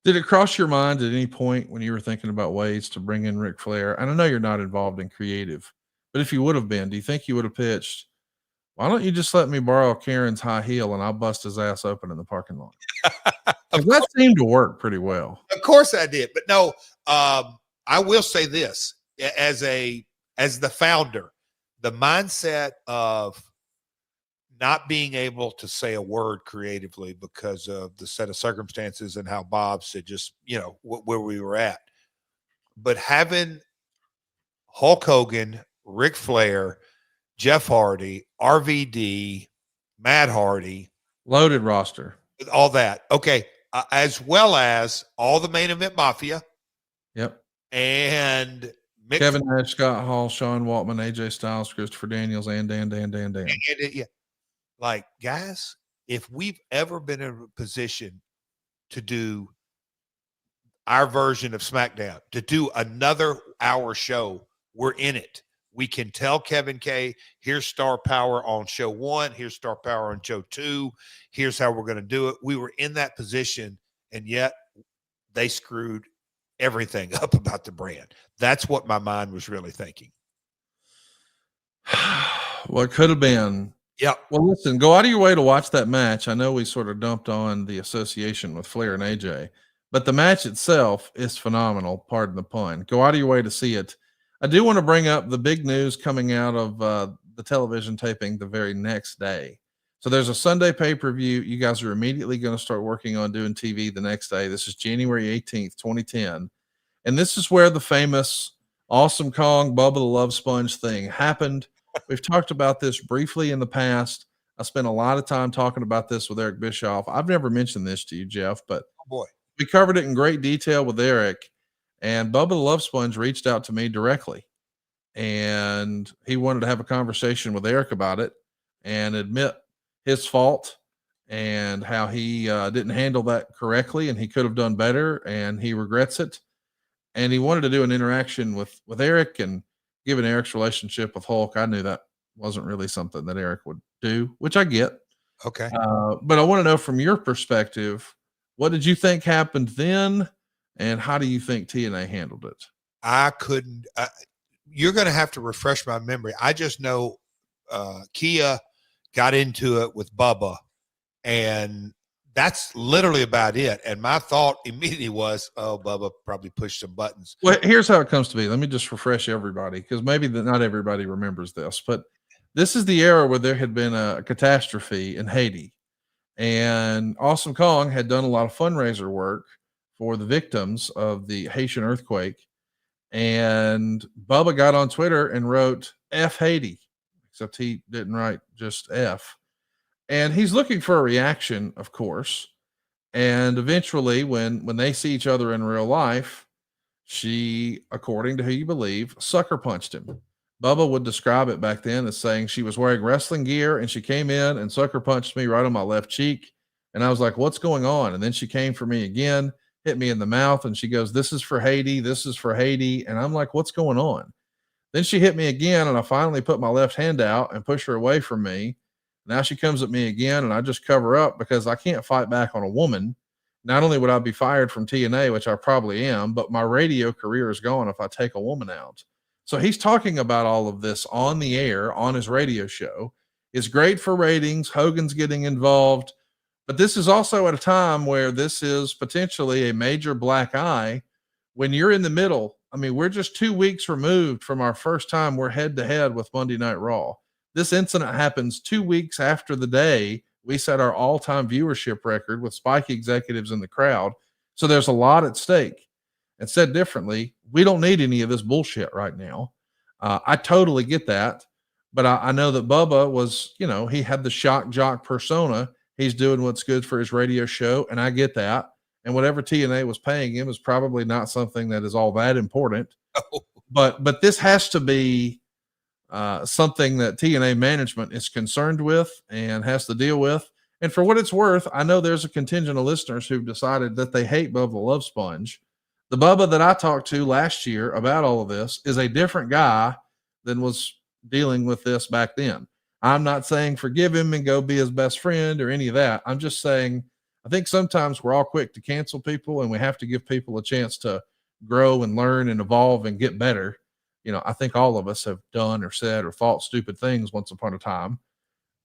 Did it cross your mind at any point when you were thinking about ways to bring in Ric Flair? And I know you're not involved in creative, but if you would have been, do you think you would have pitched, why don't you just let me borrow Karen's high heel and I'll bust his ass open in the parking lot? That seemed to work pretty well. Of course I did. But no, I will say this as the founder, the mindset of not being able to say a word creatively because of the set of circumstances and how Bob said just, where we were at. But having Hulk Hogan, Ric Flair, Jeff Hardy, RVD, Matt Hardy. Loaded roster. All that. Okay. As well as all the main event mafia. Yep. And Kevin Nash, Scott Hall, Sean Waltman, AJ Styles, Christopher Daniels, and Dan. Yeah. Like, guys, if we've ever been in a position to do our version of SmackDown, to do another hour show, we're in it. We can tell Kevin K, here's star power on show 1. Here's star power on show 2. Here's how we're going to do it. We were in that position, and yet they screwed everything up about the brand. That's what my mind was really thinking. Well, it could have been. Yeah. Well, listen, go out of your way to watch that match. I know we sort of dumped on the association with Flair and AJ, but the match itself is phenomenal. Pardon the pun. Go out of your way to see it. I do want to bring up the big news coming out of the television taping the very next day. So there's a Sunday pay-per-view. You guys are immediately going to start working on doing TV the next day. This is January 18th, 2010. And this is where the famous Awesome Kong, Bubba the Love Sponge thing happened. We've talked about this briefly in the past. I spent a lot of time talking about this with Eric Bischoff. I've never mentioned this to you, Jeff, but we covered it in great detail with Eric. And Bubba the Love Sponge reached out to me directly, and he wanted to have a conversation with Eric about it and admit his fault and how he didn't handle that correctly, and he could have done better, and he regrets it. And he wanted to do an interaction with Eric, and given Eric's relationship with Hulk, I knew that wasn't really something that Eric would do, which I get. Okay. But I want to know from your perspective, what did you think happened then? And how do you think TNA handled it? I couldn't. You're going to have to refresh my memory. I just know Kia got into it with Bubba, and that's literally about it. And my thought immediately was, oh, Bubba probably pushed some buttons. Well, here's how it comes to be. Let me just refresh everybody, because maybe not everybody remembers this, but this is the era where there had been a catastrophe in Haiti, and Awesome Kong had done a lot of fundraiser work for the victims of the Haitian earthquake. And Bubba got on Twitter and wrote F Haiti, except he didn't write just F. And he's looking for a reaction, of course. And eventually, when they see each other in real life, she, according to who you believe, sucker punched him. Bubba would describe it back then as saying she was wearing wrestling gear and she came in and sucker punched me right on my left cheek. And I was like, what's going on? And then she came for me again, hit me in the mouth, and she goes, this is for Haiti. This is for Haiti. And I'm like, what's going on? Then she hit me again, and I finally put my left hand out and push her away from me. Now she comes at me again, and I just cover up because I can't fight back on a woman. Not only would I be fired from TNA, which I probably am, but my radio career is gone if I take a woman out. So he's talking about all of this on the air, on his radio show. It's great for ratings. Hogan's getting involved. But this is also at a time where this is potentially a major black eye when you're in the middle. I mean, we're just 2 weeks removed from our first time we're head to head with Monday Night Raw. This incident happens 2 weeks after the day we set our all-time viewership record with Spike executives in the crowd. So there's a lot at stake. And said differently, we don't need any of this bullshit right now. I totally get that. But I know that Bubba was, he had the shock jock persona. He's doing what's good for his radio show. And I get that. And whatever TNA was paying him is probably not something that is all that important. But this has to be something that TNA management is concerned with and has to deal with. And for what it's worth, I know there's a contingent of listeners who've decided that they hate Bubba the Love Sponge. The Bubba that I talked to last year about all of this is a different guy than was dealing with this back then. I'm not saying forgive him and go be his best friend or any of that. I'm just saying I think sometimes we're all quick to cancel people, and we have to give people a chance to grow and learn and evolve and get better. I think all of us have done or said or thought stupid things once upon a time.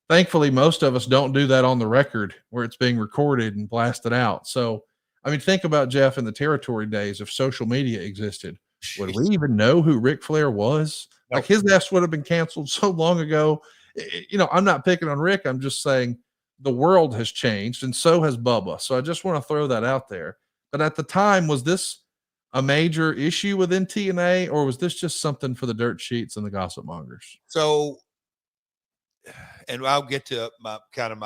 Thankfully, most of us don't do that on the record where it's being recorded and blasted out. So, think about, Jeff, in the territory days, if social media existed, would we even know who Ric Flair was? Nope. Like, his ass would have been canceled so long ago. I'm not picking on Rick. I'm just saying the world has changed, and so has Bubba. So I just want to throw that out there. But at the time, was this a major issue within TNA, or was this just something for the dirt sheets and the gossip mongers? So, and I'll get to my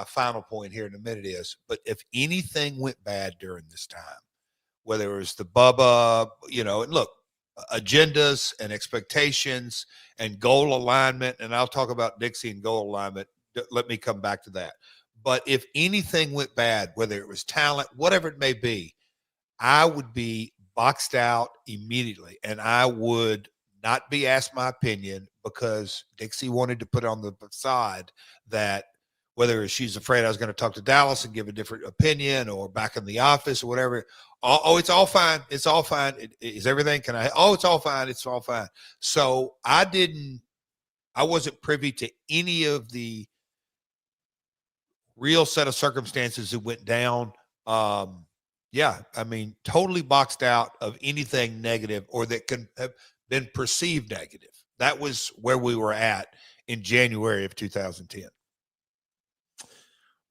final point here in a minute but if anything went bad during this time, whether it was the Bubba, and look, agendas and expectations and goal alignment, and I'll talk about Dixie and goal alignment. Let me come back to that. But if anything went bad, whether it was talent, whatever it may be, I would be boxed out immediately, and I would not be asked my opinion because Dixie wanted to put on the facade that whether she's afraid I was going to talk to Dallas and give a different opinion or back in the office or whatever. Oh, it's all fine. It's all fine. Is everything? It's all fine. It's all fine. So I wasn't privy to any of the real set of circumstances that went down. Totally boxed out of anything negative or that could have been perceived negative. That was where we were at in January of 2010.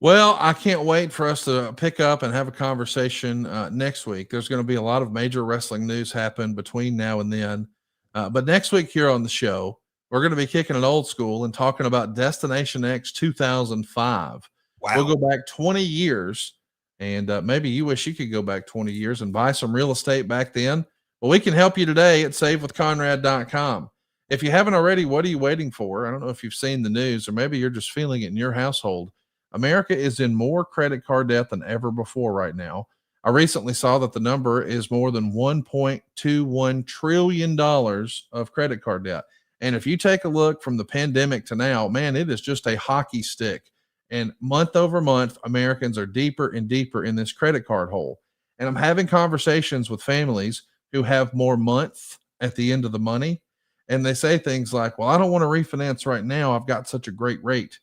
Well, I can't wait for us to pick up and have a conversation next week. There's going to be a lot of major wrestling news happen between now and then. But next week here on the show, we're going to be kicking it old school and talking about Destination X 2005. Wow. We'll go back 20 years, and maybe you wish you could go back 20 years and buy some real estate back then. Well, we can help you today at savewithconrad.com. If you haven't already, what are you waiting for? I don't know if you've seen the news, or maybe you're just feeling it in your household. America is in more credit card debt than ever before right now. I recently saw that the number is more than $1.21 trillion of credit card debt. And if you take a look from the pandemic to now, man, it is just a hockey stick. And month over month, Americans are deeper and deeper in this credit card hole. And I'm having conversations with families who have more month at the end of the money. And they say things like, well, I don't want to refinance right now. I've got such a great rate.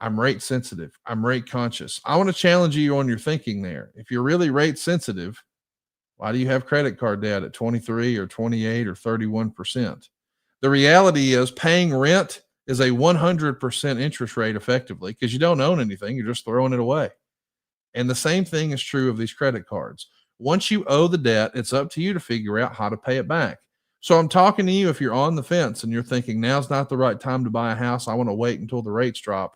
I'm rate sensitive. I'm rate conscious. I want to challenge you on your thinking there. If you're really rate sensitive, why do you have credit card debt at 23 or 28 or 31%? The reality is paying rent is a 100% interest rate effectively because you don't own anything. You're just throwing it away. And the same thing is true of these credit cards. Once you owe the debt, it's up to you to figure out how to pay it back. So I'm talking to you if you're on the fence and you're thinking now's not the right time to buy a house. I want to wait until the rates drop.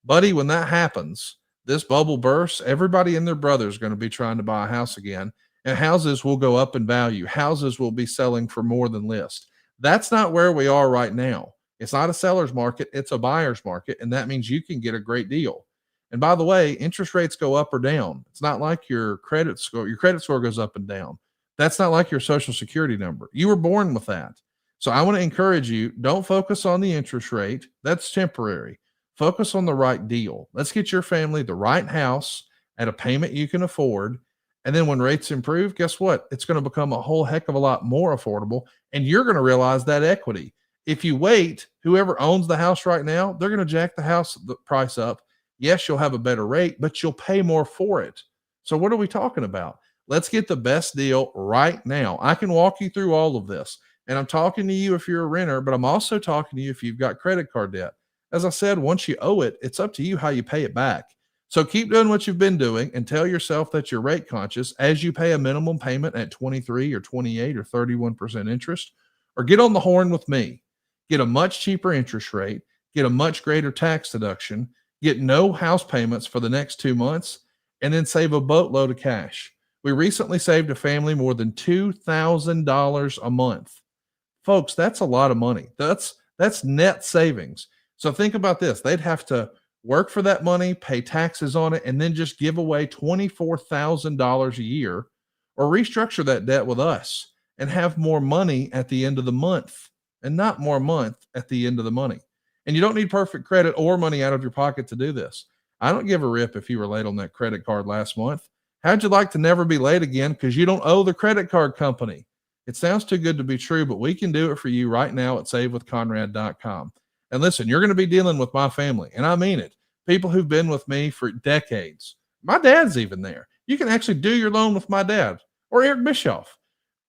Buddy, when that happens, this bubble bursts, everybody and their brother is going to be trying to buy a house again, and houses will go up in value. Houses will be selling for more than list. That's not where we are right now. It's not a seller's market. It's a buyer's market, and that means you can get a great deal. And by the way, interest rates go up or down. It's not like your credit score. Your credit score goes up and down. That's not like your social security number. You were born with that. So I want to encourage you, don't focus on the interest rate. That's temporary. Focus on the right deal. Let's get your family the right house at a payment you can afford. And then when rates improve, guess what? It's going to become a whole heck of a lot more affordable. And you're going to realize that equity. If you wait, whoever owns the house right now, they're going to jack the price up. Yes, you'll have a better rate, but you'll pay more for it. So what are we talking about? Let's get the best deal right now. I can walk you through all of this. And I'm talking to you if you're a renter, but I'm also talking to you if you've got credit card debt. As I said, once you owe it, it's up to you how you pay it back. So keep doing what you've been doing and tell yourself that you're rate conscious as you pay a minimum payment at 23 or 28 or 31% interest, or get on the horn with me. Get a much cheaper interest rate, get a much greater tax deduction, get no house payments for the next 2 months, and then save a boatload of cash. We recently saved a family more than $2,000 a month. Folks, that's a lot of money. That's net savings. So think about this. They'd have to work for that money, pay taxes on it, and then just give away $24,000 a year or restructure that debt with us and have more money at the end of the month and not more month at the end of the money. And you don't need perfect credit or money out of your pocket to do this. I don't give a rip if you were late on that credit card last month. How'd you like to never be late again because you don't owe the credit card company? It sounds too good to be true, but we can do it for you right now at savewithconrad.com. And listen, you're going to be dealing with my family, and I mean it. People who've been with me for decades. My dad's even there. You can actually do your loan with my dad or Eric Bischoff.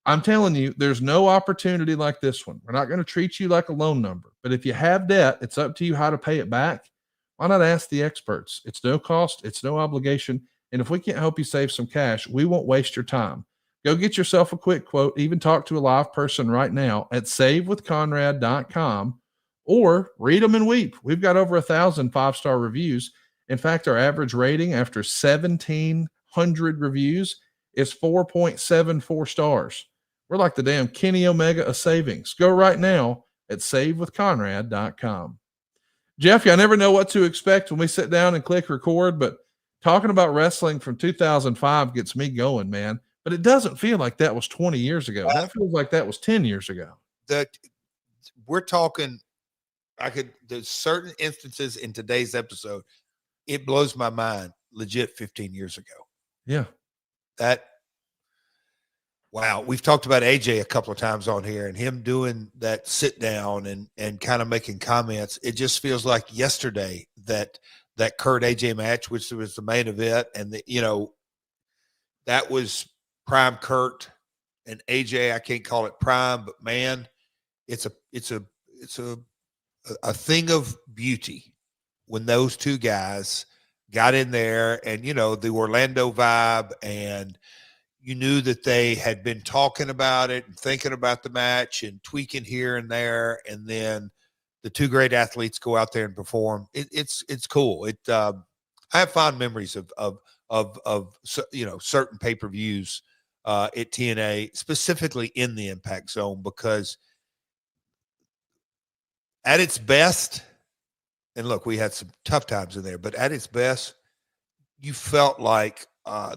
I'm telling you, there's no opportunity like this one. We're not going to treat you like a loan number, but if you have debt, it's up to you how to pay it back. Why not ask the experts? It's no cost, it's no obligation. And if we can't help you save some cash, we won't waste your time. Go get yourself a quick quote, even talk to a live person right now at savewithconrad.com or read them and weep. We've got over 1,000 5-star reviews. In fact, our average rating after 1,700 reviews is 4.74 stars. We're like the damn Kenny Omega of savings. Go right now at savewithconrad.com. Jeffy, I never know what to expect when we sit down and click record, but talking about wrestling from 2005 gets me going, man. But it doesn't feel like that was 20 years ago. That feels like that was 10 years ago. We're talking, there's certain instances in today's episode, it blows my mind, legit 15 years ago. Yeah. Wow. We've talked about AJ a couple of times on here and him doing that sit down and kind of making comments. It just feels like yesterday that Kurt AJ match, which was the main event. And that was prime Kurt and AJ. I can't call it prime, but man, it's a thing of beauty when those two guys got in there and, the Orlando vibe, and you knew that they had been talking about it and thinking about the match and tweaking here and there. And then the two great athletes go out there and perform. It's cool. I have fond memories of certain pay-per-views at TNA, specifically in the Impact Zone, because at its best, and look, we had some tough times in there, but at its best, you felt like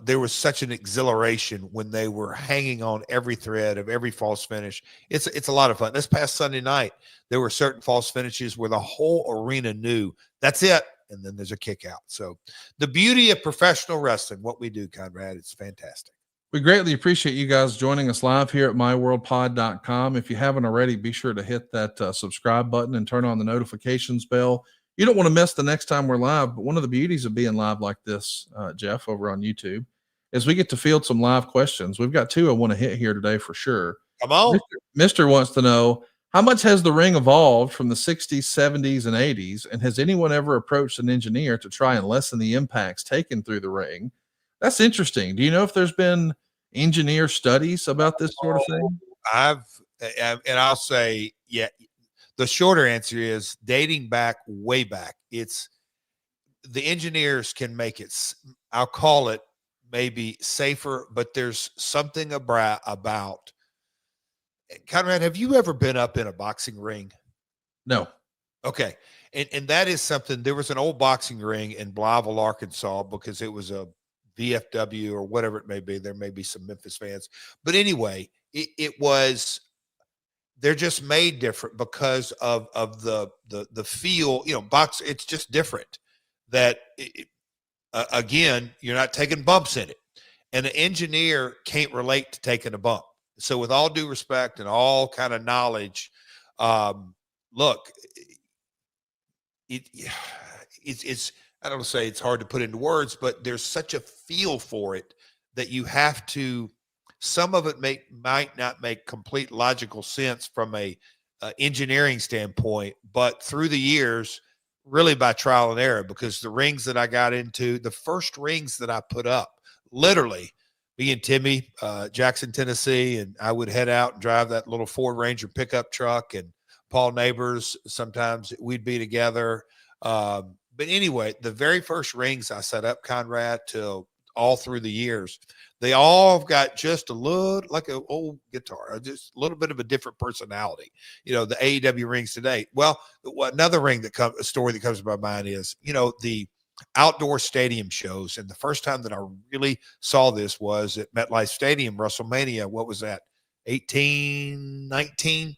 there was such an exhilaration when they were hanging on every thread of every false finish. It's a lot of fun. This past Sunday night, there were certain false finishes where the whole arena knew that's it, and then there's a kick out. So the beauty of professional wrestling, what we do, Conrad, it's fantastic. We greatly appreciate you guys joining us live here at myworldpod.com. If you haven't already, be sure to hit that subscribe button and turn on the notifications bell. You don't want to miss the next time we're live, but one of the beauties of being live like this, Jeff, over on YouTube, is we get to field some live questions. We've got two I want to hit here today for sure. Come on. Mr. wants to know, how much has the ring evolved from the 60s, 70s, and 80s? And has anyone ever approached an engineer to try and lessen the impacts taken through the ring? That's interesting. Do you know if there's been engineer studies about this sort of thing? I'll say, yeah. The shorter answer is dating back, way back. It's the engineers can make it, I'll call it maybe safer, but there's something about Conrad, have you ever been up in a boxing ring? No. Okay. And that is something. There was an old boxing ring in Blytheville, Arkansas, because it was a VFW or whatever it may be. There may be some Memphis fans, but anyway, it was, they're just made different because of the feel, box. It's just different that again, you're not taking bumps in it, and an engineer can't relate to taking a bump. So with all due respect and all kind of knowledge, look, it's, I don't say it's hard to put into words, but there's such a feel for it that you have to, some of it might not make complete logical sense from a engineering standpoint, but through the years, really by trial and error, because the rings that I got into, the first rings that I put up, literally, me and Timmy, Jackson, Tennessee, and I would head out and drive that little Ford Ranger pickup truck, and Paul Neighbors, sometimes we'd be together. But anyway, the very first rings I set up, Conrad, till all through the years, they all got just a little like an old guitar, just a little bit of a different personality. You know, the AEW rings today. Well, another a story that comes to my mind is, you know, the outdoor stadium shows. And the first time that I really saw this was at MetLife Stadium, WrestleMania. What was that? 18, 19,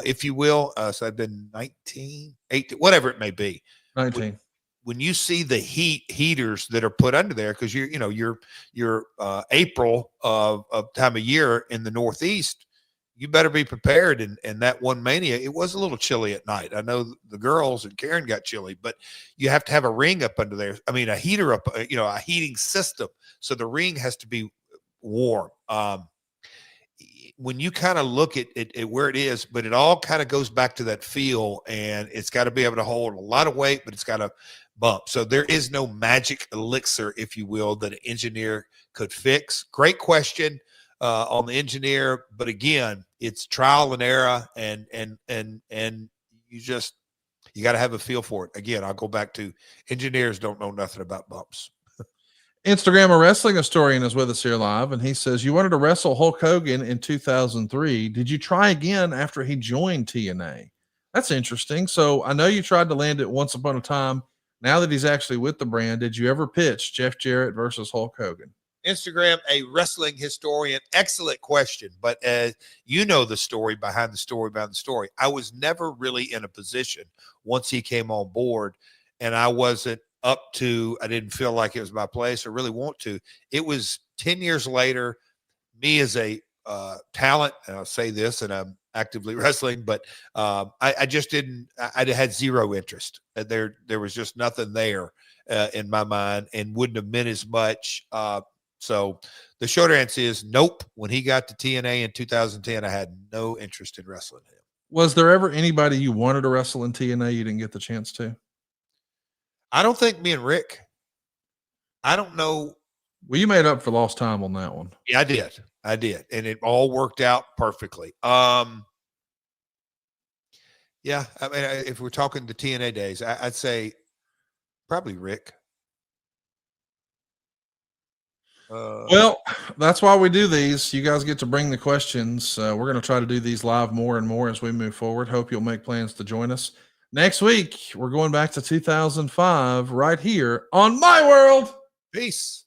if you will. So I've been 19, 18, whatever it may be. 19. When you see the heaters that are put under there, because you're April of time of year in the Northeast, you better be prepared. And that one Mania, it was a little chilly at night. I know the girls and Karen got chilly, but you have to have a ring up under there. I mean, a heater up, a heating system. So the ring has to be warm. When you kind of look at where it is, but it all kind of goes back to that feel, and it's got to be able to hold a lot of weight, but it's got to bump. So there is no magic elixir, if you will, that an engineer could fix. Great question on the engineer, but again, it's trial and error, and you got to have a feel for it. Again, I'll go back to engineers don't know nothing about bumps. Instagram a wrestling historian is with us here live, and he says, you wanted to wrestle Hulk Hogan in 2003. Did you try again after he joined TNA? That's interesting. So I know you tried to land it once upon a time. Now that he's actually with the brand, did you ever pitch Jeff Jarrett versus Hulk Hogan? Instagram a wrestling historian. Excellent question. But you know the story behind the story behind the story. I was never really in a position once he came on board, and I wasn't I didn't feel like it was my place or really want to. It was 10 years later, me as a talent, and I'll say this, and I'm actively wrestling, but I just didn't, I had zero interest. There was just nothing there in my mind, and wouldn't have meant as much. So the short answer is nope. When he got to TNA in 2010, I had no interest in wrestling him. Was there ever anybody you wanted to wrestle in TNA you didn't get the chance to? I don't think me and Rick. I don't know. Well, you made up for lost time on that one. Yeah, I did. And it all worked out perfectly. Yeah, I mean, if we're talking the TNA days, I'd say probably Rick. Well, that's why we do these. You guys get to bring the questions. We're going to try to do these live more and more as we move forward. Hope you'll make plans to join us. Next week, we're going back to 2005 right here on My World. Peace.